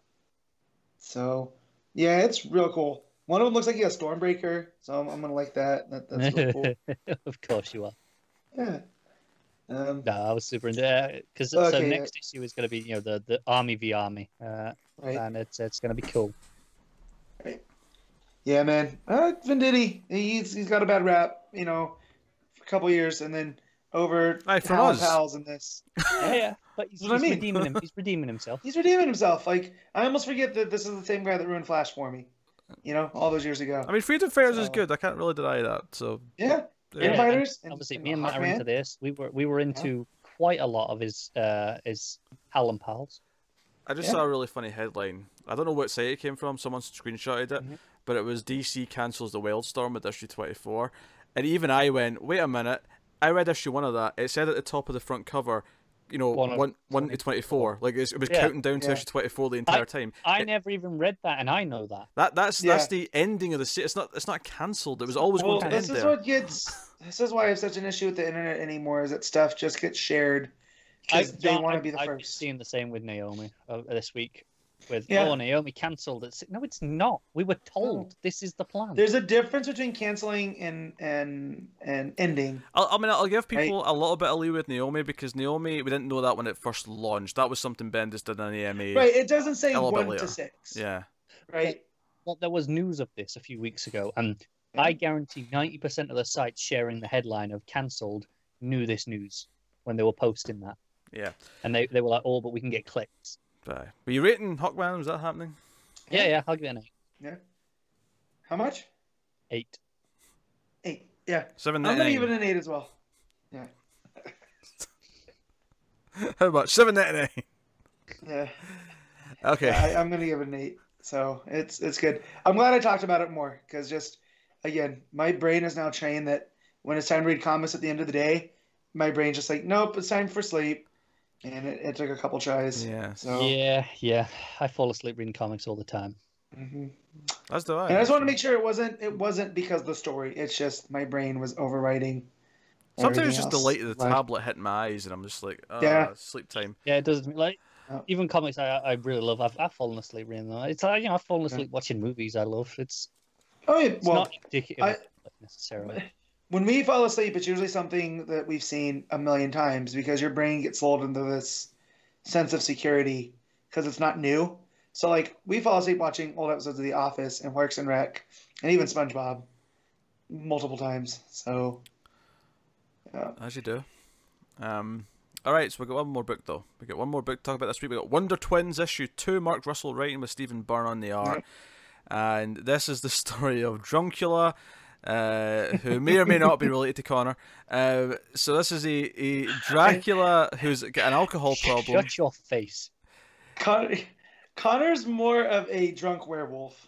So, yeah, it's real cool. One of them looks like he has Stormbreaker, so I'm gonna like that. That's real cool. Of course you are. Yeah. No, I was super into it because so next issue is going to be the Army v Army, and it's going to be cool. Right. Yeah, man. Venditti, he's got a bad rap, for a couple years, and then over pals in this. Yeah, but he's redeeming him. He's redeeming himself. He's redeeming himself. Like, I almost forget that this is the same guy that ruined Flash for me. All those years ago. I mean, Freedom Fairs is good. I can't really deny that. So yeah, Freedom Fighters. Obviously, and me and Matt are Hawkman. into this. We were into quite a lot of his Hal and Pals. I just saw a really funny headline. I don't know what site it came from. Someone screenshotted it, but it was DC cancels the Wildstorm with issue 24, and even I went, wait a minute. I read issue 1 of that. It said at the top of the front cover, you know, 1 to 24. Like it was counting down to issue 24 the entire time. I never even read that, and I know that. That's the ending of the series. It's not cancelled. It was always going to end This is there. what gets. This is why I have such an issue with the internet anymore. Is that stuff just gets shared because they want to be the first. I've seen the same with Naomi this week. Naomi cancelled it. No, it's not. We were told this is the plan. There's a difference between canceling and ending. I'll give people a little bit of leeway with Naomi, because Naomi, we didn't know that when it first launched. That was something Bendis did on the EMA. Right, it doesn't say a little bit 1 to later. 6. Yeah. Right. Well, there was news of this a few weeks ago, and I guarantee 90% of the sites sharing the headline of cancelled knew this news when they were posting that. Yeah. And they were like, oh, but we can get clicks. Were you rating Hawkman? Was that happening? Yeah, I'll give it an 8. Yeah. How much? 8. 8. Yeah. 7. I'm gonna give it an 8 as well. Yeah. How much? 7.99. Yeah. Okay. Yeah, I'm gonna give it an 8. So it's good. I'm glad I talked about it more, because just again, my brain is now trained that when it's time to read comics at the end of the day, my brain's just like, nope, it's time for sleep. And it took a couple tries. Yeah. So Yeah. I fall asleep reading comics all the time. That's the And I just want to make sure it wasn't because of the story. It's just my brain was overriding. Sometimes it's just the else. light of the tablet hitting my eyes, and I'm just like, sleep time. Yeah, it does. Like even comics I really love. I've fallen asleep reading them. It's like, I've fallen asleep watching movies I love. It's not indicative necessarily. When we fall asleep, it's usually something that we've seen a million times, because your brain gets lulled into this sense of security because it's not new. So, like, we fall asleep watching old episodes of The Office and Parks and Rec and even SpongeBob multiple times. So, yeah. As you do. All right, so we've got one more book, though. We've got one more book to talk about this week. We've got Wonder Twins issue 2, Mark Russell writing with Stephen Byrne on the art. And this is the story of Druncula, who may or may not be related to Connor. So this is a Dracula who's got an alcohol problem. Shut your face. Connor's more of a drunk werewolf.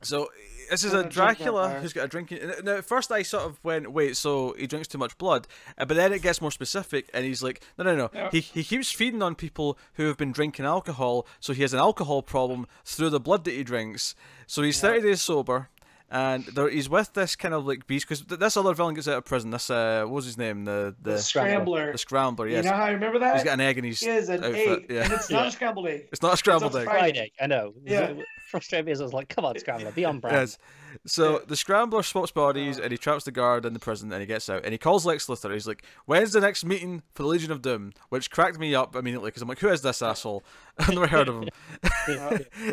So this is a Dracula who's got a drinking. Now, at first I sort of went, wait, so he drinks too much blood, but then it gets more specific, and he's like, no. He keeps feeding on people who have been drinking alcohol, so he has an alcohol problem through the blood that he drinks. So he's 30 days sober. And he's with this kind of like beast, because this other villain gets out of prison. This what was his name? The Scrambler. The Scrambler. Yes. You know how I remember that? He's got an egg in his outfit. Yeah. And it's not a scrambled egg. It's not a scrambled egg. Fried egg. I know. Yeah. Frustrated me as I was like, come on, Scrambler, be on brand. Yes. So the Scrambler swaps bodies, and he traps the guard in the prison, and he gets out, and he calls Lex Luthor. He's like, when's the next meeting for the Legion of Doom? Which cracked me up immediately, because I'm like, who is this asshole? I've never heard of him.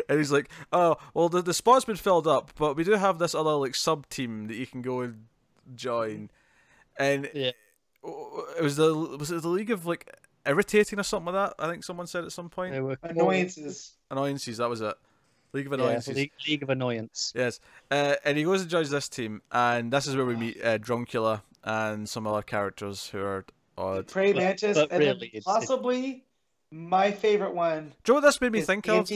And he's like, oh, well, the spot's been filled up, but we do have this other like sub team that you can go and join. And it was the League of like Irritating or something like that. I think someone said at some point. Annoyances. That was it. League of Annoyances. League of Annoyance. Yes. And he goes and joins this team, and this is where we meet Druncula and some other characters who are odd. Prey Mantis, but and really, then possibly my favorite one. Do you know what this made me think of?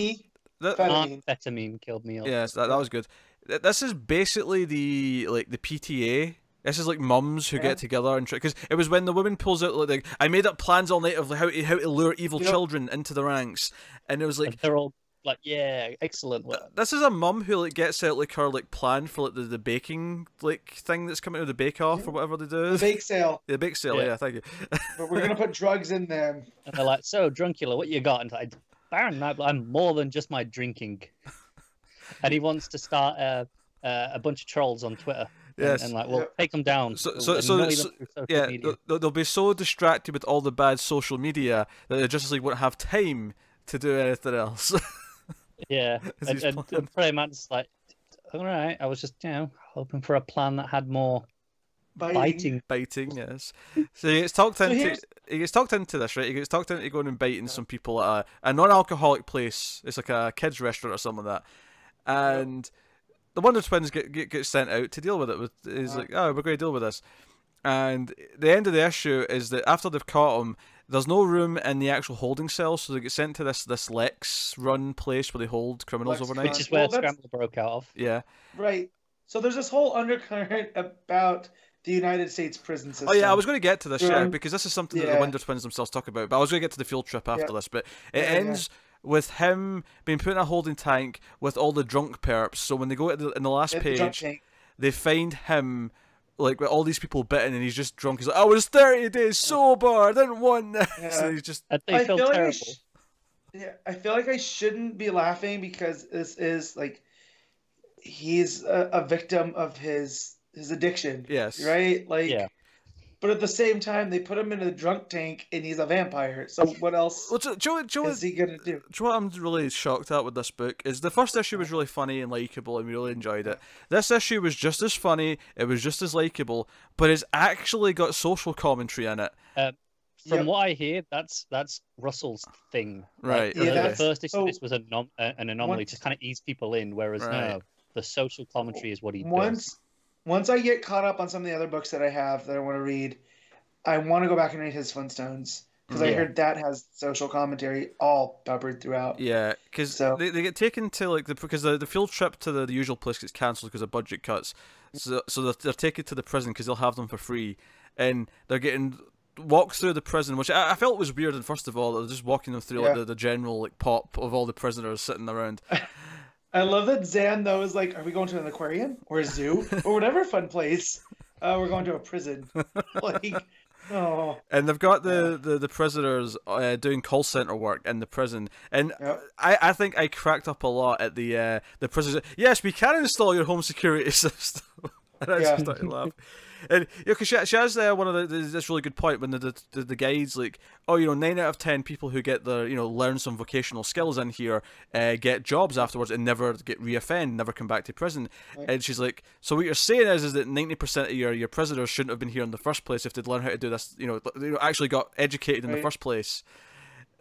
Amphetamine killed me off. Yes, that was good. This is basically the PTA. This is like mums who get together and because it was when the woman pulls out like I made up plans all night of like, how to lure evil children into the ranks, and it was like and they're all like, yeah, excellent. This is a mum who like gets out like her like plan for like the baking like thing that's coming out of the bake off or whatever they do. The bake sale. The bake sale, yeah thank you. But we're gonna put drugs in them. And they're like, so Druncula, what you got? And like, Baron, I'm more than just my drinking. And he wants to start a bunch of trolls on Twitter. Yes. And like, well, take them down. So they'll be so distracted with all the bad social media that the Justice League won't have time to do anything else. Yeah, and Prey Mantis like, all right, I was just hoping for a plan that had more biting. Yes. So he gets talked into this, right? He gets talked into going and biting some people at a non-alcoholic place. It's like a kids' restaurant or something like that. And the Wonder Twins get sent out to deal with it. He's like, oh, we're going to deal with this. And the end of the issue is that after they've caught him, there's no room in the actual holding cell, so they get sent to this Lex run place where they hold criminals overnight. Which is where Scramble broke out of. Yeah. Right. So there's this whole undercurrent about the United States prison system. Oh yeah, I was going to get to this, because this is something that the Wonder Twins themselves talk about. But I was going to get to the field trip after this. But it ends with him being put in a holding tank with all the drunk perps. So when they go in the last page, they find him like with all these people bitten, and he's just drunk. He's like, I was 30 days sober. I didn't want this. Yeah. And he's just. They feel terrible. I feel like I shouldn't be laughing because this is like he's a victim of his addiction. Yes. Right. Like. But at the same time, they put him in a drunk tank, and he's a vampire. So what else is he gonna do? Do you know what I'm really shocked at with this book is the first issue was really funny and likable, and we really enjoyed it. This issue was just as funny, it was just as likable, but it's actually got social commentary in it. From what I hear, that's Russell's thing. Right. The first issue, this was an anomaly to kind of ease people in, whereas no, the social commentary is what he does. Once I get caught up on some of the other books that I have that I want to read, I want to go back and read his Flintstones. Because I heard that has social commentary all peppered throughout. Yeah, because they get taken to because the field trip to the usual place gets cancelled because of budget cuts. So they're taken to the prison because they'll have them for free, and they're getting walked through the prison, which I felt was weird. And first of all, they're just walking them through the general pop of all the prisoners sitting around. I love that Zan, though, is like, are we going to an aquarium or a zoo or whatever fun place? We're going to a prison. And they've got the prisoners doing call center work in the prison. And I think I cracked up a lot at the prisoners. Yes, we can install your home security system. And I just started laughing. And because she has one of this really good point when the guide's like, 9 out of 10 people who get learn some vocational skills in here get jobs afterwards and never get reoffend, never come back to prison. Right. And she's like, so what you're saying is that 90% of your prisoners shouldn't have been here in the first place if they'd learned how to do this, actually got educated in the first place.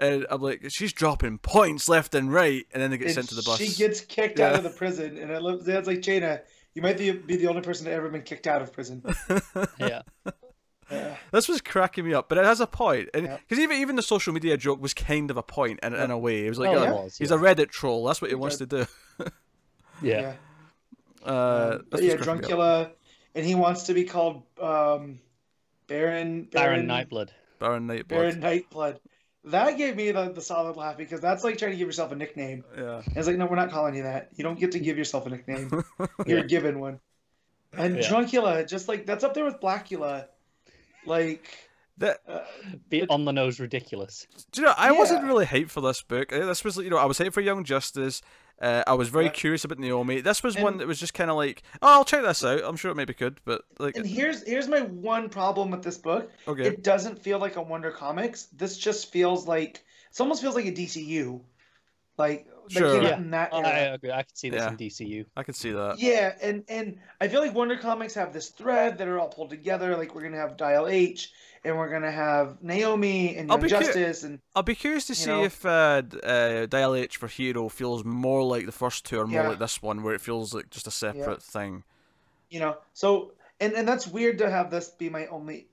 And I'm like, she's dropping points left and right, and then they get sent to the bus. She gets kicked out of the prison, and I love that's like, Jaina, you might be the only person to ever been kicked out of prison. Yeah. This was cracking me up, but it has a point. Because even the social media joke was kind of a point in a way. It was like, he's a Reddit troll. That's what he wants to do. Druncula, and he wants to be called Baron Nightblood. Baron Nightblood. That gave me the solid laugh because that's like trying to give yourself a nickname. Yeah. And it's like, no, we're not calling you that. You don't get to give yourself a nickname. You're given one. And Druncula, just like, that's up there with Blackula. Like... Be on the nose ridiculous. Do you know, I wasn't really hyped for this book. This was, I was hyped for Young Justice. I was very curious about Naomi. This was one that was just kind of like, I'll check this out. I'm sure it may be good, but like. And here's my one problem with this book. Okay. It doesn't feel like a Wonder Comics. This just feels like it almost feels like a DCU, like sure. In that era. I agree. I could see this in DCU. I could see that. Yeah, and I feel like Wonder Comics have this thread that are all pulled together. Like we're gonna have Dial H. And we're gonna have Naomi and Young Justice, and I'll be curious to see if Dial H for Hero feels more like the first two or more like this one, where it feels like just a separate thing. So and that's weird to have this be my only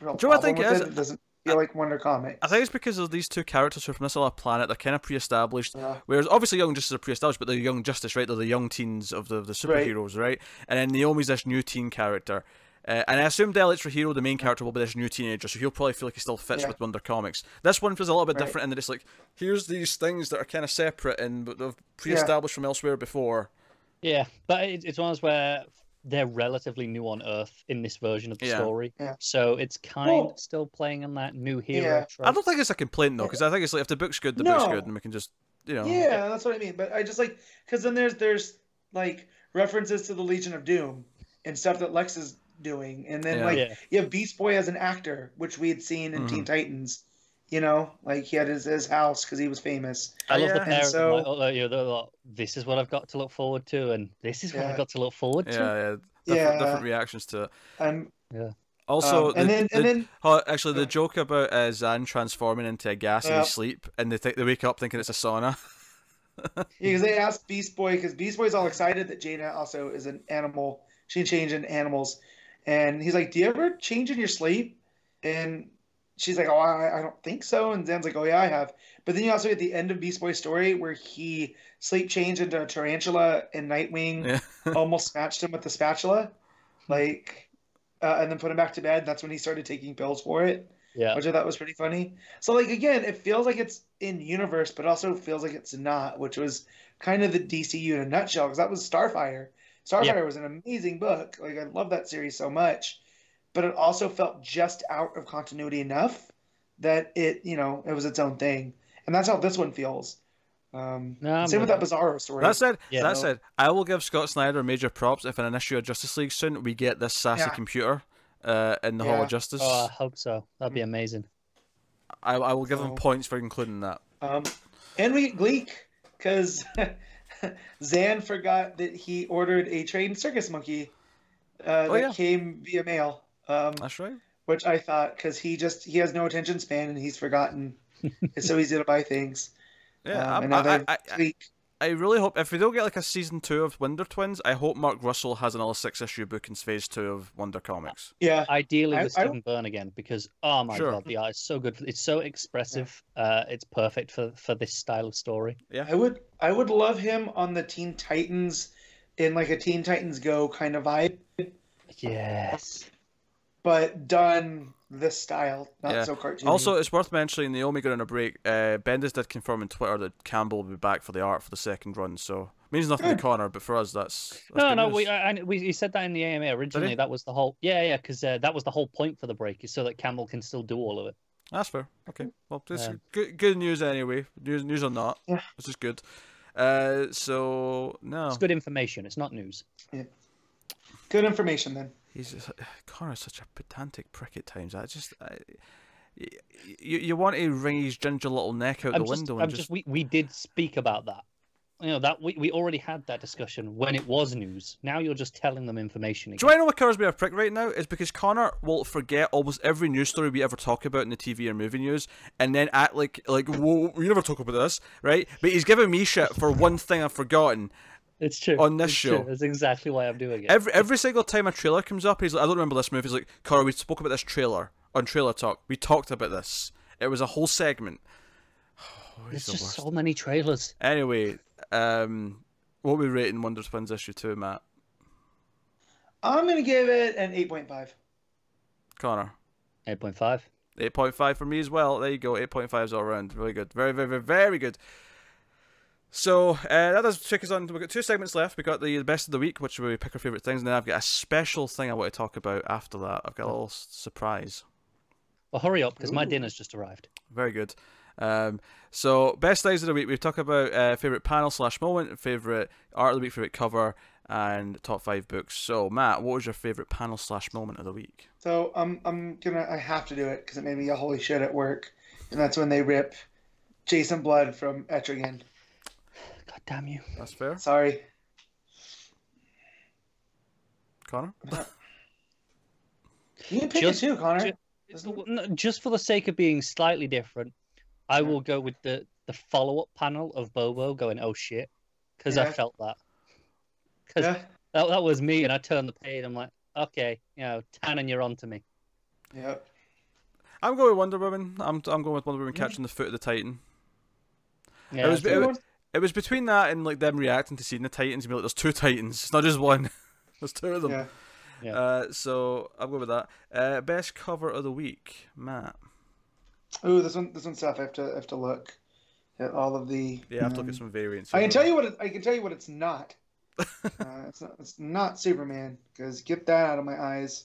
real problem. I think it doesn't feel like Wonder Comics. I think it's because of these two characters who are from this other planet. They're kind of pre-established. Whereas obviously Young Justice are pre-established, but they're Young Justice, right? They're the young teens of the superheroes, right? And then Naomi's this new teen character. And I assume Dial H for Hero, the main character, will be this new teenager, so he'll probably feel like he still fits with Wonder Comics. This one feels a little bit different in that it's like, here's these things that are kind of separate and they've pre-established from elsewhere before. Yeah, but it's one of those where they're relatively new on Earth in this version of the story. Yeah. So it's kind of still playing on that new hero trope. I don't think it's a complaint, though, because I think it's like, if the book's good, the book's good, and we can just, Yeah, that's what I mean. But I just like, because then there's like references to the Legion of Doom and stuff that Lex is doing, and then you have Beast Boy as an actor, which we had seen in Teen Titans. Like he had his house because he was famous. I love the pair of this is what I've got to look forward to, and this is what I've got to look forward to. Different reactions to it. Also, the joke about Zan transforming into a gas in his sleep, and they wake up thinking it's a sauna. Because they asked Beast Boy, because Beast Boy's all excited that Jaina also is an animal. She changed into animals. And he's like, do you ever change in your sleep? And she's like, oh, I don't think so. And Zan's like, oh, yeah, I have. But then you also get the end of Beast Boy's story where he sleep changed into a tarantula and Nightwing almost smashed him with the spatula. Like, and then put him back to bed. That's when he started taking pills for it. Yeah. Which I thought was pretty funny. So, like, again, it feels like it's in universe, but also feels like it's not, which was kind of the DCU in a nutshell, because that was Starfire. Starfire was an amazing book. Like, I love that series so much. But it also felt just out of continuity enough that it, it was its own thing. And that's how this one feels. Same with that Bizarro story. That said, I will give Scott Snyder major props if in an issue of Justice League soon we get this sassy computer in the Hall of Justice. Oh, I hope so. That'd be amazing. I will give him points for including that. And we get Gleek, because Zan forgot that he ordered a trained circus monkey that came via mail. That's right. Which I thought, because he has no attention span and he's forgotten. It's so easy to buy things. Yeah, I really hope, if we don't get like a season 2 of Wonder Twins, I hope Mark Russell has another 6-issue book in phase 2 of Wonder Comics. Yeah. Ideally with Stephen Byrne again, because, oh my god, the art is so good. It's so expressive. It's perfect for this style of story. Yeah. I would love him on the Teen Titans, in like a Teen Titans Go kind of vibe. Yes. But done this style, not so cartoony. Also, it's worth mentioning, the Omega on a break, Bendis did confirm on Twitter that Campbell will be back for the art for the second run, so it means nothing to Connor, but for us, that's no. We said that in the AMA originally. That was the whole because that was the whole point for the break, is so that Campbell can still do all of it. That's fair. Okay, well, this is good news anyway. News or not, this is good. So no, it's good information. It's not news. Yeah. Good information then. Connor's such a pedantic prick at times. You want to wring his ginger little neck out the window. We did speak about that. That we already had that discussion when it was news. Now you're just telling them information again. Do I know what covers me a prick right now? Is because Connor will forget almost every news story we ever talk about in the TV or movie news, and then act like whoa, we never talk about this, right? But he's giving me shit for one thing I've forgotten. It's true. On this show. True. That's exactly why I'm doing it. Every single time a trailer comes up, he's like, I don't remember this movie. He's like, Connor, we spoke about this trailer on Trailer Talk. We talked about this. It was a whole segment. There's just so many trailers. Anyway, what are we rating Wonder Twins issue 2, Matt? I'm going to give it an 8.5. Connor? 8.5. 8.5 for me as well. There you go. 8.5s all around. Really good. Very, very, very, very good. So that does take us on. We've got 2 segments left. We've got the best of the week, which we pick our favourite things, and then I've got a special thing I want to talk about after that. I've got a little surprise. Well, hurry up, because my dinner's just arrived. Very good. So best things of the week. We've talked about favourite panel / moment, favourite art of the week, favourite cover, and top 5 books. So Matt, what was your favourite panel / moment of the week? So I have to do it because it made me a holy shit at work, and that's when they rip Jason Blood from Etrigan. God damn you. That's fair. Sorry. Connor? You can pick it too, Connor. Just for the sake of being slightly different, I will go with the follow-up panel of Bobo going, oh shit, because I felt that. Because that was me, and I turned the page, I'm like, okay, Tynion, you're on to me. Yep. I'm going with Wonder Woman. I'm going with Wonder Woman catching the foot of the Titan. Yeah, it was between that and like them reacting to seeing the Titans and be like, there's 2 Titans. It's not just one. There's 2 of them. Yeah. So I'll go with that. Best cover of the week, Matt. Ooh, this one's tough. I have to look at all of the. Yeah, I have to look at some variants. I can tell you what it's not. It's not Superman, because get that out of my eyes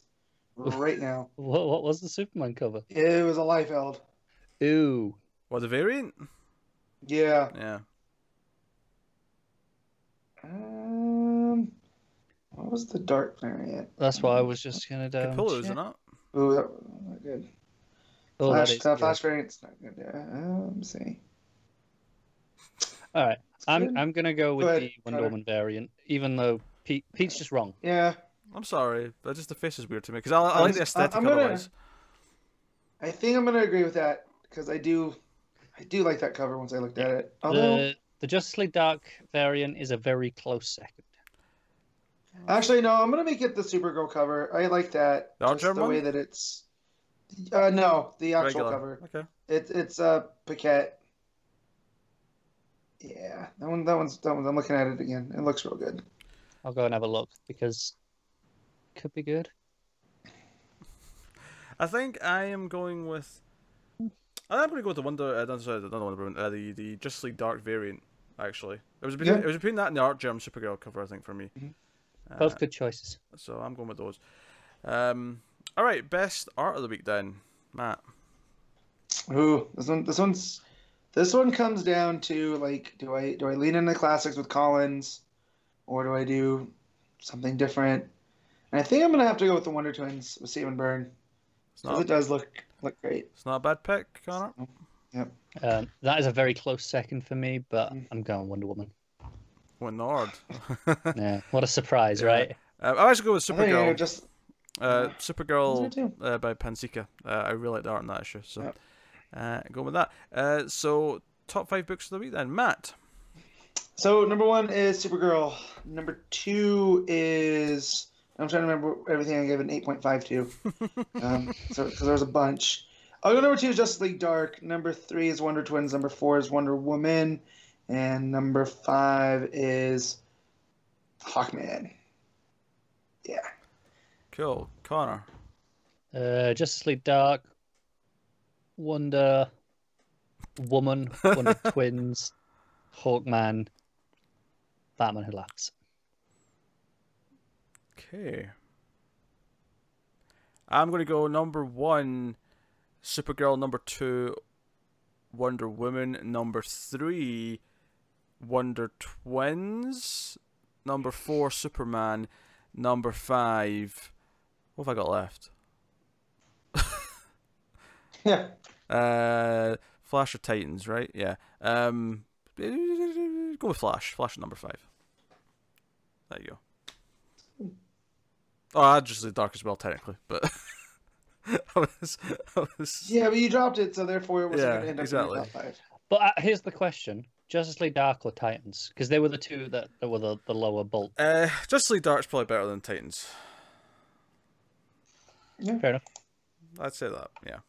right now. What was the Superman cover? It was a Liefeld. Ooh. What, the variant? Yeah. Yeah. What was the dark variant? That's what I was just gonna do. Capullo, is it not? Ooh, that was not good. Flash variant's not good. Let me see. All right, I'm gonna go with the Wonder Woman variant, even though Pete's just wrong. Yeah. I'm sorry, but just the face is weird to me because I like the aesthetic otherwise. I think I'm gonna agree with that because I do like that cover once I looked at it. Although The Justice League Dark variant is a very close second. Actually, no, I'm gonna make it the Supergirl cover. I like that. The art Just the one? way that it's. No, the actual Regular. cover. Okay. It's Paquette. Yeah, that one. I'm looking at it again. It looks real good. I'll go and have a look because it could be good. I think I am going with. I'm going to go with the the Justice League Dark variant. Actually, it was between that and the Art Germ Supergirl cover. I think for me. Both good choices. So I'm going with those. All right, best art of the week then, Matt. Ooh, this one comes down to like, do I lean into classics with Kolins, or do I do something different? And I think I'm gonna have to go with the Wonder Twins with Steve and Byrne. Because it does look great. It's not a bad pick, Connor. Yep. That is a very close second for me, but I'm going Wonder Woman. What Nord? Yeah, what a surprise, right? I'll actually go with Supergirl. Supergirl by Pansica. I really like the art in that issue, so go with that. So top 5 books of the week then, Matt. So number 1 is Supergirl. Number 2 is, I'm trying to remember everything I gave an 8.5 to. So because there's a bunch. I'll go number 2 is Justice League Dark. Number 3 is Wonder Twins. Number 4 is Wonder Woman, and number 5 is Hawkman. Yeah. Cool, Connor. Justice League Dark, Wonder Woman, Wonder Twins, Hawkman, Batman Who Laughs. Okay. I'm going to go number 1, Supergirl. Number 2, Wonder Woman. Number 3, Wonder Twins. Number 4, Superman. Number 5, what have I got left? Yeah. Flash or Titans, right? Yeah. Go with Flash. Flash at number 5. There you go. Oh, I'd just say Dark as well, technically, but I was... Yeah, but you dropped it, so therefore it wasn't going to end up exactly. in your top 5. But here's the question. Justice League Dark or Titans? Because they were the two that were the lower bulk. Justice League Dark's probably better than Titans. Yeah. Fair enough. I'd say that, yeah.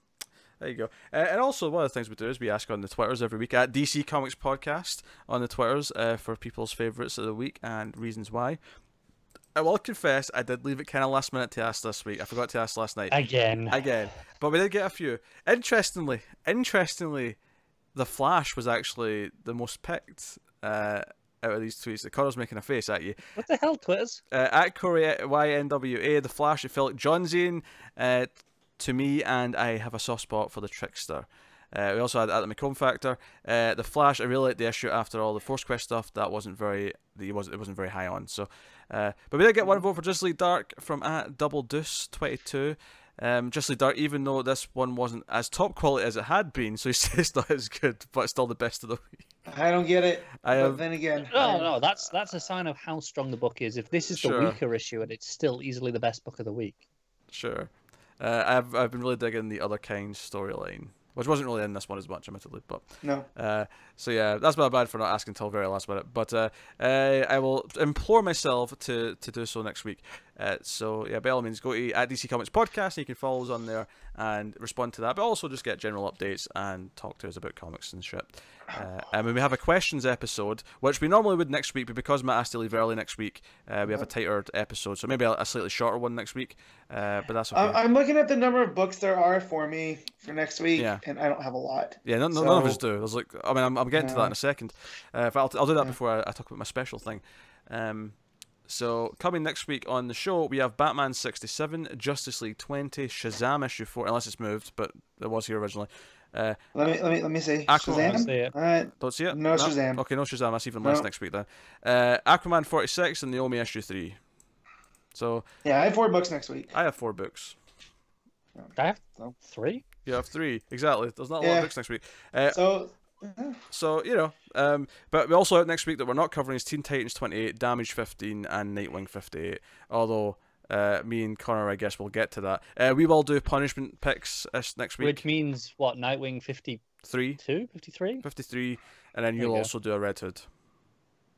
There you go. And also, one of the things we do is we ask on the Twitters every week at DC Comics Podcast on the Twitters for people's favourites of the week and reasons why. I will confess, I did leave it kind of last minute to ask this week. I forgot to ask last night. Again. But we did get a few. Interestingly, The Flash was actually the most picked out of these tweets. Connor's making a face at you. What the hell, Twitters? At Corey YNWA, The Flash, it felt like Johnsine to me, and I have a soft spot for the Trickster. We also had at the McComb Factor. The Flash, I really liked the issue after all the Force Quest stuff. It wasn't very high on. So, but we did get one vote for Justice League Dark from at Double Duce 22. Justice League Dark, even though this one wasn't as top quality as it had been, so he says it's not as good, but it's still the best of the week. I don't get it. But then again, no, that's a sign of how strong the book is. If this is the weaker issue, and it's still easily the best book of the week. Sure. I've been really digging the Other Kind storyline, which wasn't really in this one as much, admittedly, but no. So yeah, that's my bad for not asking until very last minute. But I will implore myself to do so next week. So yeah, by all means, go to at DC Comics Podcast, and you can follow us on there and respond to that. But also just get general updates and talk to us about comics and shit. And when we have a questions episode, which we normally would next week, but because Matt has to leave early next week, we have a tighter episode. So maybe a slightly shorter one next week. But that's okay. I'm looking at the number of books there are for me for next week, and I don't have a lot. Yeah, none of us do. I'm getting to that in a second. I'll do that before I talk about my special thing. So coming next week on the show, we have Batman 67, Justice League 20, Shazam issue 4, unless it's moved, but it was here originally. Let me see. Aquaman. Shazam? All right. Don't see it? No Shazam. Okay, no Shazam. That's even less next week then. Aquaman 46 and Naomi issue 3. So yeah, I have 4 books next week. I have 4 books. I have 3. You have 3, exactly. There's not a lot of books next week. So you know, but we also have next week that we're not covering is Teen Titans 28, Damage 15, and Nightwing 58. Although me and Connor, I guess, will get to that. We will do punishment picks next week, which means what? Nightwing 53. 53? 53, and then There you'll you go. also do a Red Hood.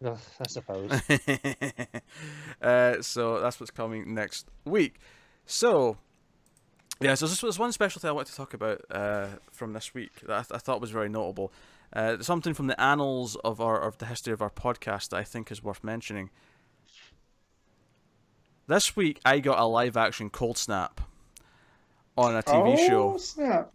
Ugh, I suppose. So that's what's coming next week. So, yeah, so this was one special thing I wanted to talk about from this week that I thought was very notable. Something from the annals of the history of our podcast that I think is worth mentioning. This week, I got a live-action Cold Snap on a TV show. Oh, snap.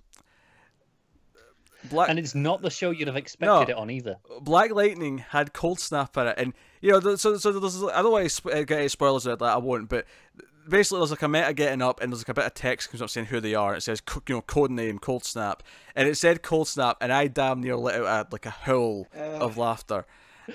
Black... And it's not the show you'd have expected it on either. Black Lightning had Cold Snap in it, and you know, so there's, I don't want to get any spoilers out, that I won't, but basically there's like a meta getting up, and there's like a bit of text comes up saying who they are, and it says, you know, code name Cold Snap, and it said Cold Snap, and I damn near let out like a howl of laughter.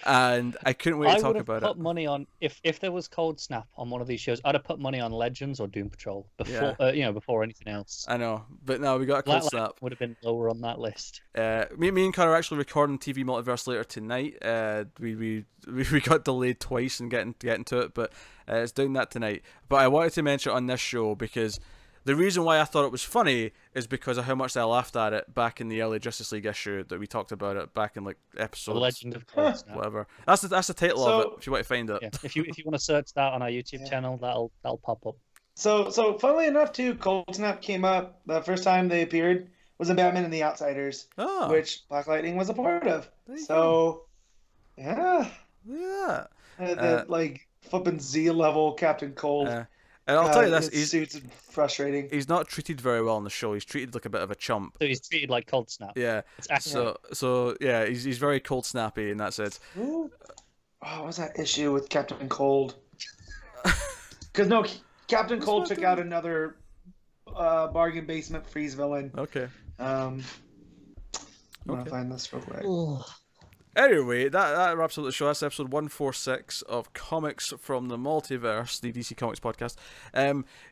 And I couldn't wait to talk about it. I would have put money on if there was Cold Snap on one of these shows. I'd have put money on Legends or Doom Patrol before before anything else. I know, but no, we got a Cold Snap. Would have been lower on that list. Me and Cary are actually recording TV Multiverse later tonight. We got delayed twice in getting to it, but it's doing that tonight. But I wanted to mention it on this show because the reason why I thought it was funny is because of how much I laughed at it back in the early Justice League issue that we talked about it back in like episodes. The Legend of Cold Snap. Whatever. That's the title of it. If you want to find it. Yeah. If you want to search that on our YouTube channel, that'll pop up. So funnily enough, too, Cold Snap came up the first time they appeared was in Batman and the Outsiders, which Black Lightning was a part of. So, yeah. Like flipping Z level Captain Cold. And I'll tell you this, his suit's frustrating. He's not treated very well on the show. He's treated like a bit of a chump. So he's treated like Cold Snap. Yeah. So yeah, he's very cold snappy, and that's it. Ooh. Oh, what was that issue with Captain Cold? Because no, Captain Cold took out another bargain basement freeze villain. Okay. I'm gonna find this real quick. Anyway, that wraps up the show. That's episode 146 of Comics from the Multiverse, the DC Comics podcast.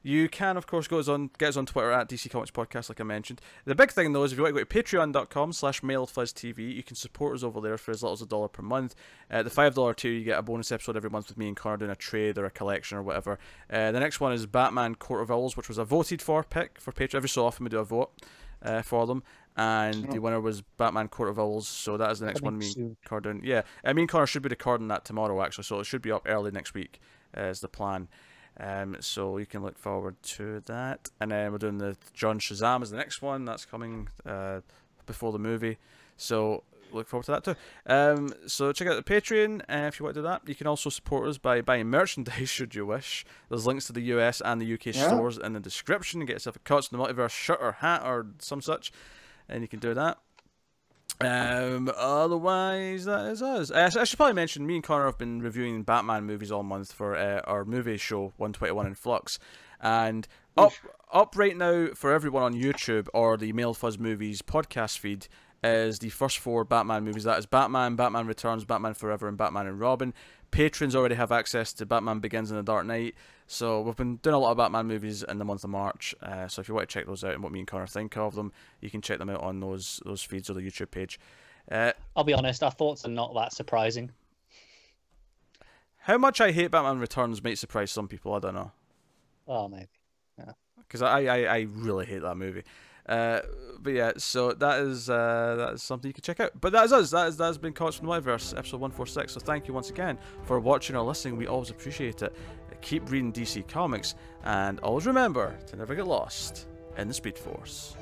You can, of course, get us on Twitter at DC Comics Podcast, like I mentioned. The big thing, though, is if you want to go to patreon.com/MailedFuzzTV, you can support us over there for as little as $1 per month. The $5 tier, you get a bonus episode every month with me and Connor doing a trade or a collection or whatever. The next one is Batman Court of Owls, which was a voted for pick for Patreon. Every so often we do a vote for them. And the winner was Batman Court of Owls, so that is the next one me and Connor doing. Yeah, me and Connor should be recording that tomorrow, actually, so it should be up early next week, is the plan. So you can look forward to that. And then we're doing the John Shazam is the next one. That's coming before the movie, so look forward to that too. So check out the Patreon if you want to do that. You can also support us by buying merchandise should you wish. There's links to the US and the UK stores in the description. Get yourself a Cuts in the Multiverse shirt or hat or some such, and you can do that. Otherwise, that is us. I should probably mention, me and Connor have been reviewing Batman movies all month for our movie show 121 in Flux, and up right now for everyone on YouTube or the Mailed Fuzz Movies podcast feed is the first 4 Batman movies. That is Batman, Batman Returns, Batman Forever, and Batman and Robin. Patrons already have access to Batman Begins and The Dark Knight. So we've been doing a lot of Batman movies in the month of March. So if you want to check those out and what me and Connor think of them, you can check them out on those feeds or the YouTube page. I'll be honest, our thoughts are not that surprising. How much I hate Batman Returns might surprise some people. I don't know. Oh, maybe. Yeah. Because I really hate that movie. But yeah, so that is something you can check out. But that is us. That has been Comics from the Multiverse, episode 146. So thank you once again for watching or listening. We always appreciate it. Keep reading DC Comics, and always remember to never get lost in the Speed Force.